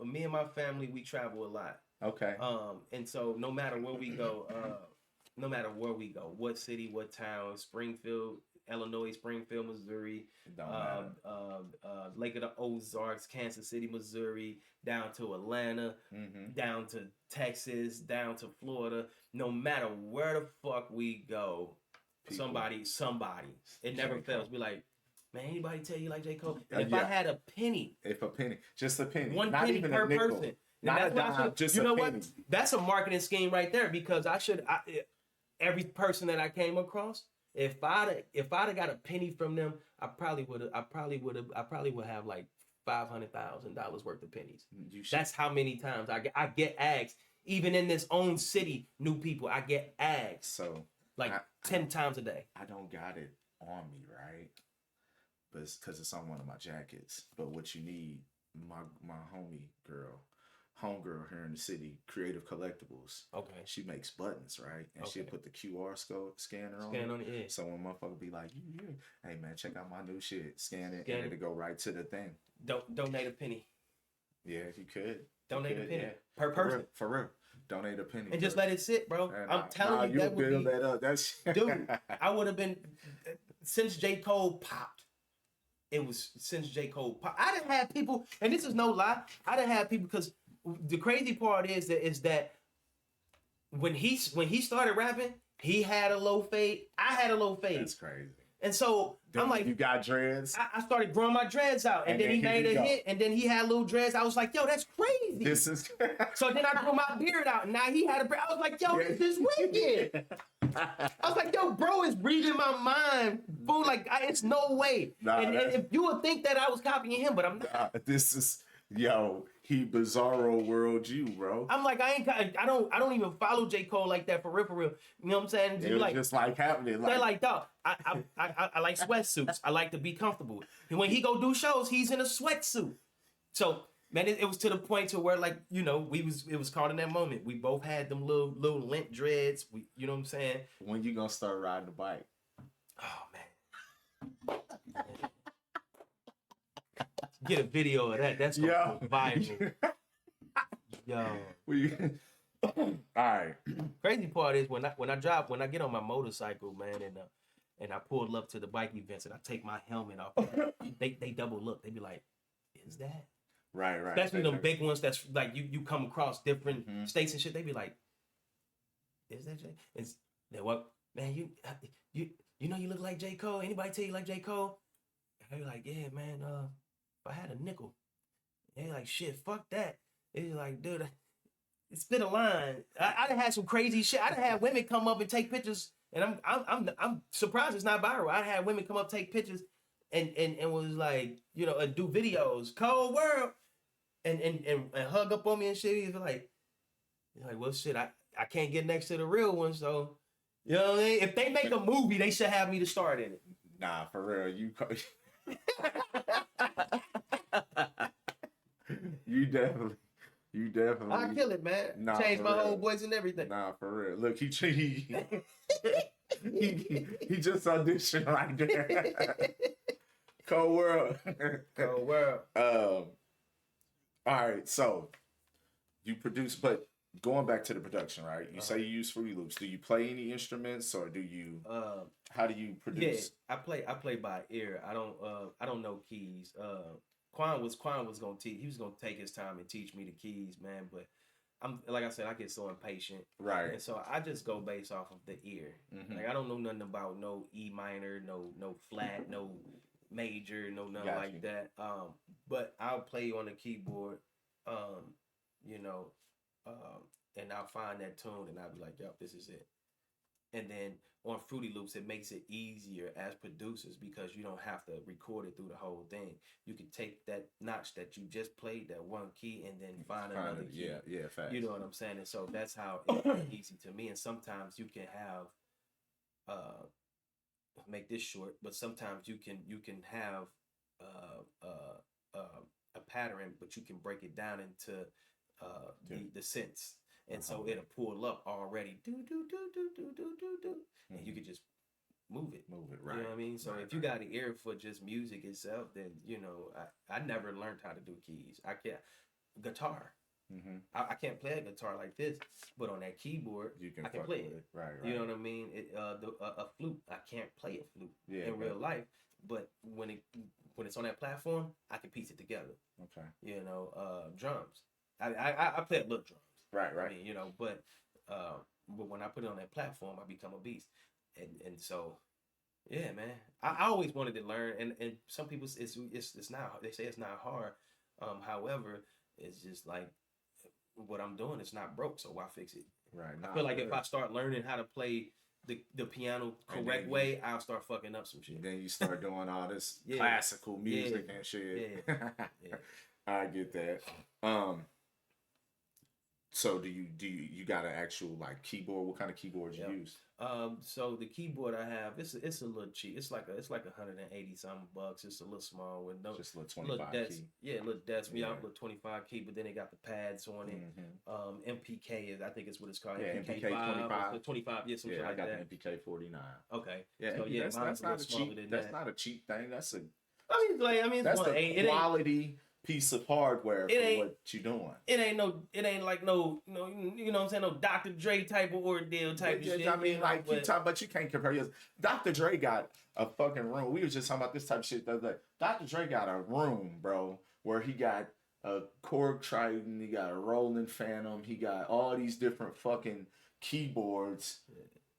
me and my family, we travel a lot. Okay. And so no matter where we go, what city, what town, Springfield, Illinois, Springfield, Missouri, Lake of the Ozarks, Kansas City, Missouri, down to Atlanta, down to Texas, down to Florida. No matter where the fuck we go, somebody, it never fails. Be like, man, anybody tell you like J. Cole? And if I had a penny, just a penny, one not penny even per a nickel. person. Not a dime, just a penny. What? That's a marketing scheme right there, because every person that I came across, if I'd have got a penny from them, I probably would have like $500,000 worth of pennies. That's how many times I get asked, even in this own city, new people, I get asked. So like 10 times a day. I don't got it on me, right? But it's because it's on one of my jackets. But what you need, my homegirl here in the city, Creative Collectibles. Okay. She makes buttons, right? And she'll put the QR scanner on it. Yeah. So when motherfucker be like, hey man, check out my new shit, scan it, and it'll go right to the thing. Donate a penny. Yeah, if you could. Donate a penny per person. For real. Donate a penny. And just let it sit, bro. And I'm telling you, that would build be, that up. That's dude, I would have been, since J. Cole popped, it was since J. Cole popped. I done had people, and this is no lie, I done had people, because the crazy part is that when he started rapping, he had a low fade. I had a low fade. That's crazy. And so then I'm like, you got dreads. I started growing my dreads out, and then he made a hit, and then he had little dreads. I was like, yo, that's crazy. This is. So then I grew my beard out, and now he had a beard. I was like, yo, this is wicked. I was like, yo, bro is reading my mind. Fool, like, it's no way. And if you would think that I was copying him, but I'm not. This is, yo, he bizarro world you, bro. I'm like, I don't even follow J. Cole like that for real. You know what I'm saying? It was like, just like happening. They're like, dog, I like sweatsuits. I like to be comfortable. And when he go do shows, he's in a sweatsuit. So, man, it was to the point to where, like, you know, it was caught in that moment. We both had them little lint dreads. You know what I'm saying? When you gonna start riding the bike? Oh, man. Get a video of that. That's gonna go viral. Yo. All right. Crazy part is when I get on my motorcycle, man, and I pull up to the bike events and I take my helmet off, they double look. They be like, "Is that?" Right. Especially them big ones that's like you come across different states and shit. They be like, "Is that J?" It's they what man you know you look like J. Cole. Anybody tell you like J. Cole? They be like, "Yeah, man. If I had a nickel," they like, "Shit, fuck that." They like, "Dude, spit a line." I done had some crazy shit. I done had women come up and take pictures, and I'm surprised it's not viral. I had women come up, take pictures, and was like, you know, do videos, cold world, and hug up on me and shit. He's like, well, shit, I can't get next to the real one, so you know what I mean? If they make a movie, they should have me to start in it. Nah, for real, you definitely. I kill it, man. Nah, change my real. whole voice and everything. Nah, for real. Look, he just auditioned right there. Cold world. Cold world. All right, so you produce, but going back to the production, right? You say you use Fruity Loops. Do you play any instruments, or do you? How do you produce? Yeah, I play by ear. I don't know keys. Quan was gonna teach. He was gonna take his time and teach me the keys, man. But I'm like I said, I get so impatient, right? And so I just go based off of the ear. Like I don't know nothing about no E minor, no flat, no major, no nothing like that. But I'll play on the keyboard, you know, and I'll find that tune and I'll be like, "Yup, this is it." And then on Fruity Loops, it makes it easier as producers because you don't have to record it through the whole thing. You can take that notch that you just played, that one key, and then find another key. Yeah, facts. You know what I'm saying? And so that's how it's easy to me. And sometimes you can have, make this short, but sometimes you can have a pattern, but you can break it down into the sense. And so it'll pull up already, do, and you can just move it, right? You know what I mean? So if you got an ear for just music itself, then you know I never learned how to do keys. I can't guitar. I can't play a guitar like this, but on that keyboard, I can play it. Right. You know what I mean? A flute, I can't play a flute in real life, but when it's on that platform, I can piece it together. Okay. You know, drums. I play a little drums. Right. I mean, you know, but when I put it on that platform, I become a beast. And so, yeah, man, I always wanted to learn. And some people, it's not. They say it's not hard. However, it's just like what I'm doing. It's not broke, so why fix it? Right. I feel like if I start learning how to play the piano correct way, I'll start fucking up some shit. Then you start doing all this classical music and shit. Yeah. I get that. So do you got an actual like keyboard? What kind of keyboard you use? So the keyboard I have, it's a little cheap. It's like 180 something bucks. It's a little small with no just a little 25 key. Yeah, little desk. We out with 25 key, but then they got the pads on it. MPK is I think it's what it's called. Yeah, MPK 25. 25. Yeah, something like that. I got the MPK 49. Okay. Yeah, so yeah, that's not a cheap. That's not a cheap thing. That's a. That's the quality piece of hardware for what you doing. It ain't like no, you know what I'm saying, no Dr. Dre type of ordeal type of shit. I mean, like but you can't compare yours. Dr. Dre got a fucking room. We were just talking about this type of shit the other day. Dr. Dre got a room, bro, where he got a Korg Triton, he got a Roland Phantom, he got all these different fucking keyboards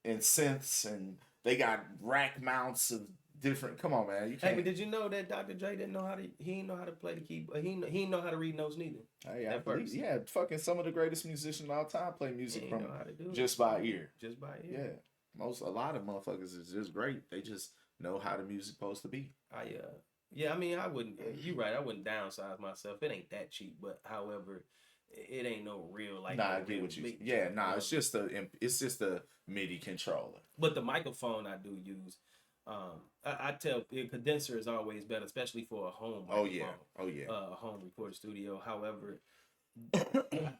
and synths, and they got rack mounts of different. Come on, man, you can't. Hey, but did you know that Dr. Dre didn't know how to? He didn't know how to play the keyboard. He didn't know how to read notes neither. Hey, I believe, yeah, fucking some of the greatest musicians of all time play music from just by ear. Just by ear. Yeah, a lot of motherfuckers is just great. They just know how the music's supposed to be. Yeah, I mean, I wouldn't. You're right. I wouldn't downsize myself. It ain't that cheap, but however, it ain't no real like. Nah, I get what you. Yeah, nah, it's just a MIDI controller. But the microphone I do use, I tell a condenser is always better, especially for a home microphone. Oh yeah. A home recording studio. However,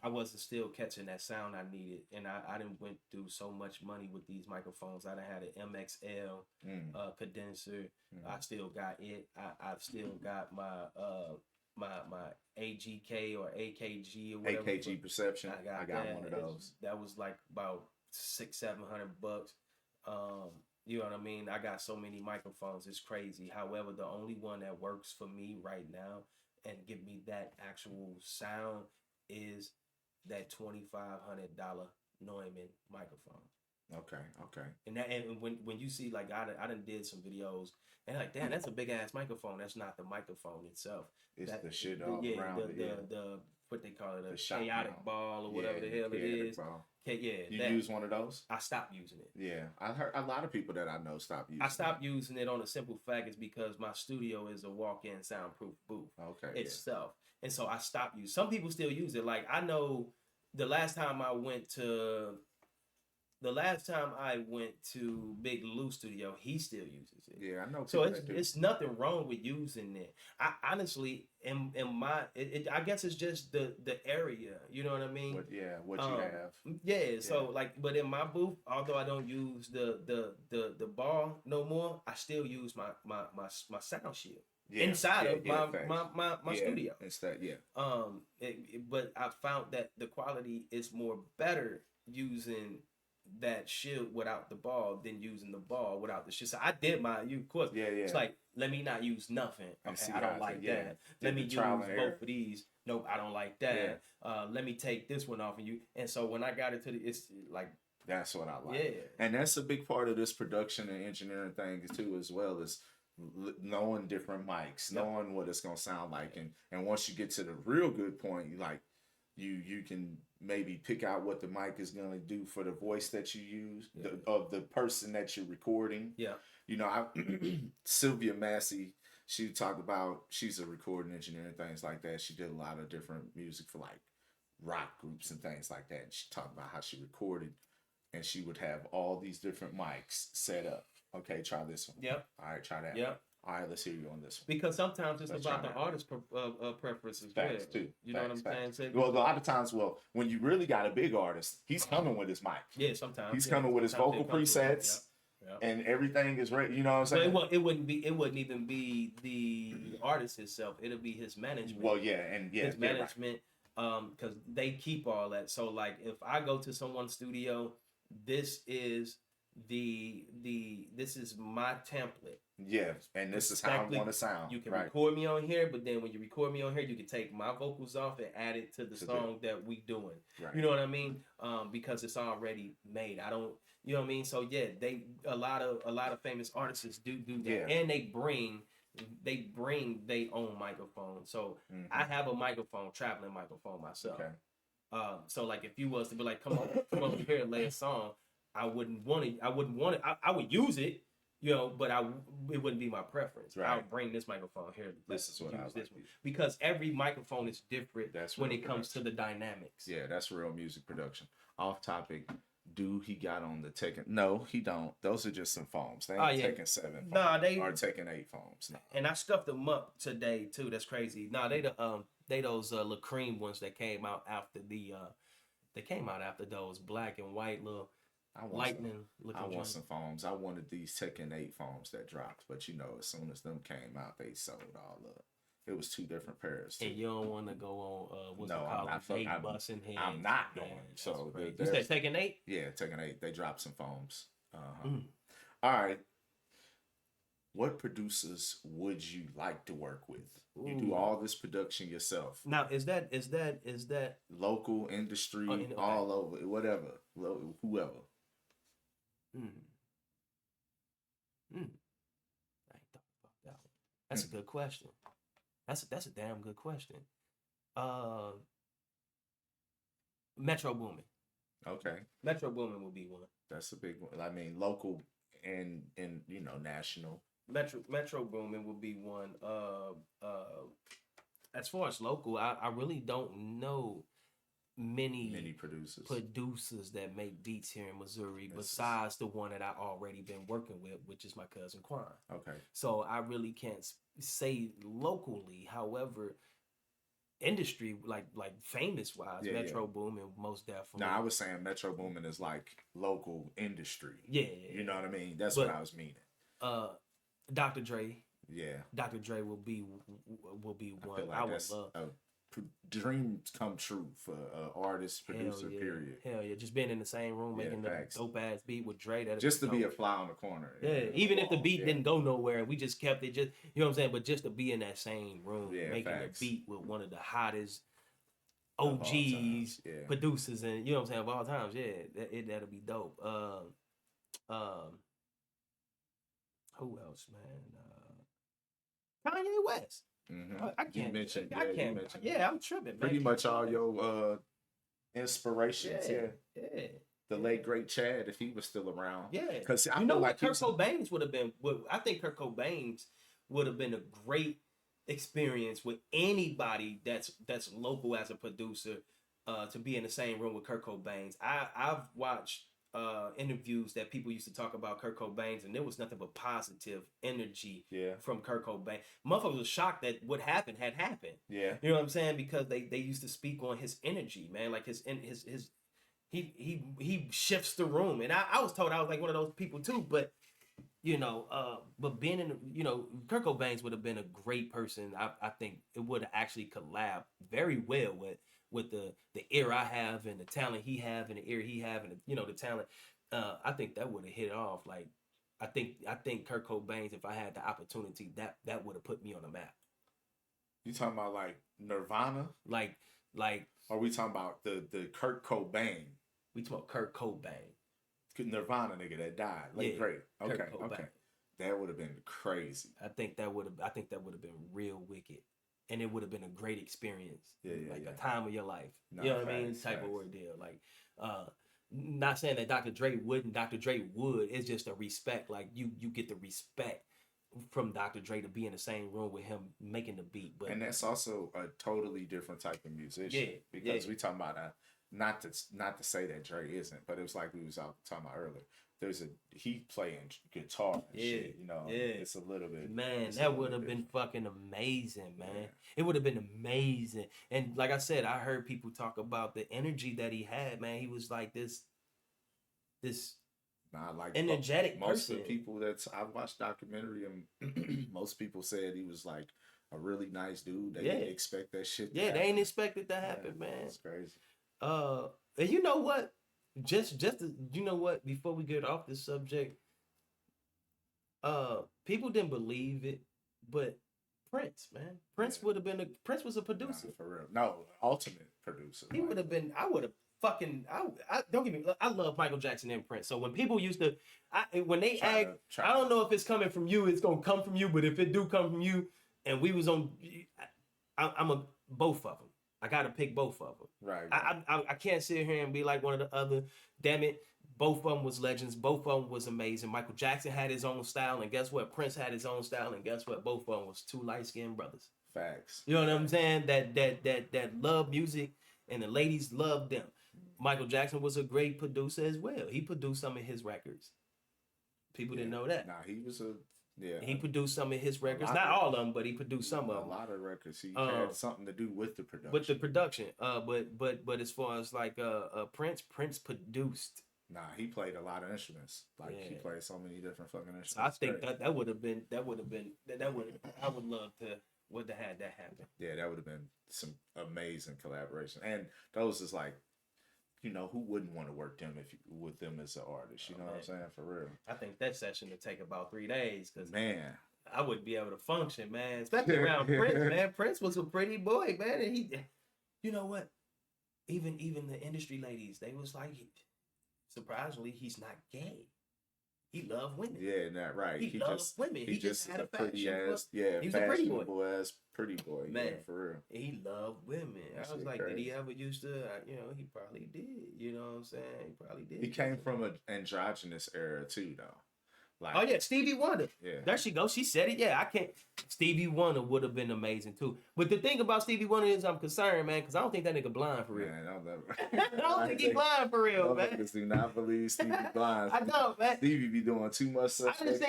I wasn't still catching that sound I needed, and I didn't went through so much money with these microphones. I done had an MXL condenser. I still got it. I've still got my AGK or AKG or whatever. AKG Perception. I got one of those. That was like about $600-700. You know what I mean? I got so many microphones. It's crazy. However, the only one that works for me right now and give me that actual sound is that $2,500 Neumann microphone. Okay. And when you see, like, I done did some videos and like, damn, that's a big ass microphone. That's not the microphone itself. It's the shit all around it. The what they call it, a chaotic ball or whatever the hell it is. Ball. You use one of those? I stopped using it. Yeah, I heard a lot of people that I know stop using it. I stopped using it on a simple fact is because my studio is a walk-in soundproof booth itself. And so I stopped using. Some people still use it. Like, I know the last time I went to Big Lou studio, he still uses it. Yeah, I know. So it's nothing wrong with using it. I honestly, I guess it's just the area. You know what I mean? What you have. Yeah. So like, but in my booth, although I don't use the bar no more, I still use my sound shield. Inside of my studio. Instead, but I found that the quality is more better using that shield without the ball than using the ball without the shield. So I did of course. Yeah. It's like, let me not use nothing. Okay, I don't like that. Let me use both of these. Nope, I don't like that. Let me take this one off of you. And so when I got it it's like, that's what I like. Yeah. And that's a big part of this production and engineering thing too, as well as knowing different mics, knowing what it's gonna sound like, and once you get to the real good point, you can maybe pick out what the mic is gonna do for the voice that you use, of the person that you're recording. Yeah. You know, Sylvia Massey, she talked about, she's a recording engineer and things like that. She did a lot of different music for like rock groups and things like that. And she talked about how she recorded, and she would have all these different mics set up. Okay, try this one. Yep. All right, try that. Yep. All right, let's hear you on this one. Because sometimes it's about the artist's preference as well. Too. You know what I'm saying? Well, a lot of times, when you really got a big artist, he's coming with his mic. Yeah, sometimes. He's coming with his vocal presets. Yep. And everything is ready. You know what I'm saying? So it wouldn't even be the artist itself. It'll be his management. Well, his management. Because they keep all that. So like, if I go to someone's studio, this is this is my template. Yeah, and this is how I want to sound. You can record me on here, but then when you record me on here, you can take my vocals off and add it to the song that we doing. Right. You know what I mean? Because it's already made. I don't. You know what I mean? So yeah, a lot of famous artists do that, and they bring their own microphone. So I have a traveling microphone myself. Okay. So like, if you was to be like, come over here and lay a song, I wouldn't want it. I would use it, you know, but it wouldn't be my preference. Right. I would bring this microphone here. This is what I like. Because every microphone is different when it comes to the dynamics. Yeah, that's real music production. Off topic. Do he got on the Tekken? No, he don't. Those are just some foams. They ain't taking 7 foams. Nah, they are taking 8 foams. Nah. And I scuffed them up today too. That's crazy. Nah, they those La Cream ones that came out after those black and white little lightning looking. I want some foams. I wanted these Tekken 8 foams that dropped, but you know, as soon as them came out, they sold all up. It was 2 different pairs. And you don't want to go on what's it called? Busting heads. I'm not going. So you said Tekken 8? Yeah, Tekken 8. They dropped some foams. All right. what producers would you like to work with? You do Ooh. all this production yourself. Now, is that Local, industry, okay. all over, whatever, whoever. Mm. I ain't thought about that one. That's a good question. That's a damn good question. Metro Boomin. Okay. Metro Boomin will be one. That's a big one. I mean, local and national. Metro Boomin will be one. As far as local, I really don't know many producers that make beats here in Missouri besides the one that I already been working with, which is my cousin Quan. Okay. So I really can't say locally. However, industry like famous wise, Metro Boomin most definitely. No, I was saying Metro Boomin is like local industry. Yeah. You know what I mean? That's what I was meaning. Dr. Dre. Yeah. Dr. Dre will be one. I would love. Dreams come true for artist, producer, period. Hell yeah. Just being in the same room making the dope ass beat with Dre. Just to be a fly on the corner. Yeah. Even if the beat didn't go nowhere, we just kept it just, you know what I'm saying? But just to be in that same room making a beat with one of the hottest OGs, producers, and you know what I'm saying, of all times, that'll be dope. Who else, man? Kanye West. Mm-hmm. I can't. Mention, I can't. Yeah, I'm tripping. Man. Pretty much all your inspirations. Yeah. The late great Chad, if he was still around. Yeah. Because I know like Kurt Cobain's would have been. I think Kurt Cobain's would have been a great experience with anybody that's local as a producer. To be in the same room with Kurt Cobain's. I've watched interviews that people used to talk about Kurt Cobain's, and there was nothing but positive energy from Kurt Cobain. Motherfuckers was shocked that what happened had happened. Yeah, you know what I'm saying? Because they used to speak on his energy, man. Like his he shifts the room, and I was told I was like one of those people too. But but being in Kurt Cobain's would have been a great person. I think it would have actually collabed very well with the ear I have and the talent he have and the ear he have and the talent. I think that would have hit it off. Like I think Kurt Cobain's, if I had the opportunity, that would have put me on the map. You talking about like Nirvana? Like are we talking about the Kurt Cobain? We talking about Kurt Cobain. Nirvana nigga that died. Great. Okay. That would have been crazy. I think that would have been real wicked. And it would have been a great experience. A time of your life. No, you know what I mean? Type of ordeal. Like, not saying that Dr. Dre wouldn't. Dr. Dre would. It's just a respect. Like, you get the respect from Dr. Dre to be in the same room with him making the beat. And that's also a totally different type of musician. Yeah. Because we talking about not to say that Dre isn't, but it was like we was talking about earlier. He playing guitar and shit, it's a little bit. Man, that would have been fucking amazing, man. Yeah. It would have been amazing. And like I said, I heard people talk about the energy that he had, man. He was like this energetic most person. Of the people I've watched documentary and most people said he was like a really nice dude. They didn't expect that shit to happen. They ain't expect it to happen, man. It's crazy. And you know what? Just before we get off this subject, people didn't believe it, but Prince was a producer. For real. No, ultimate producer. He would have been. I would have fucking. I don't get me. I love Michael Jackson and Prince. So when people used to, when they act, I don't know if it's coming from you. It's gonna come from you. But if it do come from you, and we was on, I'm both of them. I gotta pick both of them. Right. I can't sit here and be like one of the other. Damn it, both of them was legends. Both of them was amazing. Michael Jackson had his own style, and guess what? Prince had his own style, and guess what? Both of them was two light-skinned brothers. Facts. You know what I'm saying? That love music, and the ladies loved them. Michael Jackson was a great producer as well. He produced some of his records. People didn't know that. Nah, he was a. Yeah, he produced some of his records. Not all of them, but he produced some of them. A lot of records. He had something to do with the production. With the production. But as far as like Prince produced. Nah, he played a lot of instruments. He played so many different fucking instruments. So I think that would have been I would love to would have had that happen. Yeah, that would have been some amazing collaboration. And those is like you know, who wouldn't want to work them with them as an artist? You know what I'm saying? For real. I think that session would take about 3 days because man, I wouldn't be able to function, man. Especially around Prince, man. Prince was a pretty boy, man, and he, you know what? Even the industry ladies, they was like, surprisingly, he's not gay. He loved women. Yeah, not right. He loves women. He just had a pretty ass, he was a pretty boy. Pretty boy, man. Yeah, for real. He loved women. I was like, crazy. Did he ever used to? You know, he probably did. You know what I'm saying? He probably did. He came from an androgynous era too, though. Like, oh yeah, Stevie Wonder. Yeah, there she goes. She said it. Yeah, I can't. Stevie Wonder would have been amazing too. But the thing about Stevie Wonder is, I'm concerned, man, because I don't think that nigga blind for real. Man, I don't think he blind for real, man. Do not believe Stevie blind. I know, man. Stevie be doing too much. I think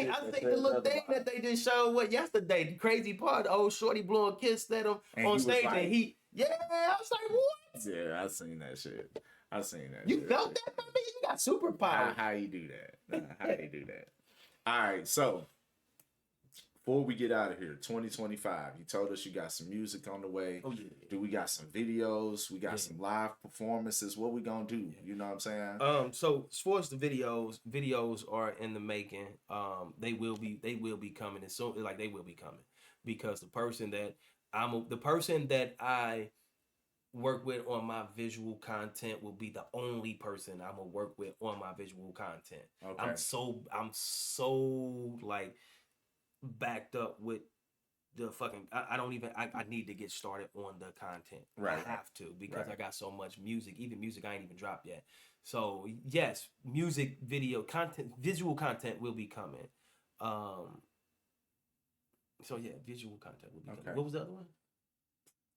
the little thing that they just showed yesterday, the crazy part, old shorty blew a kiss at him on stage, like, and he, I was like, what? Yeah, I seen that shit. You felt that, baby? You got superpower. How you do that? How you do that? All right, so before we get out of here, 2025, you told us you got some music on the way. Oh, yeah. Do we got some videos? We got some live performances. What we gonna do? You know what I'm saying? So as far as the videos are in the making. They will be coming as soon, like they will be coming, because the person that I work with on my visual content will be the only person I'm gonna work with on my visual content. Okay. I'm so like backed up with the fucking I need to get started on the content. Right. I have to, because I got so much music. Even music I ain't even dropped yet. So yes, music, video content, visual content will be coming. So yeah, visual content will be coming. What was the other one?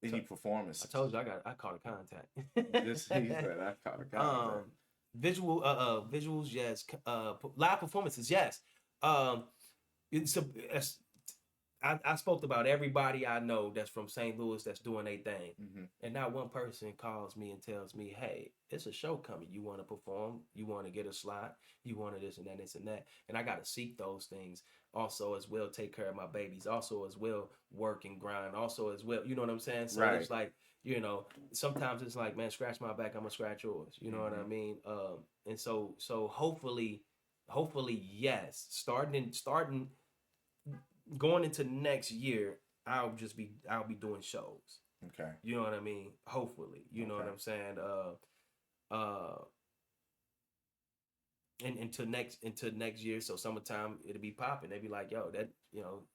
Any performance? I told you I caught a contact. He said I caught a contact. Visuals, yes. Live performances, yes. I spoke about everybody I know that's from St. Louis that's doing their thing, and not one person calls me and tells me, "Hey, it's a show coming. You want to perform? You want to get a slot? You want to this and that?" And I got to seek those things. Also, as well, take care of my babies. Also, as well, work and grind. Also, as well, you know what I'm saying? So it's like, you know, sometimes it's like, man, scratch my back, I'm gonna scratch yours. You know what I mean? And so hopefully, yes, starting. Going into next year, I'll be doing shows. Okay. You know what I mean? Hopefully. You know what I'm saying? And into next year, so summertime it'll be popping. They be like, yo, that, you know,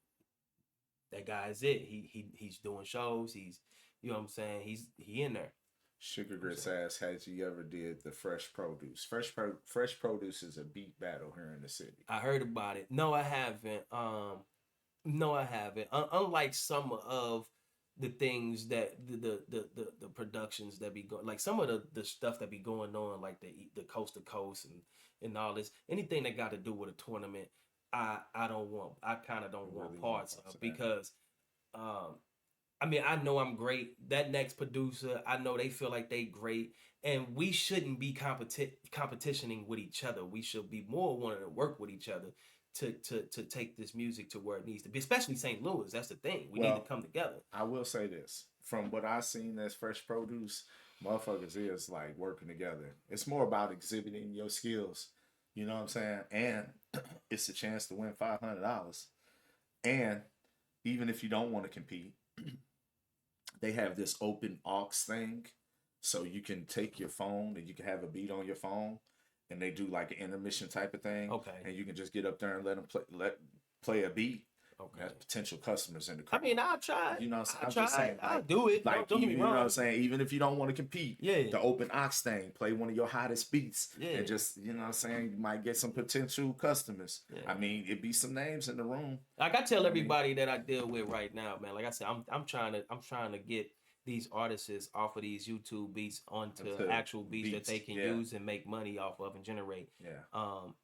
that guy is it. He's doing shows. He's, you know what I'm saying? He in there. Sugar Grits asks, has you ever did the Fresh Produce? Fresh Produce is a beat battle here in the city. I heard about it. No, I haven't. Unlike some of the things that the productions that be going, like some of the stuff that be going on, like the coast to coast and all this, anything that got to do with a tournament, I kind of don't want parts of, because I mean, I know I'm great. That next producer, I know they feel like they great, and we shouldn't be competitioning with each other. We should be more wanting to work with each other to take this music to where it needs to be, especially St. Louis. That's the thing. We need to come together. I will say this. From what I've seen as Fresh Produce, motherfuckers is like working together. It's more about exhibiting your skills. You know what I'm saying? And it's a chance to win $500. And even if you don't want to compete, they have this open aux thing. So you can take your phone and you can have a beat on your phone, and they do like an intermission type of thing. Okay. And you can just get up there and let them play a beat. Okay. As potential customers in the crowd. I mean, I'll try. You know what I'm saying? I'll do it. Like, don't get me wrong. You know what I'm saying? Even if you don't want to compete, the open aux thing, play one of your hottest beats. Yeah. And just, you know what I'm saying, you might get some potential customers. Yeah. I mean, it'd be some names in the room. Like I tell everybody that I deal with right now, man. Like I said, I'm trying to get these artists off of these YouTube beats onto actual beats that they can use and make money off of and generate. Yeah.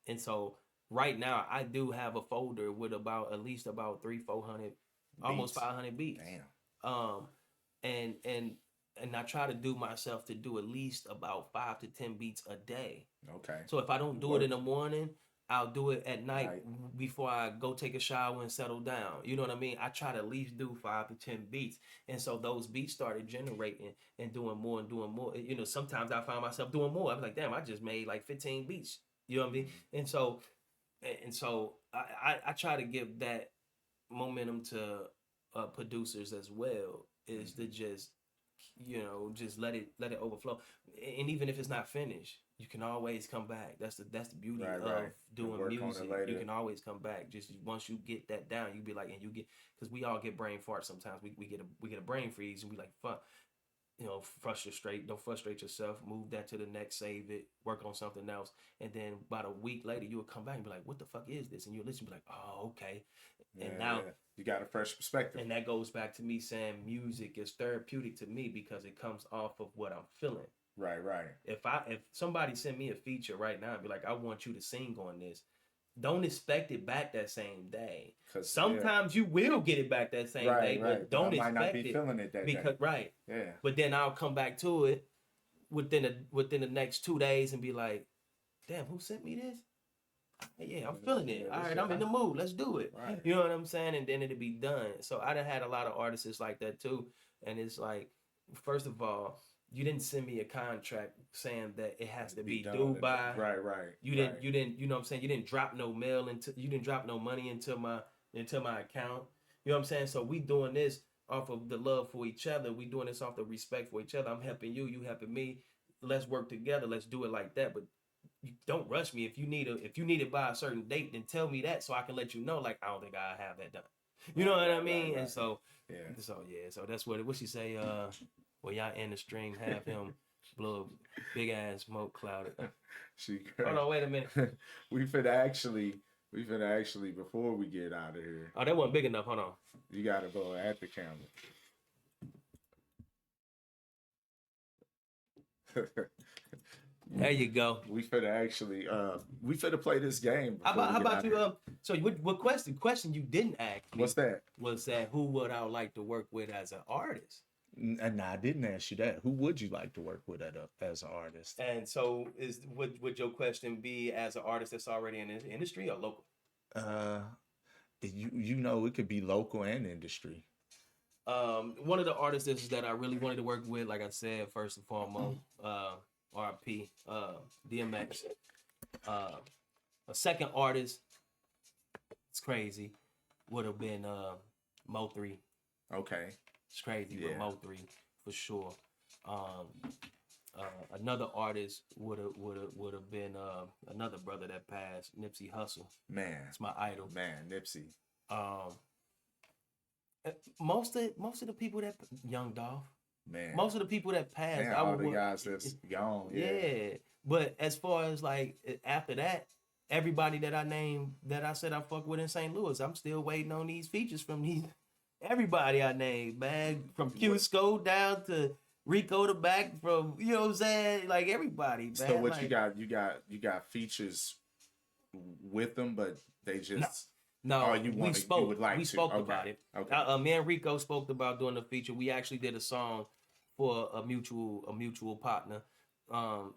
And so right now I do have a folder with at least 300-400, almost 500 beats. Damn. And I try to do myself to do at least about 5 to 10 beats a day. Okay. So if I don't do it in the morning, I'll do it at night before I go take a shower and settle down. You know what I mean? I try to at least do 5 to 10 beats. And so those beats started generating and doing more and doing more. You know, sometimes I find myself doing more. I was like, damn, I just made like 15 beats. You know what I mean? And so I try to give that momentum to producers as well, is to just, you know, just let it overflow. And even if it's not finished, you can always come back. That's the beauty of doing music. You can always come back. Just once you get that down, you be like, and you get, because we all get brain farts sometimes. We get a brain freeze and we like, fuck, you know, don't frustrate yourself. Move that to the next, save it, work on something else, and then about a week later, you will come back and be like, what the fuck is this? And you'll listen, and be like, oh, okay. And now you got a fresh perspective. And that goes back to me saying music is therapeutic to me because it comes off of what I'm feeling. Right. If somebody sent me a feature right now and be like, I want you to sing on this, don't expect it back that same day. Sometimes you will get it back that same day, but don't expect might not be feeling it that because day. Yeah. But then I'll come back to it within the next 2 days and be like, damn, who sent me this? Yeah, I'm feeling it. All right, I'm in the mood. Let's do it. Right. You know what I'm saying? And then it'll be done. So I done had a lot of artists like that too. And it's like, first of all, you didn't send me a contract saying that it has to be due by. Right. You didn't, you know what I'm saying? You didn't drop no you didn't drop no money into my account. You know what I'm saying? So we doing this off of the love for each other. We doing this off the respect for each other. I'm helping you, you helping me. Let's work together. Let's do it like that. But you don't rush me. If you need it by a certain date, then tell me that so I can let you know, like, I don't think I have that done. You know what I mean? Right. And so so that's what she say, well, y'all in the stream, have him blow a big ass smoke cloud. Hold on, wait a minute. we finna actually before we get out of here. Oh, that wasn't big enough. Hold on. You gotta go at the camera. There you go. We finna play this game. How about you? So what question you didn't ask me? What's that? Was that who would I like to work with as an artist? And I didn't ask you that. Who would you like to work with as an artist? And so would your question be as an artist that's already in the industry or local? You know, it could be local and industry. One of the artists that I really wanted to work with, like I said, first and foremost, RP, DMX. A second artist, it's crazy, would have been Mo3. Okay. It's crazy with Mo3 for sure. Another artist would have been another brother that passed, Nipsey Hussle. Man, it's my idol. Man, Nipsey. Most of the people that Young Dolph. Man, most of the people that passed, man, all the guys that's gone. Yeah, but as far as like after that, everybody that I named that I said I fuck with in St. Louis, I'm still waiting on these features from these. Everybody I named, man, from Cusco down to Rico the back, from, you know what I'm saying, like everybody. Man. So what, like, you got features with them, but they just we spoke okay. about it. Okay. Me and Rico spoke about doing the feature. We actually did a song for a mutual partner.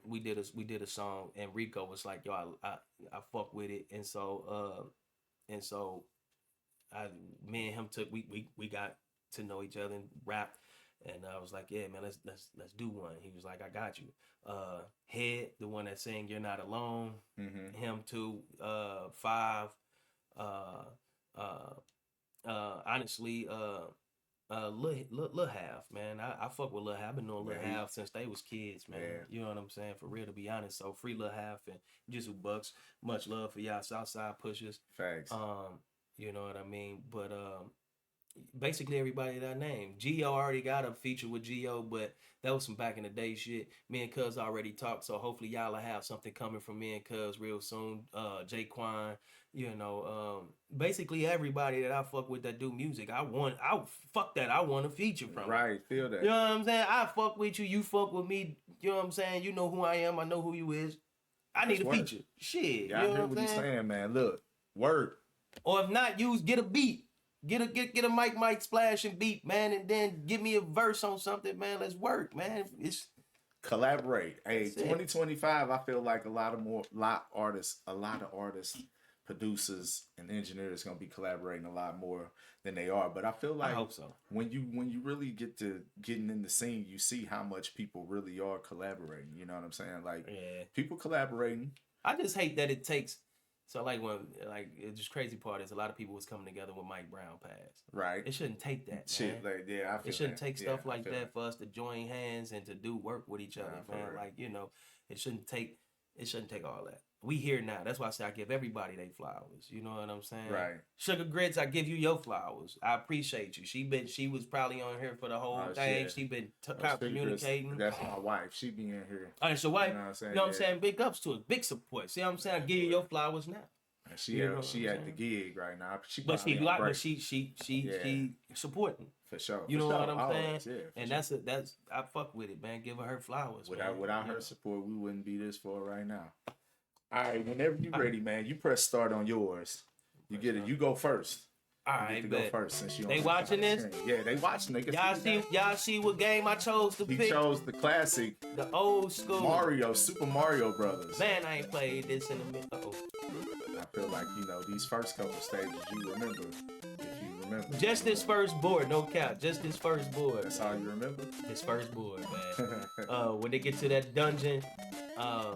We did a song, and Rico was like, "Yo, I fuck with it," and so me and him we got to know each other and rap, and I was like, yeah, man, let's do one. He was like, I got you. Head, the one that sang You're Not Alone, him too. 5. Honestly, Lil Half, man. I fuck with Lil Half. I've been knowing Lil Half since they was kids, man. Yeah. You know what I'm saying? For real, to be honest. So free Lil Half and Jizzle Bucks. Much love for y'all Southside pushers. Facts. You know what I mean? But basically everybody that I named. Gio already got a feature with Gio, but that was some back in the day shit. Me and Cuz already talked, so hopefully y'all will have something coming from me and Cuz real soon. Jaquan, you know, basically everybody that I fuck with that do music, I want a feature from. Right, feel that. You know what I'm saying? I fuck with you, you fuck with me. You know what I'm saying? You know who I am, I know who you is. I need a feature. Shit. Y'all hear what he's saying, man. Look, word. Or if not, get a beat. Get a Mike Splash and beat, man, and then give me a verse on something, man. Let's work, man. Collaborate. Hey, That's it. 2025. I feel like a lot of artists, producers, and engineers gonna be collaborating a lot more than they are. But I feel I like hope so. when you really getting in the scene, you see how much people really are collaborating. You know what I'm saying? Like Yeah. people collaborating. I just hate that it takes. So like when it's just crazy part is a lot of people was coming together when Mike Brown passed. Right. It shouldn't take that. Shit, Man. like yeah, I feel It shouldn't that. take Yeah, stuff I like feel that for us to join hands and to do work with each other, Nah, for man. real. Like, you know, it shouldn't take all that. We here now. That's why I say I give everybody their flowers. You know what I'm saying? Right. Sugar Grits, I give you your flowers. I appreciate you. She was probably on here for the whole Oh, thing. shit. She been Sugar communicating. That's my wife. She be in here. Oh, that's your wife. You know what I'm saying? You know what I'm Yeah. saying? Big ups to it. Big support. See what I'm saying? I give you your flowers now. And she You know what she I'm at the saying? gig right now. She But she probably on like, break. but she Yeah. supporting. For sure. You for know sure. what I'm Always, saying? yeah, for And sure. that's I fuck with it, man. Give her flowers. Without man. her support, we wouldn't be this far right now. All right, whenever you ready, man, you press start on yours. You get it. You go first. All You get right, to go bet. first since you They on watching the this? screen. Yeah, they watching. They can Y'all see what game I chose to He pick? chose the classic The old school. Mario, Super Mario Brothers. Man, I ain't played this in a minute. I feel like these first couple stages you remember. If you remember, Just this first board, no cap. Just this first board. that's all you remember. This first board, man. When they get to that dungeon, nah.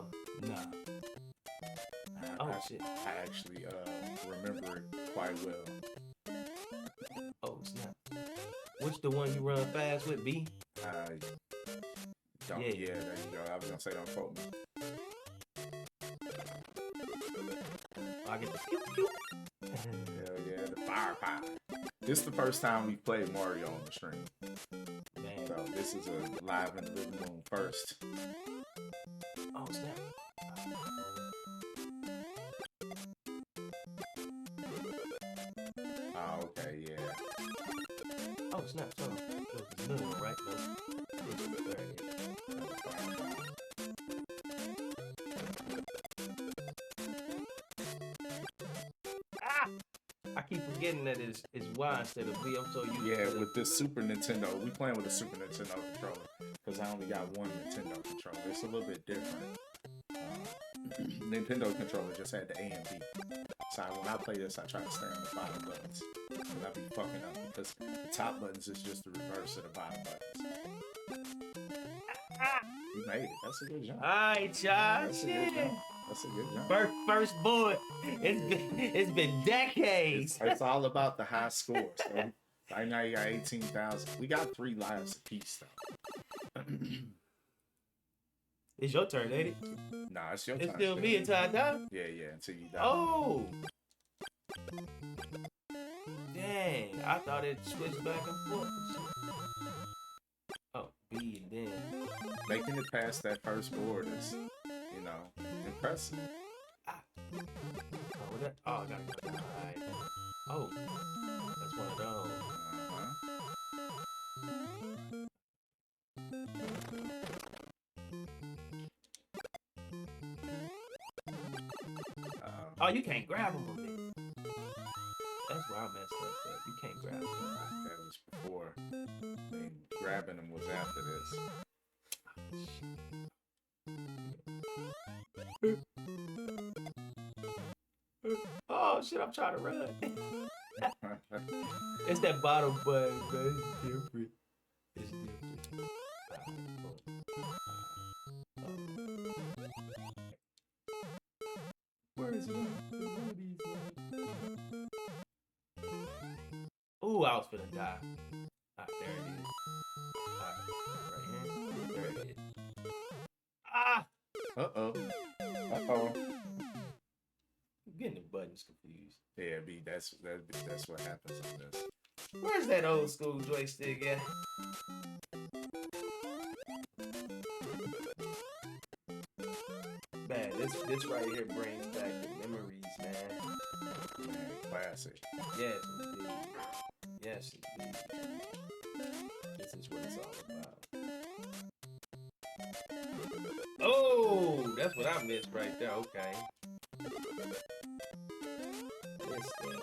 Oh shit. I actually remember it quite well. Oh snap. Which the one you run fast with? B? Don't, Yeah. yeah, there you go. I was gonna say don't quote me. I get the pew pew. Hell yeah, the fire pie. This is the first time we played Mario on the stream. Man. So this is a live in the living room first. Oh snap. Oh, okay, yeah. Oh snap. So it was the middle one, right? No. There it is. Ah! I keep forgetting that it's Y instead of B. I'm so used Yeah, to with this Super Nintendo, we playing with a Super Nintendo controller because I only got one Nintendo controller. It's a little bit different. Nintendo controller just had the A and B. So when I play this, I try to stay on the bottom buttons. Because I be fucking up because the top buttons is just the reverse of the bottom buttons. You made it. That's a good jump. Alright, Josh. That's a good jump. That's a good jump. First board. It's been decades. It's all about the high score. So right now you got 18,000. We got 3 lives apiece though. It's your turn, ain't it? Nah, it's your It's turn. still me until I die. Yeah, until you die. Oh. Dang. I thought it switched back and forth. Oh, B and then. Making it past that first board is, impressive. Oh, that. Oh, I gotta go. Alright. Oh. That's one of those. Oh, you can't grab them with it. That's where I messed up. But you can't grab them. That was before. And grabbing them was after this. Oh shit! I'm trying to run. It's that bottom button, but it's different. It's different. Where is it? Ooh, I was finna die. Alright, there it is. Alright, right here. There it is. Ah! Uh-oh. I'm getting the buttons confused. Yeah, that's what happens on this. Where's that old school joystick at? Man, this right here brings back the memories, man. Man, classic. Yes, indeed. Yes, indeed. This is what it's all about. Oh, that's what I missed right there. Okay. Missed that.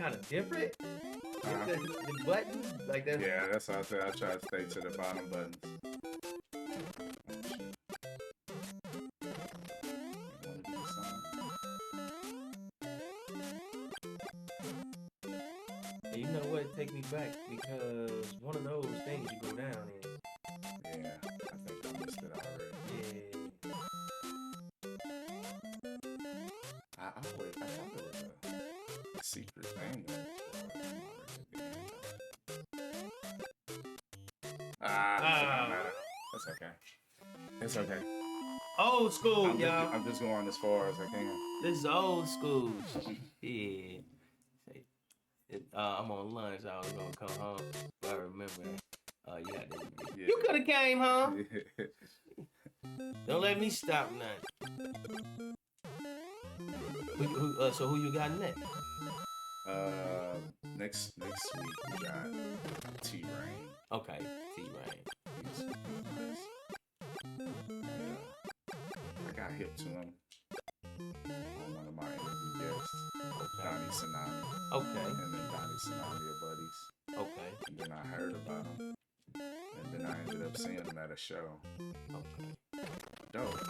kind of different. The buttons like that. Yeah, that's what I said. I try to stay to the bottom buttons. You know what? Take me back because one of those things you go down in. Yeah, I think I missed it already. Yeah. I thought it was a secret thing. That's okay. It's okay. Old school, y'all. I'm just going as far as I can. This is old school. Yeah. I'm on lunch. I was gonna come home. But I remember that. You had to. Yeah. You could have came home. Don't let me stop nothing. So who you got next? Next week we got T-Rain. Okay, T-Rain. He's nice. I got hip to him on one of my interview guests, Donnie Tsunami. Okay. And then Donnie Tsunami are buddies. Okay. And then I heard about him. And then I ended up seeing him at a show. Okay. Dope.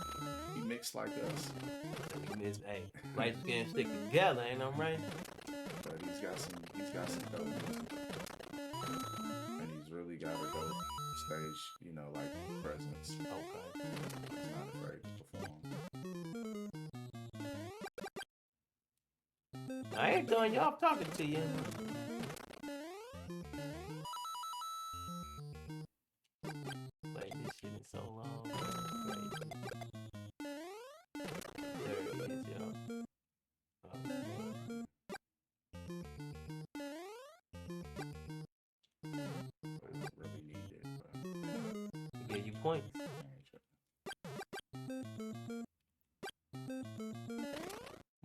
He mixed like us. Hey, light skin stick together, ain't no right? But he's got some dope music. And he's really got a dope stage, like presence. Okay. He's not afraid to perform. I ain't throwing you off talking to you. Like this shit is so long. There it is, yo. It's really needed, but to give you points.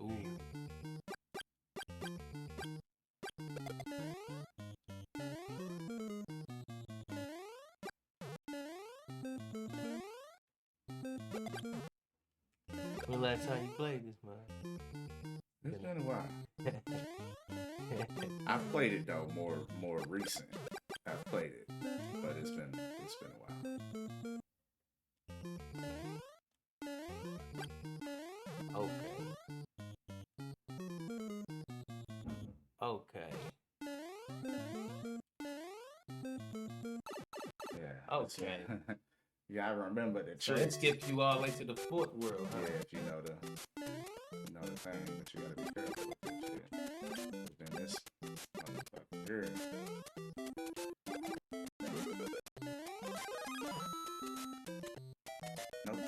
Ooh. When last time you played this, man? It's been a while. I've played it though, more recent. I've played it, but it's been a while. Okay. Yeah. Okay. Yeah, I remember the So trick. it skipped you all the way to the fourth world, huh? Yeah, if you know the thing, but you gotta be careful with this shit. Then this motherfucker here. Nope.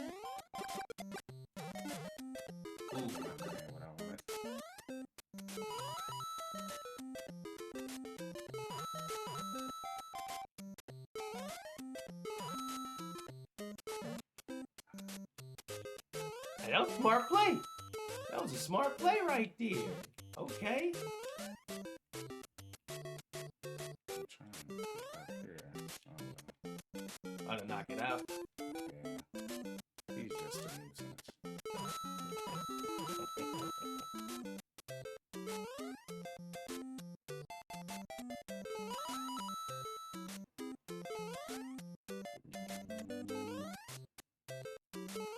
Ooh, man, what I want. Hey, that was a smart play. That was a smart play right there. Okay. I'm trying to get back here. I to knock it out. Yeah. He's just a nuisance.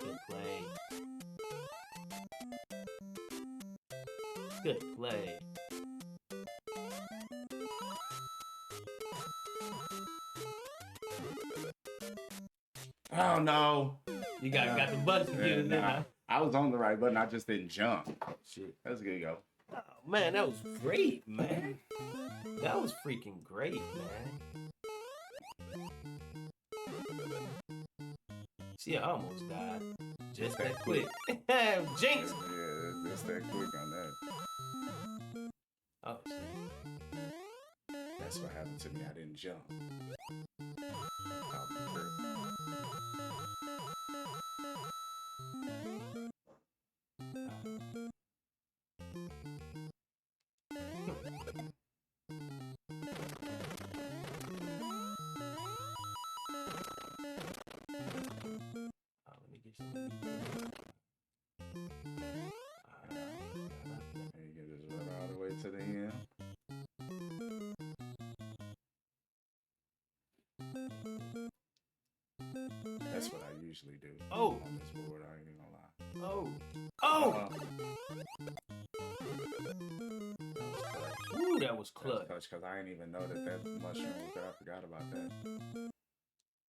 Good play. Good play. Oh no. You got the button confused, didn't I? I was on the right button, I just didn't jump. Shit. That's a good go. Oh, man, that was great, man. That was freaking great, man. See, I almost died. Just that quick. Jinx! Yeah, just that quick on that. Oh, shit. That's what happened to me. I didn't jump. I'll be tripping. Let me get some. You can just run all the way to the end. That's what I usually do. Oh. On this board, I ain't even gonna lie. Oh. Oh. Ooh, that was clutch. Because I didn't even know that mushroom was there. I forgot about that.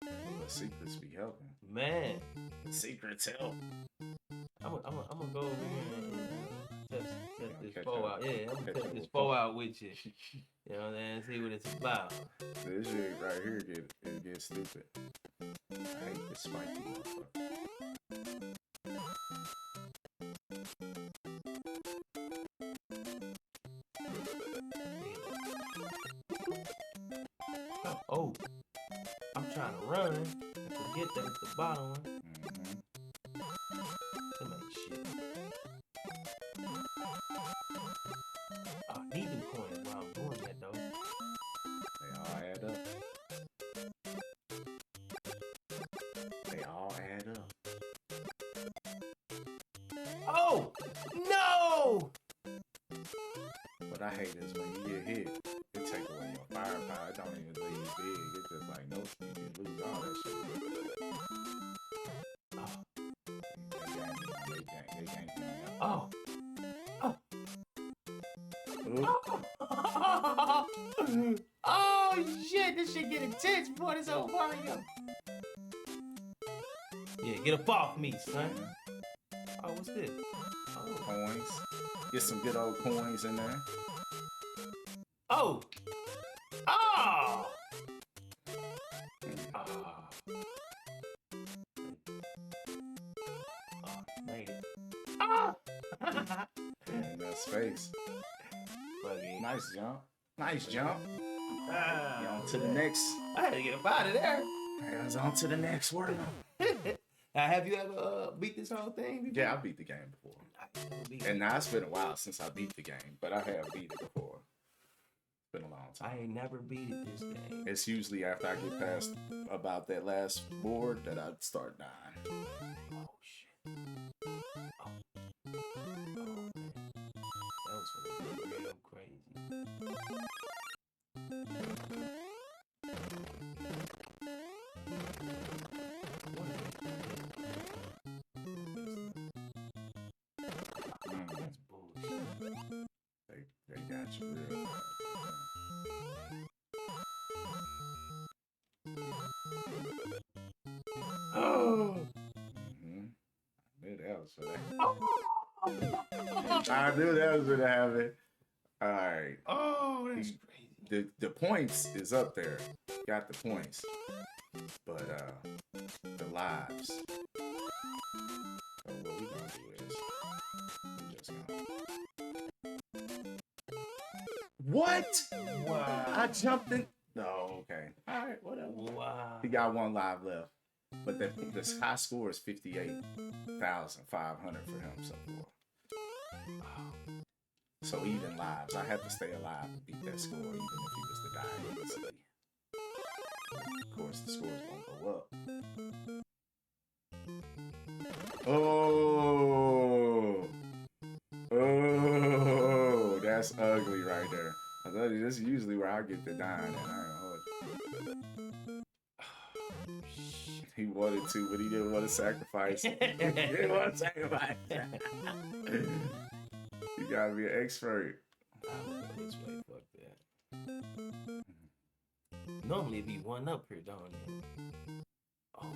The secrets be helping. Man. The secrets help. I'm gonna go over here and test this foe out. Yeah, I'm gonna test this foe foe out with you. You know what I'm saying? See what it's about. This shit right here get stupid. I hate this spiky motherfucker. Oh, I'm trying to run and forget that it's the bottom one. Some ain't shit. I need them coins while I'm doing that though. They all add up. They all add up. Oh no! What I hate is when you get hit, it take away your firepower. It don't even leave big. It's just like no, you lose all that shit. Oh. Oh shit, this shit get intense, boy. This whole Mario. Yeah, get up off me, son. Oh, what's this? Oh. Coins. Get some good old coins in there. Oh! Oh! Oh. Oh, made it. Ah! In that space. Buggy. Nice jump. Nice jump. On to the man. next. I had to get up out of there. Hands on to the next word. Now, have you ever beat this whole thing before? Yeah, I beat the game before. And now it's been a while since I beat the game, but I have beat it before. It's been a long time. I ain't never beat it this game. It's usually after I get past about that last board that I start dying. Oh shit. Oh. Oh man. That was real crazy. That's bullshit. They got you real bad. Oh. I knew that was for that. I knew that was gonna happen. All right. Oh, that's crazy. The points is up there. Got the points, but the lives. So what we gonna do is we just gonna. What? Wow. I jumped in. No, okay. All right, whatever. Wow. He got one live left, but the high score is 58,500 for him so far. So even lives, I have to stay alive to beat that score, even if he was to die easily. Of course, the scores won't go up. Oh, that's ugly right there. I thought this is usually where I get the dying, and I ain't hold it. He wanted to, but he didn't want to sacrifice. He didn't want to sacrifice. You gotta be an expert. I'm gonna go this way, fuck that. Normally it'd be one up here, don't it? Oh.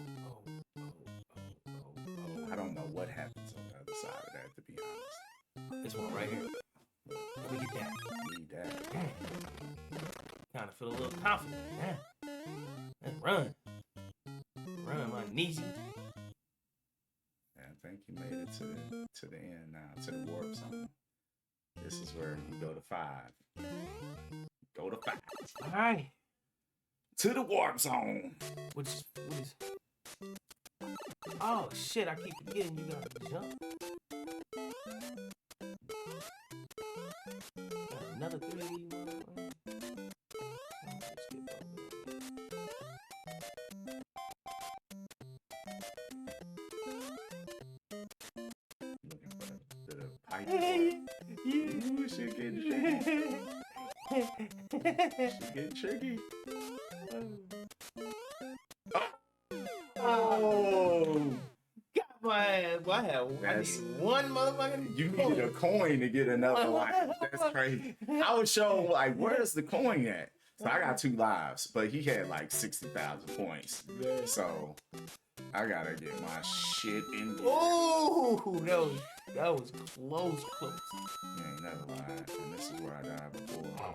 I don't know what happens on the other side of that, to be honest. This one right here. Let me get that. Need that. Kind of feel a little confident now. And run, my knees. I think you made it to the end now, to the warp zone. This is where you go to 5. Go to 5. All right. To the warp zone. What is? Oh shit! I keep forgetting you gotta jump. Got another 3 of these. Looking for the pipe. You should get tricky. She getting tricky. I need one motherfucker. You needed a coin to get another life. That's crazy. I was showing like, where's the coin at? So I got 2 lives, but he had like 60,000 points. So I gotta get my shit in there. Oh, that was close. You ain't never lied, and this is where I died before.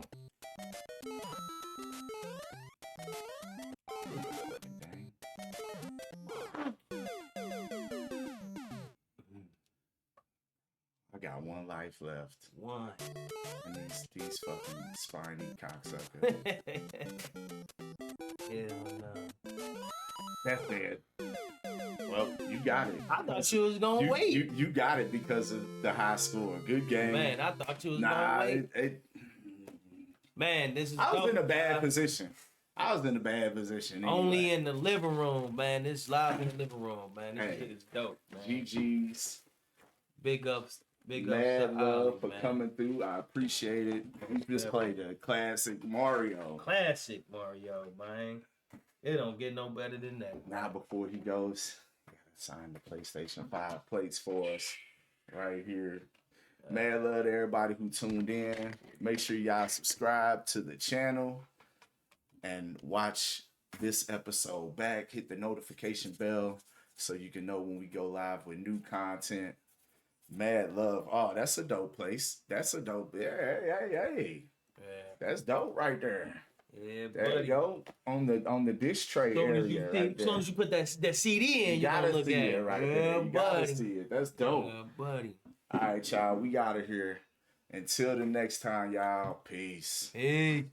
Dang. I got 1 life left. One. And these fucking spiny cocksuckers. Hell no. That's it. Well, you got it. I thought you was gonna wait. You got it because of the high score. Good game. Man, I thought you was gonna wait. Man, this is. I was in a bad position. Anyway. Only in the living room, man. This live in the living room, man. This shit is dope, man. GG's. Big ups. Mad love for coming through. I appreciate it. We just played a classic Mario. Classic Mario, man. It don't get no better than that. Now before he goes, I gotta sign the PlayStation 5 plates for us right here. Mad love to everybody who tuned in. Make sure y'all subscribe to the channel and watch this episode back. Hit the notification bell so you can know when we go live with new content. Mad love. Oh, that's a dope place. That's a dope. Hey. Yeah. That's dope right there. Yeah, there you go. On the dish tray area. As soon as you put that CD in, you gotta look at it. Right there. You gotta see it. That's dope. Buddy. All right, y'all. We out of here. Until the next time, y'all. Peace. Hey.